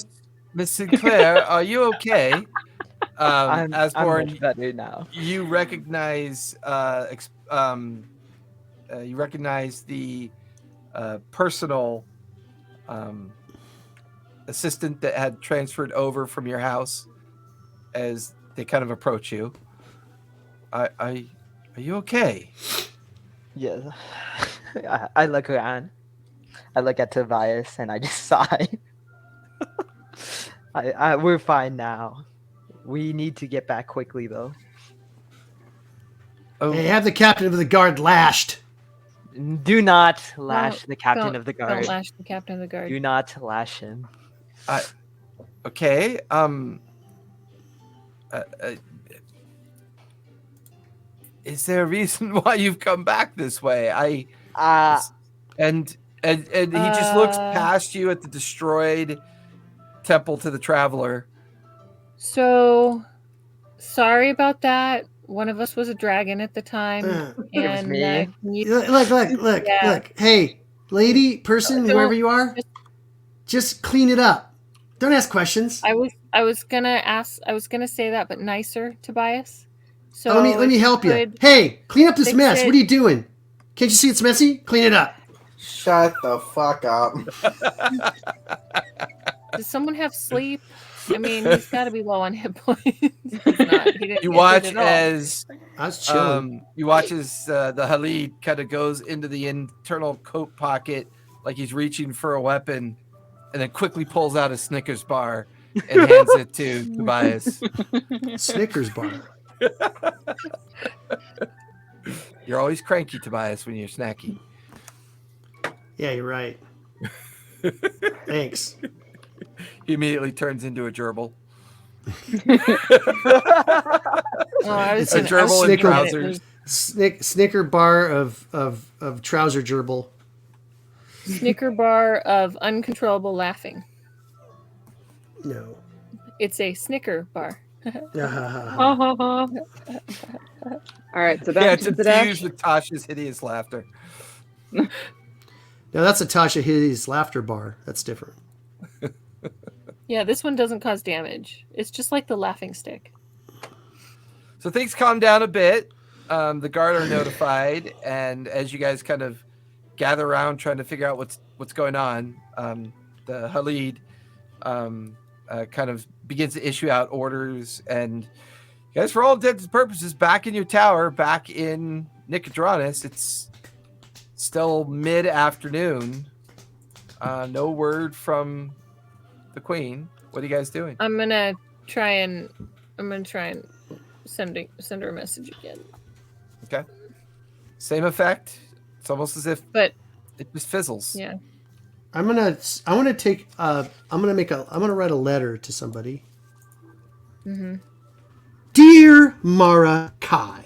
Miss Sinclair, are you okay? I'm Asborn, much better now. you recognize the personal assistant that had transferred over from your house as they kind of approach you. Are you okay? Yes. I look around. I look at Tobias and I just sigh. We're fine now. We need to get back quickly, though. Oh, Hey, have the captain of the guard lashed. Do not lash the captain Don't- of the Don't guard. lash the captain of the guard. Do not lash him. okay. Is there a reason why you've come back this way? And he just looks past you at the destroyed temple to the traveler. So, sorry about that. One of us was a dragon at the time. And me. Look. Yeah. Hey, lady, person, Don't- whoever you are, just clean it up. Don't ask questions. I was gonna say that, but nicer, Tobias. So let me if help you. could Hey, clean up this fix mess. it. What are you doing? Can't you see it's messy? Clean it up. Shut the fuck up. Does someone have sleep? I mean, he's got to be low on hit points. He's not. He didn't You get watch hit at all. as I was chilling. the Halid kind of goes into the internal coat pocket like he's reaching for a weapon, and then quickly pulls out a Snickers bar and hands it to Tobias. Snickers bar. You're always cranky, Tobias, when you're snacky. Yeah, you're right. Thanks. He immediately turns into a gerbil. I was It's A a gonna- I was gerbil in snicker- trousers. Snicker bar of trouser gerbil. Snicker bar of uncontrollable laughing. No. It's a Snicker bar. All right, so Yeah, back it's to the dash. infused with Tasha's hideous laughter. Now that's a Tasha Hideous laughter bar. That's different. Yeah, this one doesn't cause damage. It's just like the laughing stick. So things calm down a bit. The guard are notified, and as you guys kind of gather around trying to figure out what's going on, the Halid kind of begins to issue out orders, and you guys, for all intents and purposes, back in your tower, back in Nicodranus. It's still mid-afternoon. No word from the queen. What are you guys doing? I'm gonna try and send her a message again. Okay. Same effect. It's almost as if But it just fizzles. yeah. I'm gonna write a letter to somebody. Mm-hmm. Dear Mara Kai,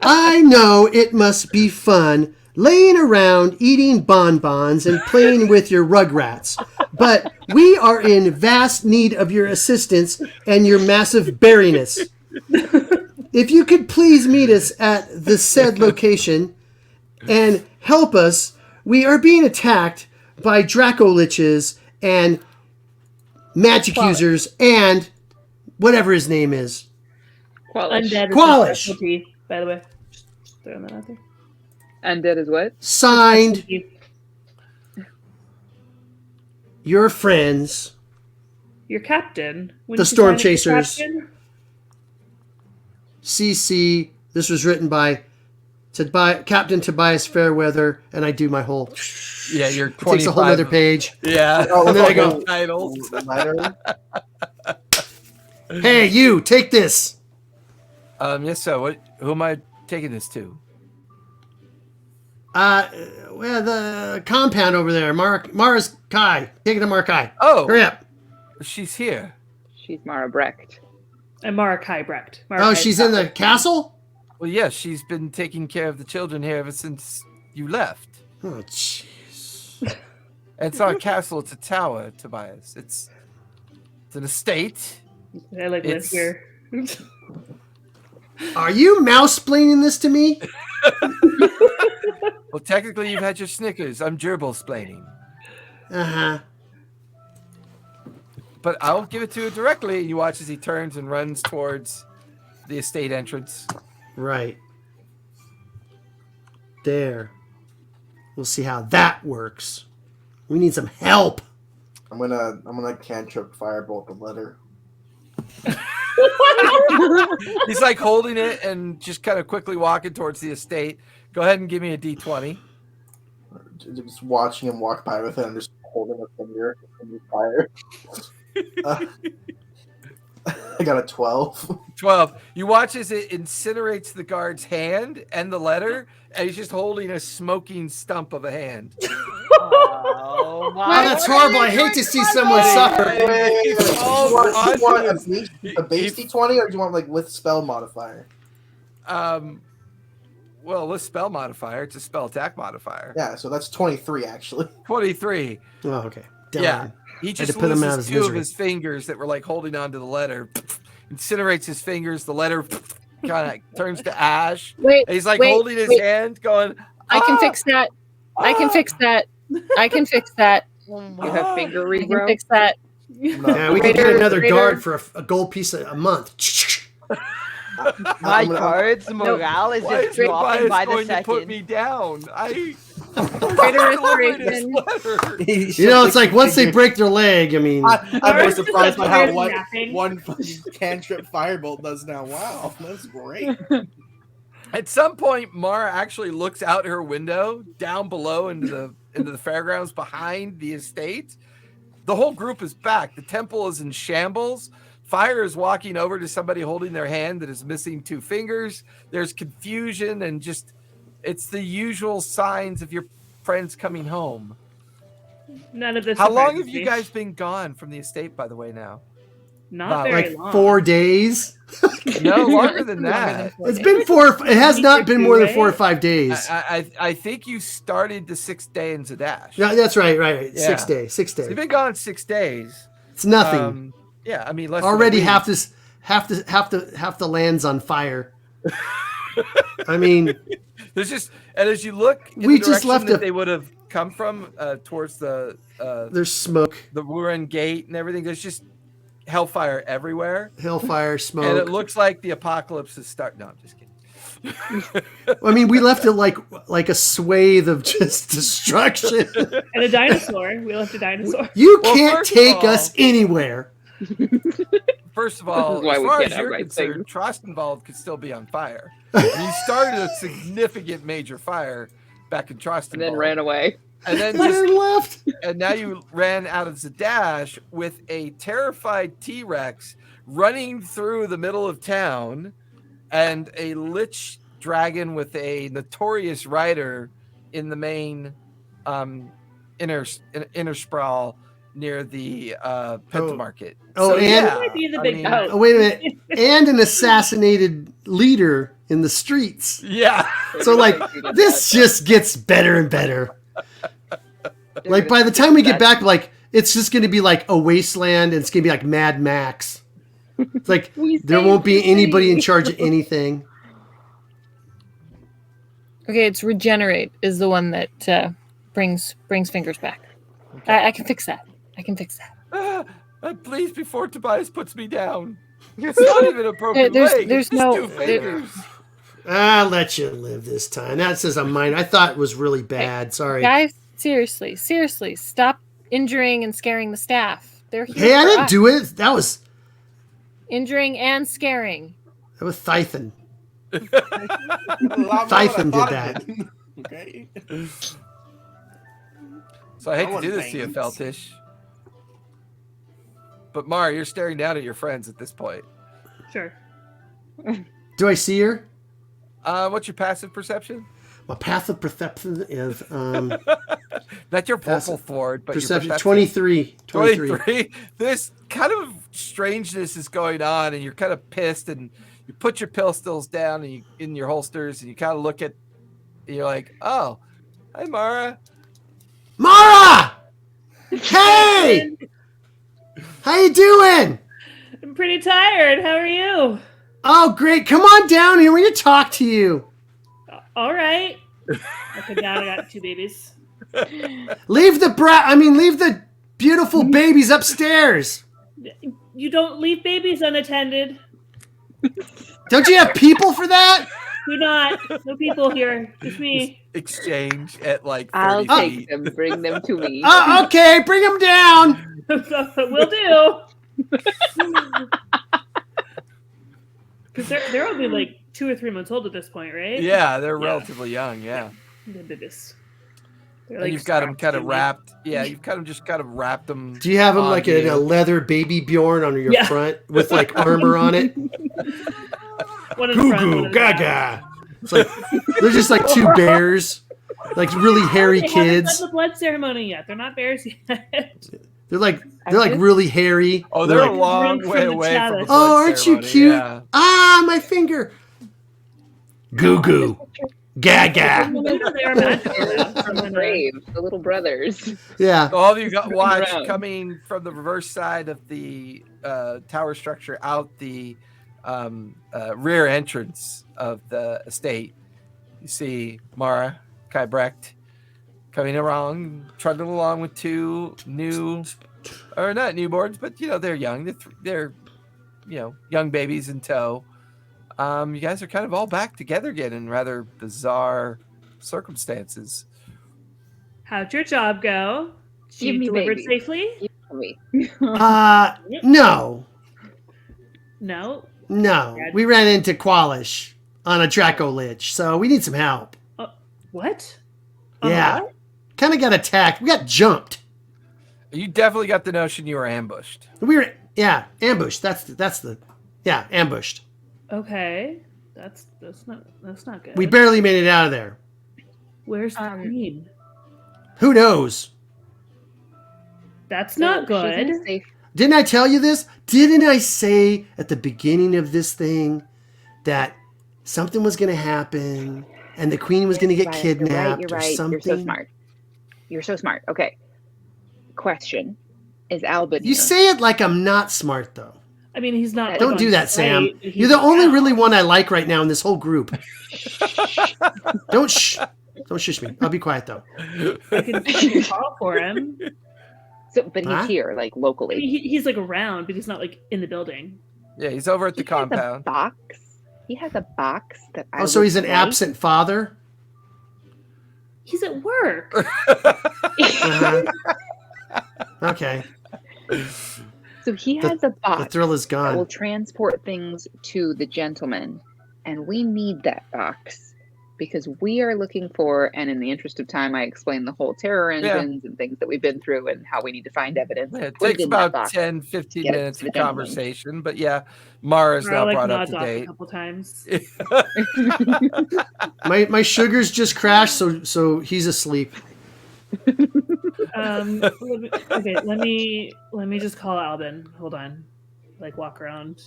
I know it must be fun laying around eating bonbons and playing with your rugrats, but we are in vast need of your assistance and your massive berryness. If you could please meet us at the said location and help us, we are being attacked by Dracoliches and magic users and whatever his name is. Qualish. Undead is Qualish. a specialty, by the way. Just throwing that out there. Undead is what? Signed, your friends, Your captain. When The you Storm sign up your Chasers. captain, CC. This was written by Captain Tobias Fairweather, and I do my whole. Yeah, you're It takes a whole 25. other page. Yeah. Oh, And then I go, Titles. Letter. "Hey, you, take this." Yes, so who am I taking this to? Well, the compound over there, Mara's Kai. Take it to Mara Kai. Oh, Hurry up. she's here. She's Mara Brecht. and Marakai Brecht. Oh, she's in the castle? Well, yeah, she's been taking care of the children here ever since you left. Oh, jeez. And it's not a castle; it's a tower, Tobias. It's an estate. I live It's- here. Are you mouse-splaining this to me? Well, technically, you've had your Snickers. I'm gerbil-splaining. Uh-huh. But I'll give it to you directly. And you watch as he turns and runs towards the estate entrance. Right. There. We'll see how that works. We need some help. I'm gonna cantrip firebolt the letter. He's like holding it and just kind of quickly walking towards the estate. Go ahead and give me a D20. Just watching him walk by with it and just holding a finger in the fire. I got a 12. 12. You watch as it incinerates the guard's hand and the letter, and he's just holding a smoking stump of a hand. Oh Oh, my! that's horrible. I hate to see someone suffer. Wait, do you Oh, want a God. base D20 or do you want like with spell modifier? Well, with spell modifier, it's a spell attack modifier. Yeah, so that's 23 actually. 23. Oh, okay. Darn. Yeah. He just to put him out of loses his two of misery. his fingers that were like holding onto the letter. Incinerates his fingers. The letter kind of turns to ash. Wait, And he's like wait, holding his wait. hand, going, I can "Ah!" fix that. I can fix that. I can fix that. You have finger I can regrowth. fix that. Yeah, we could get Raider- another Raider- guard for a gold piece a month. My I'm gonna- guard's morale is Why just is dropping Tobias by the going to put second. me down? I Greater delivered this restoration. letter. You know, it's like once they break their leg, I mean, I'm more surprised by how Mara's napping. one fucking cantrip firebolt does now. Wow, that's great. At some point, Mara actually looks out her window down below into the fairgrounds behind the estate. The whole group is back. The temple is in shambles. Fire is walking over to somebody holding their hand that is missing two fingers. There's confusion and just it's the usual signs of your friends coming home. None of this. How long have surprises you me. guys been gone from the estate, by the way, now? Not Wow. very Like long. 4 days. No, longer than Longer than that. 4 It's days. been 4. It has Week not or been two, more than right? 4 or 5 days. I think you started the 6th day in Zadash. No, that's right. Right. Yeah. 6 days. 6 So you've days. been gone 6 days. It's nothing. Yeah, I mean, less than a Already week. half the land's on fire. I mean, There's just, and as you look in We the just direction left that a- they would have come from towards the there's smoke, Wuren Gate and everything, there's just hellfire everywhere. hellfire, smoke. And it looks like the apocalypse is starting. No, I'm just kidding. I mean, we left it like a swathe of just destruction. And a dinosaur. We left a dinosaur. You Well, can't first of take all- us anywhere. First of all, This is why as we far can't as you're outright concerned, Trostenwald could still be on fire. And you started a significant major fire back in Trostenwald. And then ran away. And then And just then left. and now you ran out of Zadash with a terrified T-Rex running through the middle of town and a lich dragon with a notorious rider in the main inner sprawl near the Pentamarket. Oh, and- That might be the I big mean, house. Oh, wait a minute. And an assassinated leader in the streets. yeah. So, like, this just gets better and better. Like, by the time we get back, like, it's just going to be like a wasteland, and it's going to be like Mad Max. It's like, there won't be anybody in charge of anything. Okay, it's regenerate is the one that brings fingers back. I can fix that. I can fix that. Please, before Tobias puts me down. It's not even a broken leg. There's It's just no- two fingers. I'll let you live this time. That says I'm mine. I thought it was really bad. Sorry. Guys, seriously, stop injuring and scaring the staff. They're here. Hey, I for didn't us. do it. That was Injuring and scaring. Thython. A lot more than I Thython thought did it that. did. Okay. So I hate No to do one this to you, thinks. Feltish. But Mara, you're staring down at your friends at this point. Sure. Do I see her? What's your passive perception? My path of perception is Not your vocal Passive forward, but perception your 23. 23. This kind of strangeness is going on, and you're kind of pissed, and you put your pistols down and in your holsters, and you kind of look at, and you're like, "Oh, hi, Mara." Mara! Hey! How you doing? I'm pretty tired. How are you? Oh, great. Come on down here. We need to talk to you. All right. Okay, Dad, I got 2 babies. Leave the beautiful babies upstairs. You don't leave babies unattended. Don't you have people for that? Do not. No people here. Just me. Exchange at like 30 I'll feet. take them. Bring them to me. Oh, okay. Bring them down. Will do. Because they're only like 2 or 3 months old at this point, right? Yeah, they're Yeah. relatively young. Yeah. They're just- they're And like you've got them strapped kind to of me. wrapped. Yeah, you've kind of just kind of wrapped them. Do you have them on like in you. a leather baby Bjorn on your Yeah. front with like armor on it? One in Goo front, one goo in the back. gaga. It's like they're just like 2 bears, like really hairy They haven't kids. done the blood ceremony yet. They're not bears yet. They're like really hairy. Oh, they're a like, long drink way from the away from the chalice. blood oh, aren't you ceremony, cute? Yeah. Ah, my finger. Goo goo gaga. They're magical. From the grave, the little brothers. Yeah. All of you got watch around. coming from the reverse side of the tower structure out the rear entrance of the estate. You see Mara, Kybrecht coming along, trundling along with 2 new, or not newborns, but they're young. They're young babies in tow. You guys are kind of all back together again in rather bizarre circumstances. How'd your job go? She Give me delivered baby. safely? Tell me. No. No. No. We ran into Qualish on a Draco Lich, so we need some help. What? Yeah. What? Kind of got attacked. We got jumped. You definitely got the notion you were ambushed. We were ambushed. That's the ambushed. Okay. That's not good. We barely made it out of there. Where's the queen? Who knows? That's So not she's good. in a safe. Didn't I tell you this? Didn't I say at the beginning of this thing that something was going to happen and the queen was going to get Right, kidnapped You're or right. something? You're so smart. You're so smart. Okay. Question: is Albin You here? say it like I'm not smart, though. I mean, he's not. Don't like, do on that, Sam. site, but You're he's the only around. really one I like right now in this whole group. Don't shush me. I'll be quiet, though. I can call for him. So, but he's Huh? here, like I locally. mean, he's like around, but he's not like in the building. Yeah, he's over at the He has a compound. box. He has a box that I. Oh, so would he's an like. absent father? He's at work. Uh-huh. Okay. So he has a The box thrill is that will gone. transport things to the gentleman, and we need that box because we are looking for. And in the interest of time, I explained the whole terror engines and things that we've been through and how we need to find evidence. Yeah, it Put takes in that about box. 10, 15 Get it minutes to of the gentleman. conversation. But yeah, Mara's Or now like brought up nods to off a date. couple times. My sugars just crashed, so he's asleep. Let me just call Albin. Hold on. Like walk around.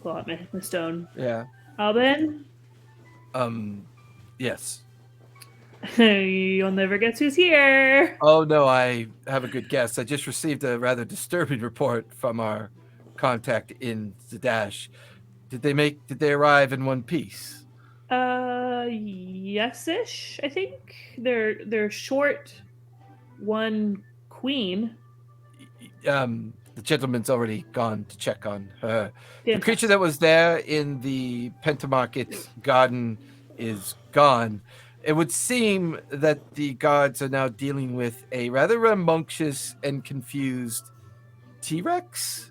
Pull out my stone. Yeah. Albin, Yes. you'll never guess who's here. Oh no, I have a good guess. I just received a rather disturbing report from our contact in Zadash. Did they arrive in one piece? Yes-ish. I think they're short. One queen. The gentleman's already gone to check on her. The Fantastic. creature that was there in the Pentamarket garden is gone. It would seem that the guards are now dealing with a rather rambunctious and confused T-Rex.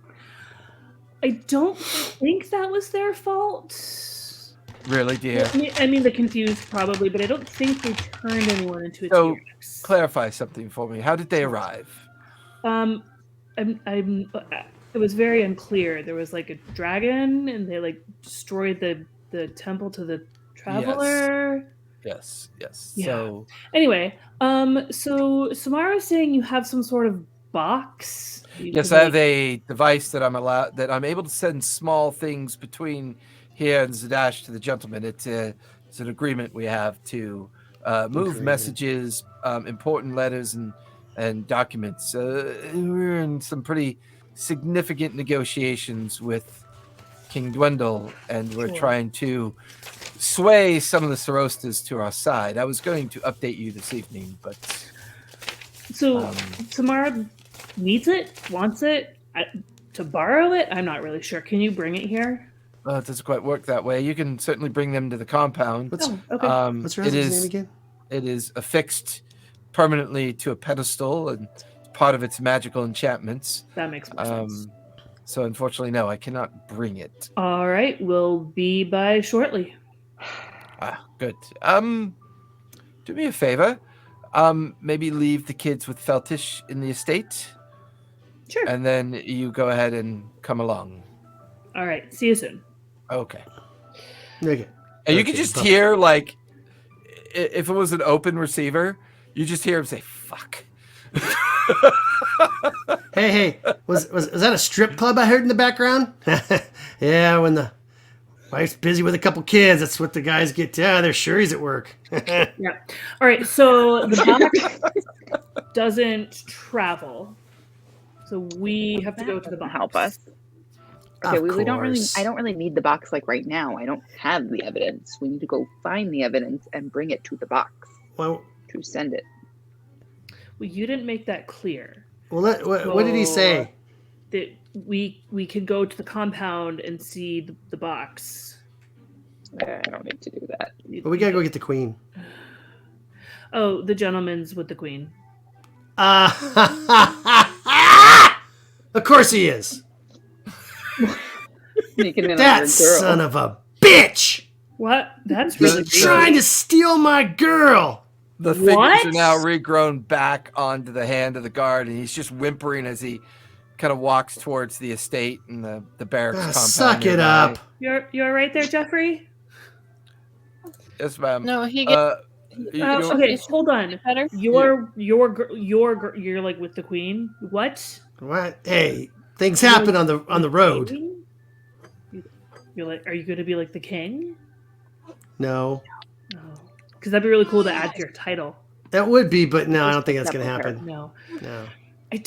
I don't think that was their fault. Really, dear? I mean, the confused probably, but I don't think they turned anyone into a So, T-Rex. clarify something for me. How did they arrive? It was very unclear. There was like a dragon, and they like destroyed the temple to the traveler. Yes. Yeah. So, Anyway, so Samara's saying you have some sort of box. yes, I have a device that I'm able to send small things between here and Zadash to the gentleman. It's an agreement we have to move Agreement. messages, important letters, and documents. We're in some pretty significant negotiations with King Dwendal, and we're Sure. trying to sway some of the Sarostas to our side. I was going to update you this evening, but So Samara needs it, wants it to borrow it. I'm not really sure. Can you bring it here? it doesn't quite work that way. You can certainly bring them to the compound. What's Okay. what's your husband's name again? It is affixed permanently to a pedestal and part of its magical enchantments. That makes more sense. So unfortunately, no, I cannot bring it. All right, we'll be by shortly. Good. Do me a favor. Maybe leave the kids with Feltish in the estate, Sure. and then you go ahead and come along. All right. See you soon. Okay. Okay. And you Okay, can just bye. hear, like, if it was an open receiver, you just hear him say, fuck. Hey, was that a strip club I heard in the background? Yeah, when the wife's busy with a couple kids, that's what the guys get to. They're sure he's at work. Yeah. All right. So the box doesn't travel, so we have to go to the box. Help us. Okay, Of we don't really. course. I don't really need the box like right now. I don't have the evidence. We need to go find the evidence and bring it to the box Well, to send it. Well, you didn't make that clear. what did he say? That we could go to the compound and see the box. I don't need to do that. Well, we gotta go get the queen. Oh, the gentleman's with the queen. Of course he is. Sneaking in on That your girl. son of a bitch! What? That's He's really trying to steal my girl. The fingers What? are now regrown back onto the hand of the guard, and he's just whimpering as he kind of walks towards the estate and the barracks compound. Suck it nearby. up. You're right there, Jeffrey. Yes, ma'am. No, he gets Okay, hold on. Better. You're like with the queen. What? What? Hey, things happen on the road. King? You're like, are you going to be like the king? No, because that'd be really cool to add to your title. that would be, but no, I don't think that's going to happen. No. No. I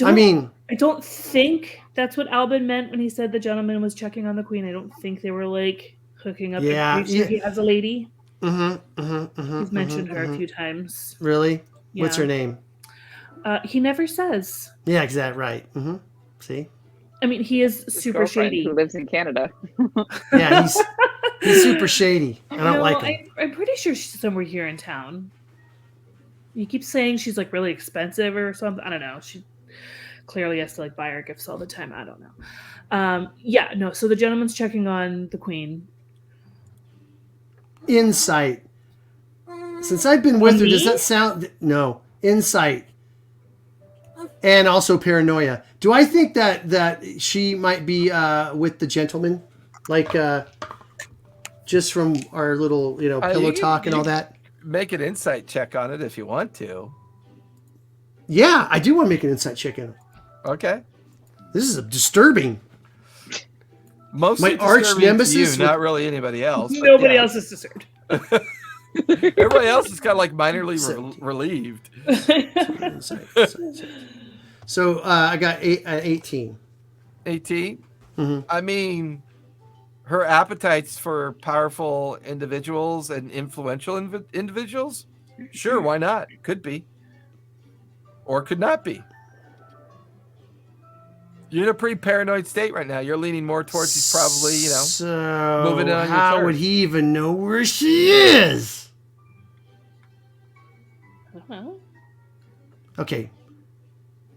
don't think that's what Albin meant when he said the gentleman was checking on the queen. I don't think they were like hooking up. Yeah, He has a lady. Mm-hmm. He's mentioned her a few times. Really? Yeah. What's her name? He never says. Yeah, exactly right. Mm-hmm. See? I mean, he is super shady. Who lives in Canada? Yeah, he's super shady. I don't like him. I'm pretty sure she's somewhere here in town. He keeps saying she's like really expensive or something. I don't know. She clearly has to like buy her gifts all the time. I don't know. So the gentleman's checking on the queen. Insight. Since I've been with her, does that sound... No. Insight. And also paranoia. Do I think that she might be with the gentleman? Like, just from our little, pillow talk and all that? Make an insight check on it if you want to. Yeah, I do want to make an insight check in. Okay. This is disturbing. Mostly my arch nemesis, not really anybody else. Nobody else is disturbed. Everybody else is kind of like minorly relieved. So I got 18. 18. Mm-hmm. I mean, her appetites for powerful individuals and influential individuals. Sure, why not? Could be, or could not be. You're in a pretty paranoid state right now. You're leaning more towards he's probably, moving in on your how turn. would he even know where she is? Okay.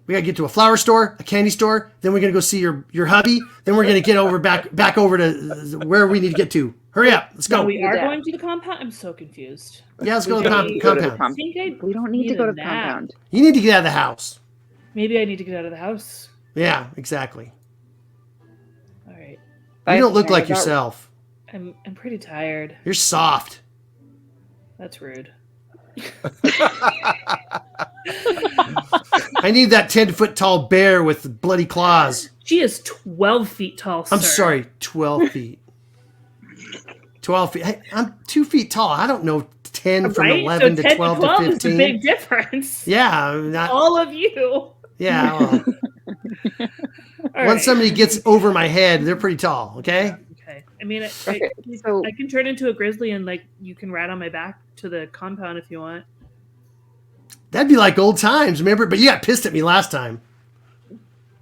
We gotta get to a flower store, a candy store, then we're gonna go see your hubby, then we're gonna get over back over to where we need to get to. Hurry up, let's go. No, we are going to the compound? I'm so confused. Yeah, let's go to the compound. We don't need to go to the compound. You need to get out of the house. Maybe I need to get out of the house. Yeah, exactly. All right. You don't look like yourself. I'm pretty tired. You're soft. That's rude. I need that 10-foot tall bear with bloody claws. She is 12 feet tall, sir. I'm sorry, 12 feet. 12 feet. Hey, I'm 2 feet tall. I don't know 10 from 11 to 12 to 15. Is a big difference. Yeah. All of you. Yeah. Well, once somebody gets over my head, they're pretty tall, okay? Okay. I mean, So I can turn into a grizzly and you can ride on my back to the compound if you want. That'd be like old times, remember? But you got pissed at me last time.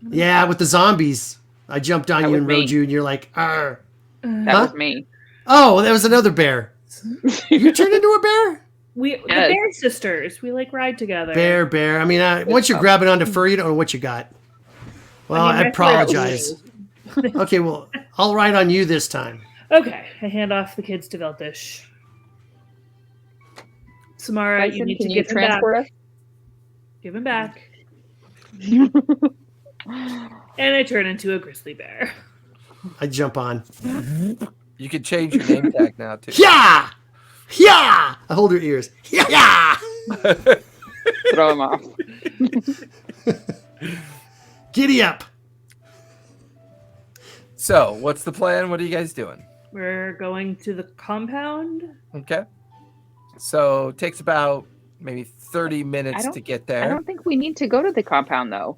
Yeah, with the zombies. I jumped on you and rode you, and you're like, arr. That was me. Oh, that was another bear. You turned into a bear? The bear sisters. We ride together. Bear. I mean, once you're grabbing onto fur, you don't know what you got. Well, I apologize. Okay, well, I'll ride on you this time. Okay, I hand off the kids to Veltish. Samara, you need to give him back. Us? Give him back. And I turn into a grizzly bear. I jump on. You could change your name tag now, too. Yeah! Yeah! I hold her ears. Yeah! Throw him off. Giddy up. So, what's the plan? What are you guys doing? We're going to the compound. Okay. So, it takes about maybe 30 minutes to get there. I don't think we need to go to the compound, though.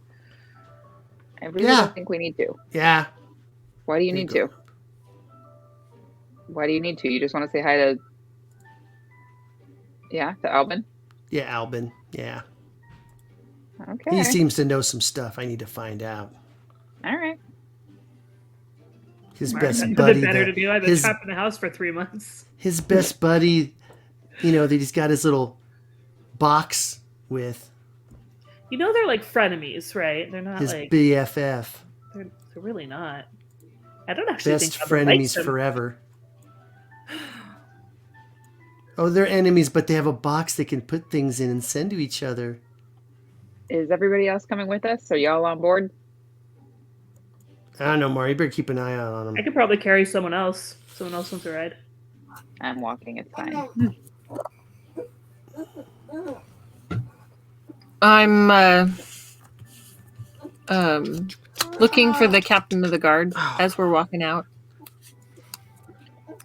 I really don't think we need to. Yeah. Why do you need to? Why do you need to? You just want to say hi to... Yeah, to Albin? Yeah, Albin. Yeah. Okay. He seems to know some stuff I need to find out. All right. His best buddy. Better to do. I've been trapped in the house for 3 months. His best buddy, that he's got his little box with. They're like frenemies, right? They're not his like BFF. They're really not. I don't actually best think frenemies forever. Oh, they're enemies, but they have a box they can put things in and send to each other. Is everybody else coming with us? Are y'all on board? I don't know, Mari. You better keep an eye out on them. I could probably carry someone else. Someone else wants to ride. I'm walking. It's fine. I'm looking for the captain of the guard as we're walking out.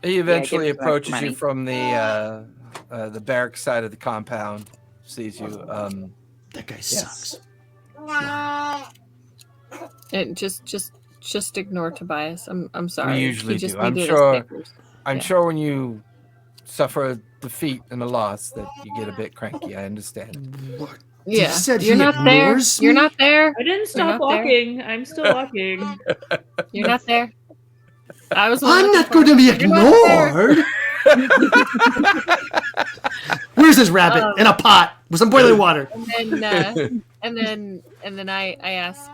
He eventually give him some approaches extra you from the barracks side of the compound. Sees you. That guy Yes. sucks. And just ignore Tobias. I'm sorry. We usually He just do. I'm needed his sure. papers. I'm Yeah. sure when you suffer a defeat and a loss that you get a bit cranky. I understand. What? Yeah, You said you're he not there. ignores You're me? not there. I didn't stop not there. walking. I'm still walking. You're not there. I was. the one I'm looking not for going to him. be You're not there. ignored. Where's this rabbit? In a pot with some boiling water. And then I ask,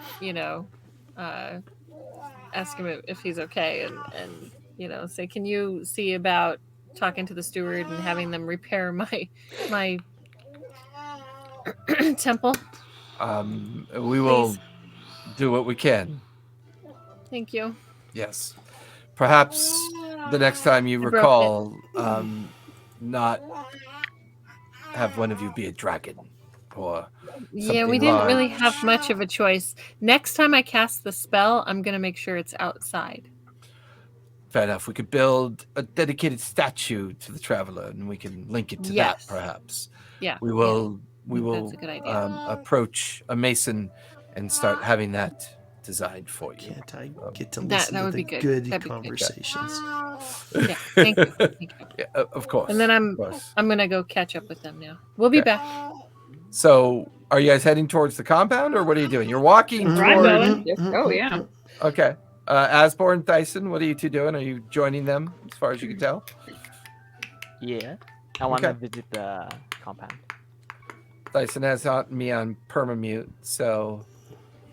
ask him if he's okay, and say, can you see about talking to the steward and having them repair my temple? We will do what we can. Thank you. Yes. Perhaps the next time you I broke recall, not have one of you be a dragon or Yeah, we something didn't really large. have much of a choice. Next time I cast the spell, I'm gonna make sure it's outside. Fair enough. We could build a dedicated statue to the traveler, and we can link it to Yes. that. Perhaps Yeah. we will. We think will that's a good idea. approach a mason and start having that designed for you. Can't I get to That listen would to be the good. good That'd be good. conversations? Yeah. Thank you. Thank you. Yeah, of course. And then of course. I'm gonna go catch up with them now. We'll be Okay. back. So, are you guys heading towards the compound, or what are you doing? You're walking Mm-hmm. I'm toward. going. Yes. Oh, yeah. Okay. Asborn, Thyson, what are you two doing? Are you joining them, as far as you can tell? Yeah. I want to Okay. visit the compound. Thyson has me on permamute. So,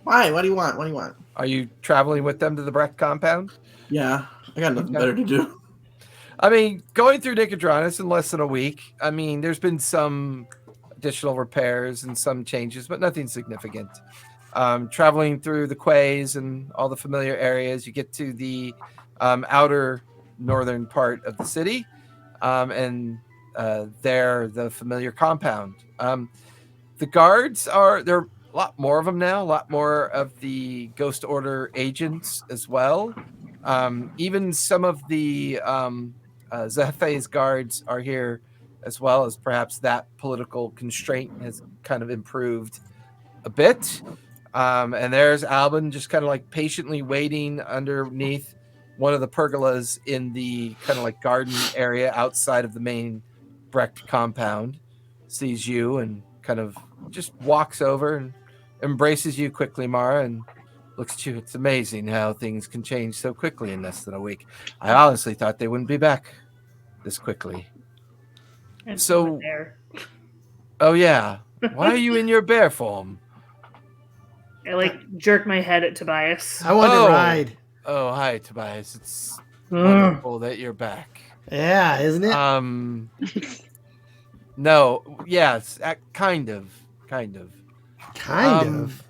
Why? What do you want? What do you want? are you traveling with them to the Breck compound? Yeah, I got nothing Okay. better to do. I mean, going through Nicodranus in less than a week. I mean, there's been some additional repairs and some changes, but nothing significant. Traveling through the quays and all the familiar areas, you get to the outer northern part of the city, and there the familiar compound. The guards there are a lot more of them now, a lot more of the Ghost Order agents as well. Even some of the Zephay's guards are here as well, as perhaps that political constraint has kind of improved a bit. And there's Albin just kind of like patiently waiting underneath one of the pergolas in the kind of like garden area outside of the main Brecht compound. Sees you and kind of just walks over and embraces you quickly, Mara, and looks at you. It's amazing how things can change so quickly in less than a week. I honestly thought they wouldn't be back this quickly. I'm So- still there. Oh yeah. Why are you in your bear form? I jerk my head at Tobias. I want Oh. to ride. Oh, hi, Tobias. It's Ugh. wonderful that you're back. Yeah, isn't it? No, yes, kind of. Kind um, of.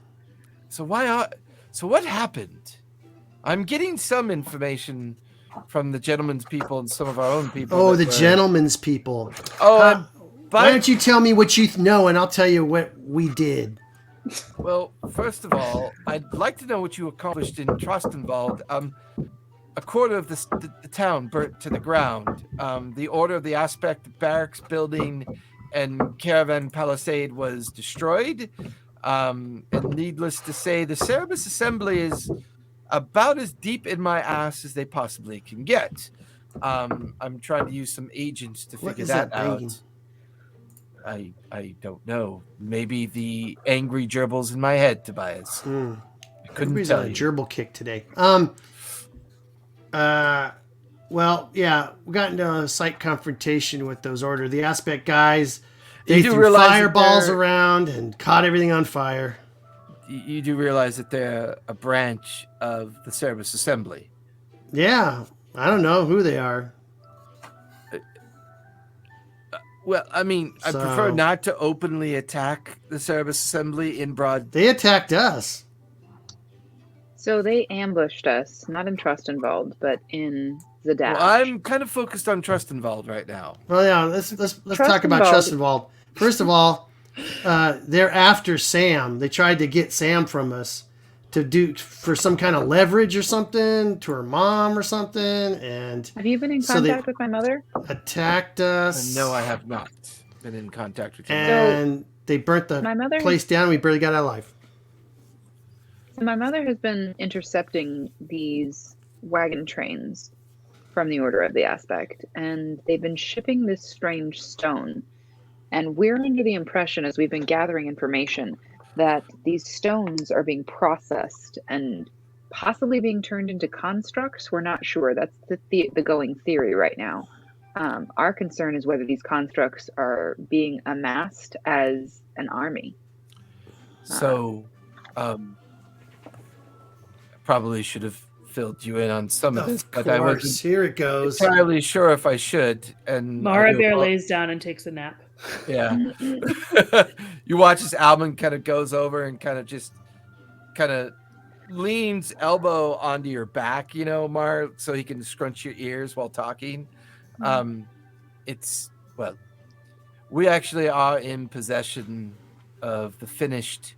So what happened? I'm getting some information from the gentleman's people and some of our own people. Oh, that the were- gentleman's people. Oh, Why don't you tell me what you know, and I'll tell you what we did. Well, first of all, I'd like to know what you accomplished in Trustenwald. A quarter of the town burnt to the ground. The Order of the Aspect Barracks building and Caravan Palisade was destroyed. And needless to say, the Cerebus Assembly is about as deep in my ass as they possibly can get. I'm trying to use some agents to What figure is that that out. banging? I don't know. Maybe the angry gerbils in my head, Tobias. I couldn't Everybody's tell on a you. gerbil kick today. Well, yeah, we got into a slight confrontation with those Order of the Aspect guys. They You do threw realize that fireballs they're- around and caught everything on fire. You do realize that they're a branch of the Cerebus Assembly. Yeah, I don't know who they are. Well, I mean, I prefer So- not to openly attack the Cerebus Assembly in broad. They attacked us. So they ambushed us, not in Trustenwald, but in Zadash. Well, I'm kind of focused on Trustenwald right now. Well, yeah, let's talk about Trustenwald. Trustenwald. First of all, they're after Sam. They tried to get Sam from us to do for some kind of leverage or something to her mom or something, and Have you been in So they- contact with my mother? attacked us. No, I have not been in contact with him. And they burnt the My mother place down. We barely got out alive. So my mother has been intercepting these wagon trains from the Order of the Aspect, and they've been shipping this strange stone. And we're under the impression, as we've been gathering information, that these stones are being processed and possibly being turned into constructs. We're not sure. That's the going theory right now. Our concern is whether these constructs are being amassed as an army. So, probably should have filled you in on some of this, but I wasn't Here it goes. entirely sure if I should. And Mara Bear lays down and takes a nap. Yeah. You watch as Alvin kind of goes over and kind of leans elbow onto your back, Mar, so he can scrunch your ears while talking. We actually are in possession of the finished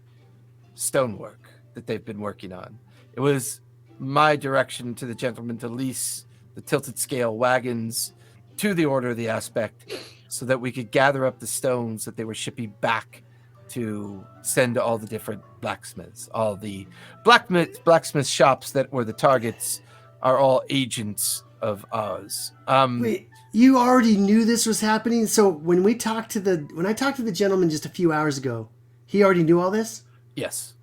stonework that they've been working on. It was my direction to the gentleman to lease the tilted scale wagons to the Order of the Aspect so that we could gather up the stones that they were shipping back to send to all the different blacksmiths. All the blacksmith shops that were the targets are all agents of ours. Wait, you already knew this was happening? So when I talked to the gentleman just a few hours ago, he already knew all this? Yes.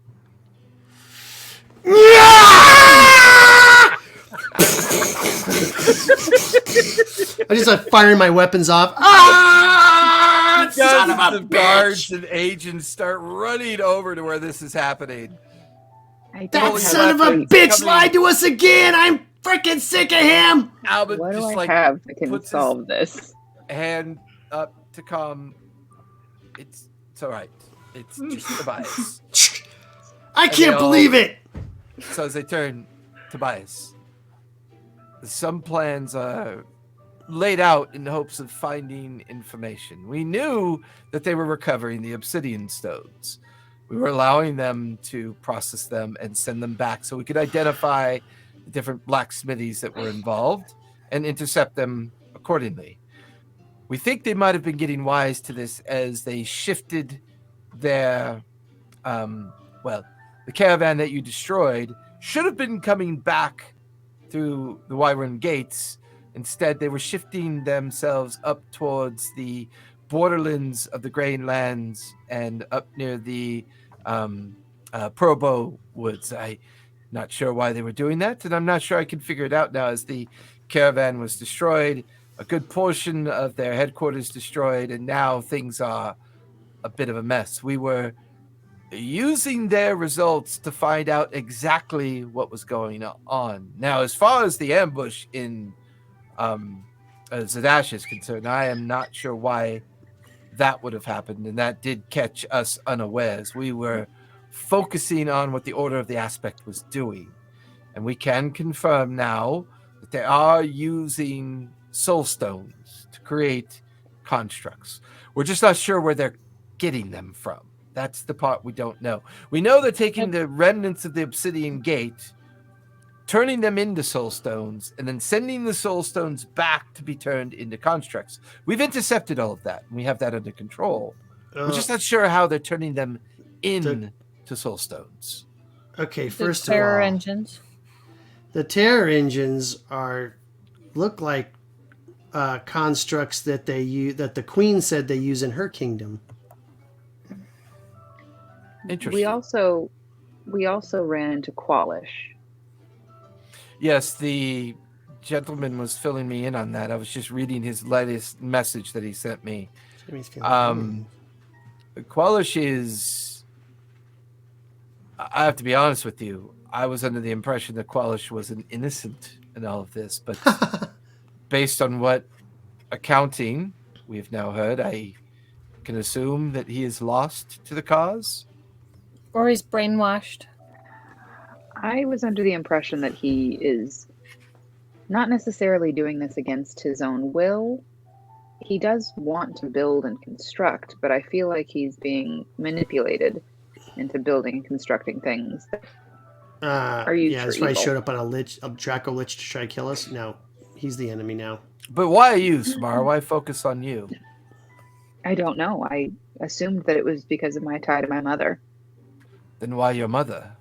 I just started firing my weapons off. Son of a the bitch! guards and agents start running over to where this is happening. That son of a bitch lied to us again! I'm freaking sick of him! Albert What do just I have that can puts solve this? his hand up to calm. It's all right. It's just Tobias. I can't believe it! So as they turn, Tobias, some plans are laid out in hopes of finding information. We knew that they were recovering the obsidian stones. We were allowing them to process them and send them back so we could identify the different blacksmithies that were involved and intercept them accordingly. We think they might have been getting wise to this as they shifted their, the caravan that you destroyed should have been coming back through the Wyvern gates. Instead, they were shifting themselves up towards the borderlands of the grain lands and up near the Probo woods. I'm not sure why they were doing that, and I'm not sure I can figure it out now as the caravan was destroyed, a good portion of their headquarters destroyed, and now things are a bit of a mess. We were using their results to find out exactly what was going on. Now, as far as the ambush in Zadash is concerned, I am not sure why that would have happened, and that did catch us unawares. We were focusing on what the Order of the Aspect was doing, and we can confirm now that they are using soul stones to create constructs. We're just not sure where they're getting them from. That's the part we don't know. We know they're taking the remnants of the obsidian gate, turning them into soul stones, and then sending the soul stones back to be turned into constructs. We've intercepted all of that, and we have that under control. We're just not sure how they're turning them into soul stones. Okay, The first of terror all, engines. the terror engines look like constructs that they use, that the queen said they use in her kingdom. Interesting. We also ran into Qualish. Yes, the gentleman was filling me in on that. I was just reading his latest message that he sent me. Qualish is... I have to be honest with you. I was under the impression that Qualish was an innocent in all of this, but based on what accounting we've now heard, I can assume that he is lost to the cause. Or he's brainwashed. I was under the impression that he is not necessarily doing this against his own will. he does want to build and construct, but I feel like he's being manipulated into building and constructing things that are used Yeah, for that's why he evil. showed up on a Draco Lich to try to kill us. No, he's the enemy now. But why you, Samara? Why focus on you? I don't know. I assumed that it was because of my tie to my mother. Then why your mother?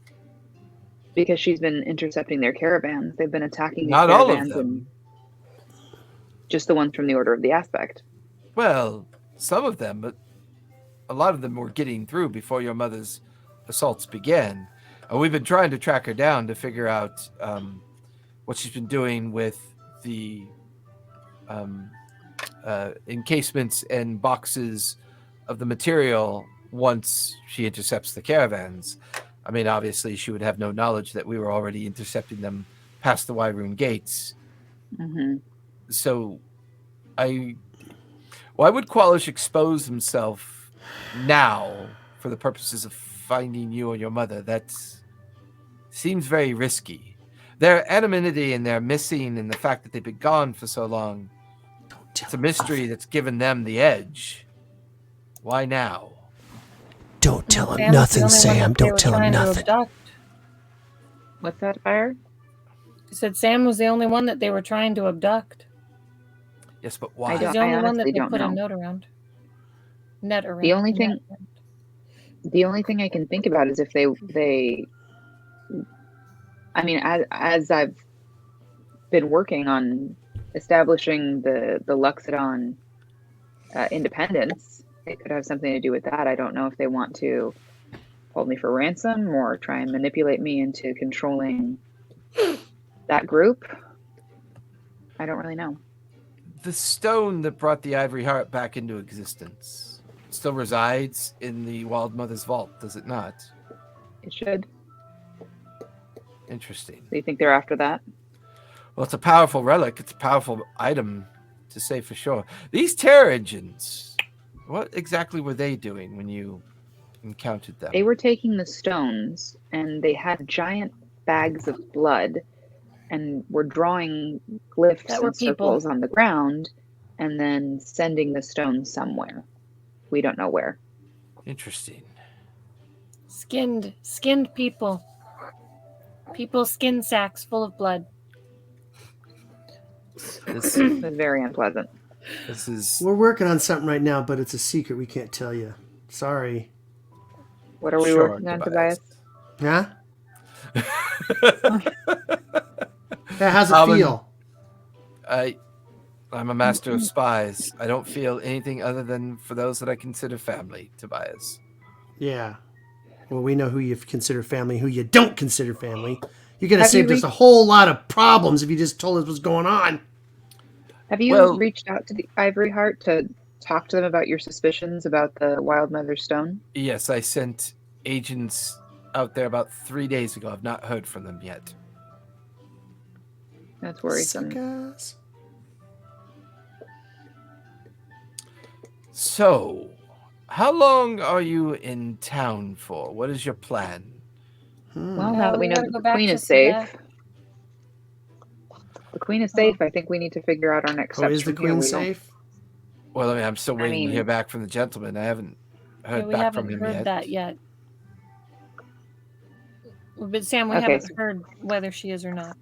Because she's been intercepting their caravans. They've been attacking these Not all of caravans, them. and just the ones from the Order of the Aspect. Well, some of them, but a lot of them were getting through before your mother's assaults began. And we've been trying to track her down to figure out what she's been doing with the encasements and boxes of the material once she intercepts the caravans. I mean, obviously, she would have no knowledge that we were already intercepting them past the Wyroon gates. Mm-hmm. So, why would Qualish expose himself now for the purposes of finding you or your mother? That seems very risky. Their anonymity and their missing and the fact that they've been gone for so long, it's a mystery that's given them the edge. Why now? Don't tell him Sam was the nothing, only one Sam. that they Don't were tell him trying to nothing. abduct. What's that, Fire? He said Sam was the only one that they were trying to abduct. Yes, but why? He's the only one that honestly they don't put a know. note around. Net around. The only net thing- around. The only thing I can think about is if they I mean, as I've been working on establishing the Luxodon independence, it could have something to do with that. I don't know if they want to hold me for ransom or try and manipulate me into controlling that group. I don't really know. The stone that brought the ivory heart back into existence still resides in the Wild Mother's vault, does it not? It should. Interesting. Do you think they're after that? Well, it's a powerful relic. It's a powerful item, to say for sure. These terror engines, what exactly were they doing when you encountered them? They were taking the stones and they had giant bags of blood and were drawing glyphs That were and people. circles on the ground and then sending the stones somewhere. We don't know where. Interesting. Skinned people. People skin sacks full of blood. This, It was very unpleasant. this is We're working on something right now, but it's a secret. We can't tell you. Sorry. What are we Sure, working on, Tobias. Tobias? Huh? Yeah, how's it Alvin. feel? I'm a master of spies. I don't feel anything other than for those that I consider family, Tobias. Yeah. Well, we know who you consider family, who you don't consider family. You're going to Have you save us a whole lot of problems if you just told us what's going on. Have you Well- reached out to the Ivory Heart to talk to them about your suspicions about the Wild Mother Stone? Yes, I sent agents out there about 3 days ago. I've not heard from them yet. That's worrisome. Suckers. So, how long are you in town for? What is your plan? Well, now that we know gotta that go the back Queen to is safe. Sudak. The Queen is safe. I think we need to figure out our next Oh, steps. is the from here. Queen We don't- safe? Well, I mean, I'm still waiting to mean- hear back from the gentleman. I haven't heard Yeah, we back from haven't him heard yet. that yet. But Sam, we Okay, haven't so- heard whether she is or not.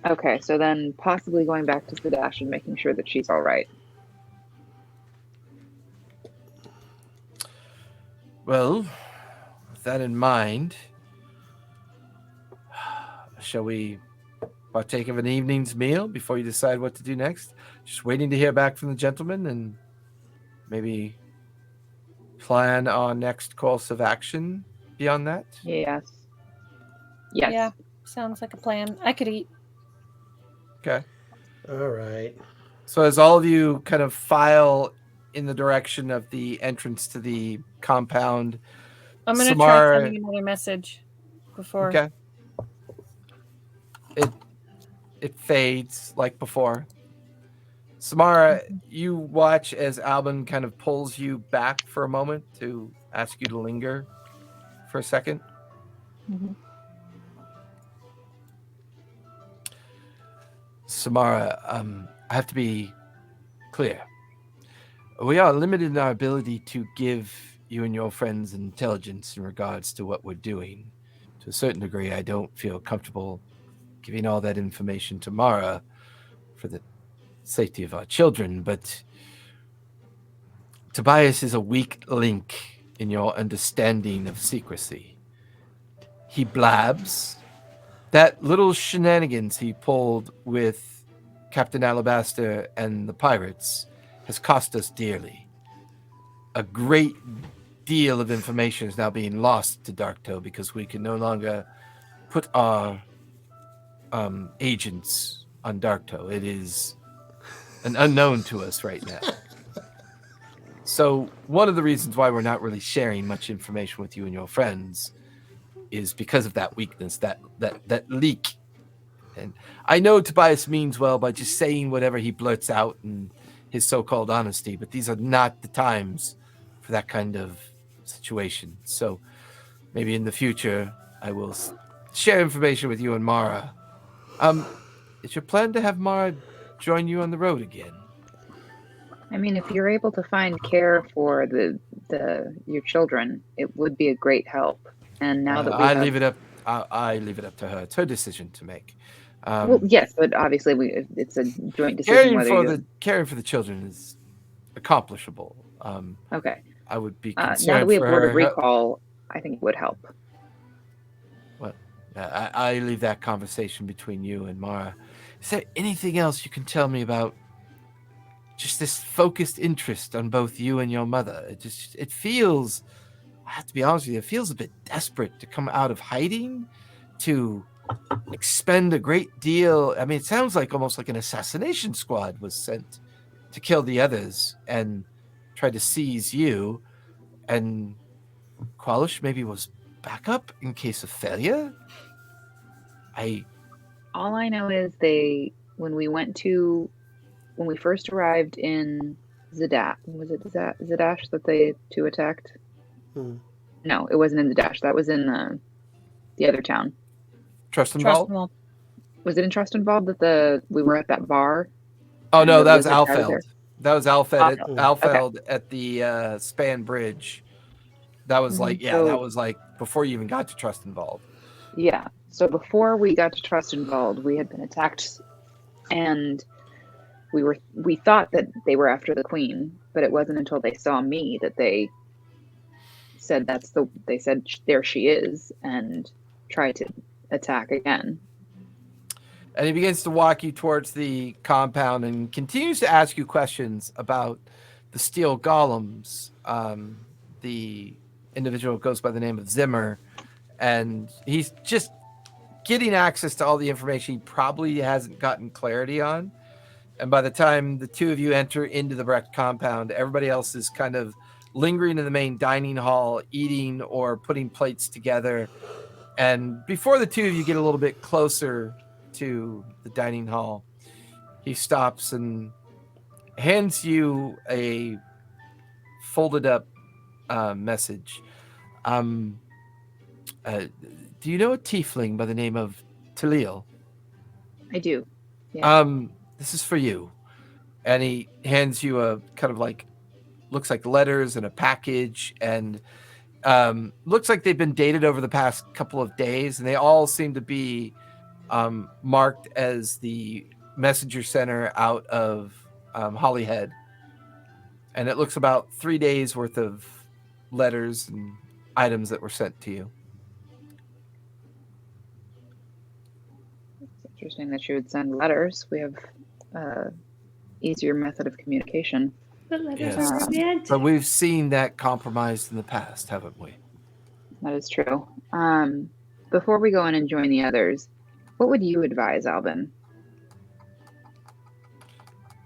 Okay, so then possibly going back to Sadash and making sure that she's all right. Well, with that in mind, shall we partake of an evening's meal before you decide what to do next? Just waiting to hear back from the gentleman and maybe plan our next course of action beyond that? Yes. Yes. Yeah, sounds like a plan. I could eat. Okay. All right. So as all of you kind of file in the direction of the entrance to the compound, I'm gonna Samara- try sending another message before. okay, it fades like before. Samara, you watch as Albin kind of pulls you back for a moment to ask you to linger for a second. Mhm. Samara, I have to be clear. We are limited in our ability to give you and your friends intelligence in regards to what we're doing. To a certain degree, I don't feel comfortable giving all that information to Mara for the safety of our children, but Tobias is a weak link in your understanding of secrecy. He blabs. That little shenanigans he pulled with Captain Alabaster and the pirates has cost us dearly. A great deal of information is now being lost to Darktoe because we can no longer put our agents on Darktoe. It is an unknown to us right now. So one of the reasons why we're not really sharing much information with you and your friends is because of that weakness, that leak. And I know Tobias means well by just saying whatever he blurts out in his so-called honesty, but these are not the times for that kind of situation. So maybe in the future I will share information with you and Mara. Is your plan to have Mara join you on the road again? I mean, if you're able to find care for your children, it would be a great help. And now that I leave it up to her. It's her decision to make. Well, yes, but obviously it's a joint decision. Caring for the children is accomplishable. Okay. I would be concerned now that we have for word her. of recall, I think it would help. Well, I leave that conversation between you and Mara. Is there anything else you can tell me about just this focused interest on both you and your mother? It feels, I have to be honest with you, it feels a bit desperate to come out of hiding, to expend a great deal. I mean, it sounds like almost like an assassination squad was sent to kill the others and try to seize you, and Qualish maybe was backup in case of failure. All I know is when we first arrived in Zadash, was it Zadash that they two attacked? No, it wasn't in Zadash. That was in the other town. Trustenwald? Was it in Trustenwald that we were at that bar? Oh no, that was Alfeld. That was Alfeld at the Span Bridge. That was that was like before you even got to Trustenwald. Yeah. So before we got to Trustenwald, we had been attacked, and we thought that they were after the queen, but it wasn't until they saw me that they said there she is, and tried to attack again. And he begins to walk you towards the compound and continues to ask you questions about the steel golems. The individual goes by the name of Zimmer, and he's just getting access to all the information he probably hasn't gotten clarity on. And by the time the two of you enter into the Brecht compound, everybody else is kind of lingering in the main dining hall, eating or putting plates together. And before the two of you get a little bit closer to the dining hall, he stops and hands you a folded up message. Do you know a tiefling by the name of Talil? I do. Yeah. This is for you. And he hands you a kind of like, looks like letters and a package, and looks like they've been dated over the past couple of days, and they all seem to be marked as the messenger center out of Hollyhead. And it looks about 3 days worth of letters and items that were sent to you. It's interesting that you would send letters. We have easier method of communication. But letters are romantic. But we've seen that compromised in the past, haven't we? That is true. Before we go in and join the others, what would you advise, Alvin?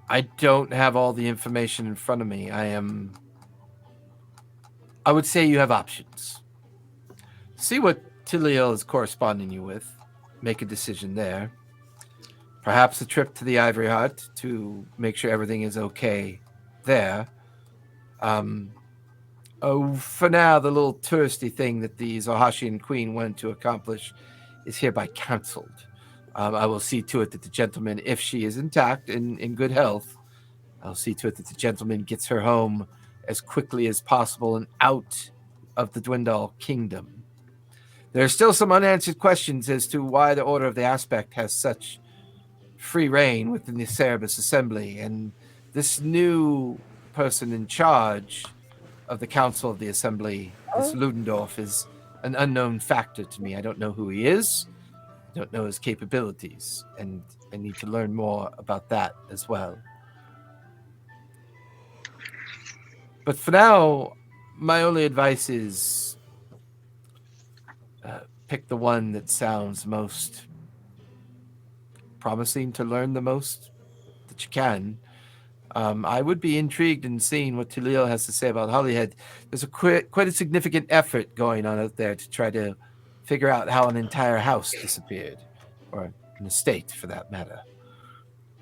I don't have all the information in front of me. I would say you have options. See what Tiliel is corresponding you with. Make a decision there. Perhaps a trip to the Ivory Hut to make sure everything is okay there. For now, the little touristy thing that the Zohashian Queen wanted to accomplish is hereby cancelled. I will see to it that the gentleman, if she is intact and in good health, I'll see to it that the gentleman gets her home as quickly as possible and out of the Dwindle kingdom. There are still some unanswered questions as to why the Order of the Aspect has such free reign within the Cerebus Assembly, and this new person in charge of the Council of the Assembly, this Ludendorff, is an unknown factor to me. I don't know who he is, I don't know his capabilities, and I need to learn more about that as well. But for now, my only advice is pick the one that sounds most promising to learn the most that you can. I would be intrigued in seeing what Talil has to say about Holyhead. There's quite a significant effort going on out there to try to figure out how an entire house disappeared, or an estate for that matter.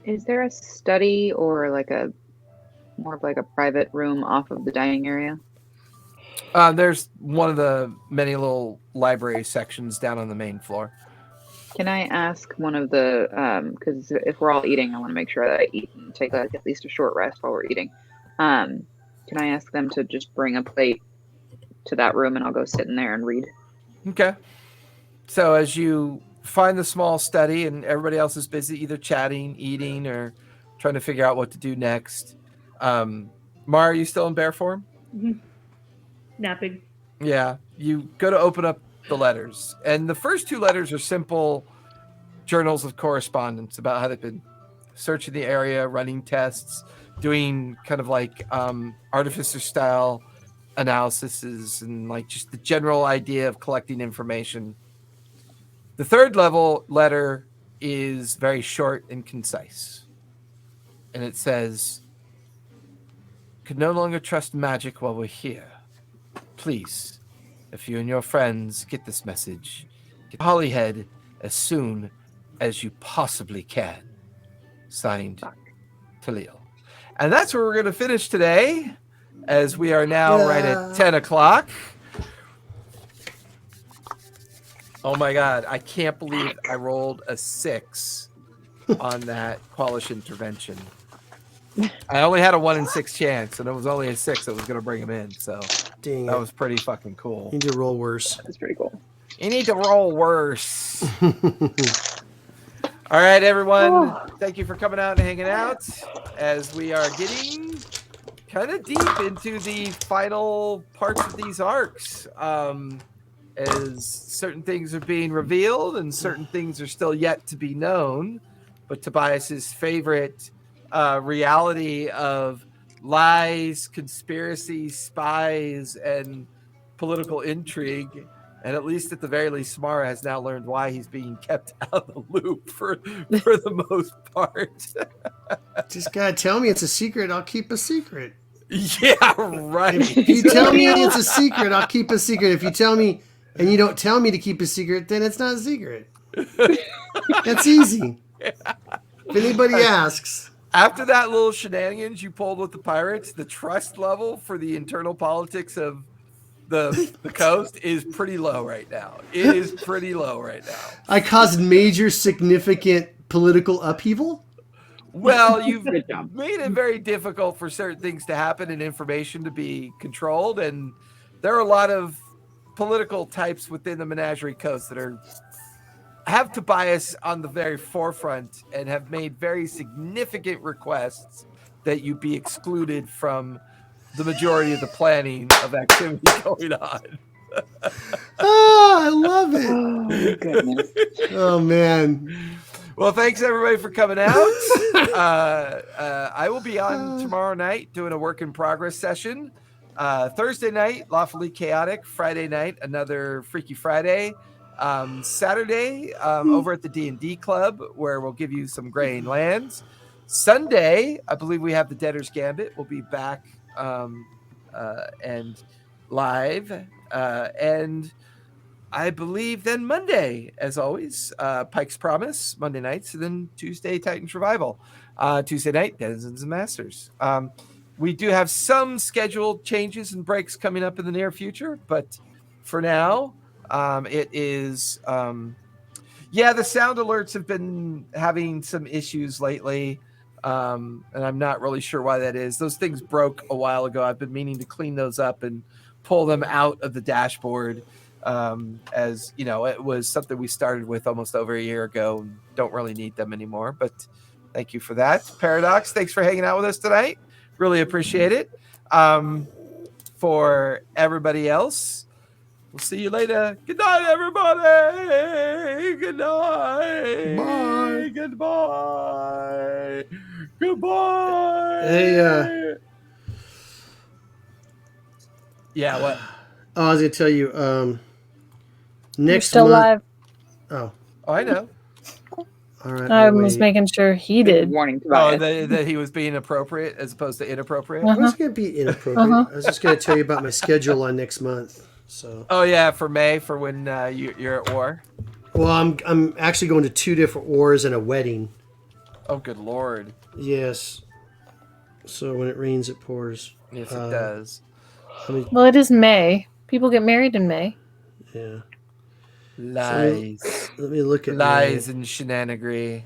Is there a study or like a more of like a private room off of the dining area? There's one of the many little library sections down on the main floor. Can I ask one of the, because if we're all eating, I want to make sure that I eat and take like at least a short rest while we're eating. Can I ask them to just bring a plate to that room and I'll go sit in there and read? Okay. So as you find the small study and everybody else is busy either chatting, eating, or trying to figure out what to do next. Mara, are you still in bear form? Mm-hmm. Napping. Yeah. You go to open up the letters, and the first two letters are simple journals of correspondence about how they've been searching the area, running tests, doing kind of like artificer style analyses, and like just the general idea of collecting information. The third level letter is very short and concise, and it says, "Could no longer trust magic while we're here. Please, if you and your friends get this message, get to Holyhead as soon as you possibly can." Signed, Talil. And that's where we're going to finish today, as we are now right at 10 o'clock. Oh my God, I can't believe I rolled a 6 on that Qualish intervention. I only had a 1 in 6 chance, and it was only a 6 that was going to bring him in. So Dang that it. was pretty fucking cool. You need to roll worse. That's pretty cool. You need to roll worse. All right, everyone. Thank you for coming out and hanging out as we are getting kind of deep into the final parts of these arcs. As certain things are being revealed and certain things are still yet to be known. But Tobias's favorite reality of lies, conspiracies, spies, and political intrigue, and at least at the very least, Mara has now learned why he's being kept out of the loop for the most part. Just gotta tell me it's a secret, I'll keep a secret. Yeah, right. If you tell me it's a secret, I'll keep a secret. If you tell me and you don't tell me to keep a secret, then it's not a secret. That's easy. If anybody asks. After that little shenanigans you pulled with the pirates, the trust level for the internal politics of the coast is pretty low right now. It is pretty low right now. I caused major significant political upheaval? Well, you've made it very difficult for certain things to happen and information to be controlled, and there are a lot of political types within the Menagerie Coast that have Tobias on the very forefront and have made very significant requests that you be excluded from the majority of the planning of activity going on. Oh, I love it. Oh, goodness. Oh, man. Well, thanks everybody for coming out. I will be on tomorrow night doing a work in progress session. Thursday night, Lawfully Chaotic. Friday night, another Freaky Friday. Saturday, over at the D&D Club, where we'll give you some grain lands. Sunday, I believe we have the Debtor's Gambit. We'll be back and live. And I believe then Monday, as always, Pike's Promise, Monday nights, and then Tuesday, Titan's Revival. Tuesday night, Denizens and Masters. We do have some scheduled changes and breaks coming up in the near future, but for now, it is... the sound alerts have been having some issues lately. and I'm not really sure why that is. Those things broke a while ago. I've been meaning to clean those up and pull them out of the dashboard. As you know, it was something we started with almost over a year ago and don't really need them anymore. But thank you for that. Paradox, thanks for hanging out with us tonight. Really appreciate it. For everybody else, we'll see you later. Good night, everybody. Good night. Bye. Goodbye. Goodbye. Hey, yeah, what? I was gonna tell you. You're Next still month. live. Oh, Oh, I know. all right. I I'll was wait. making sure he Good did. warning, Oh, Tobias. that he was being appropriate as opposed to inappropriate. I was gonna be inappropriate. Uh-huh. I was just gonna tell you about my schedule on next month. So, Oh yeah, for May, for when you're at war. well, I'm actually going to 2 different wars and a wedding. Oh, good lord. Yes. So when it rains, it pours. Yes, it does. Let me, Well, it is May. People get married in May. yeah. Lies, Let me look at lies, and shenanigans.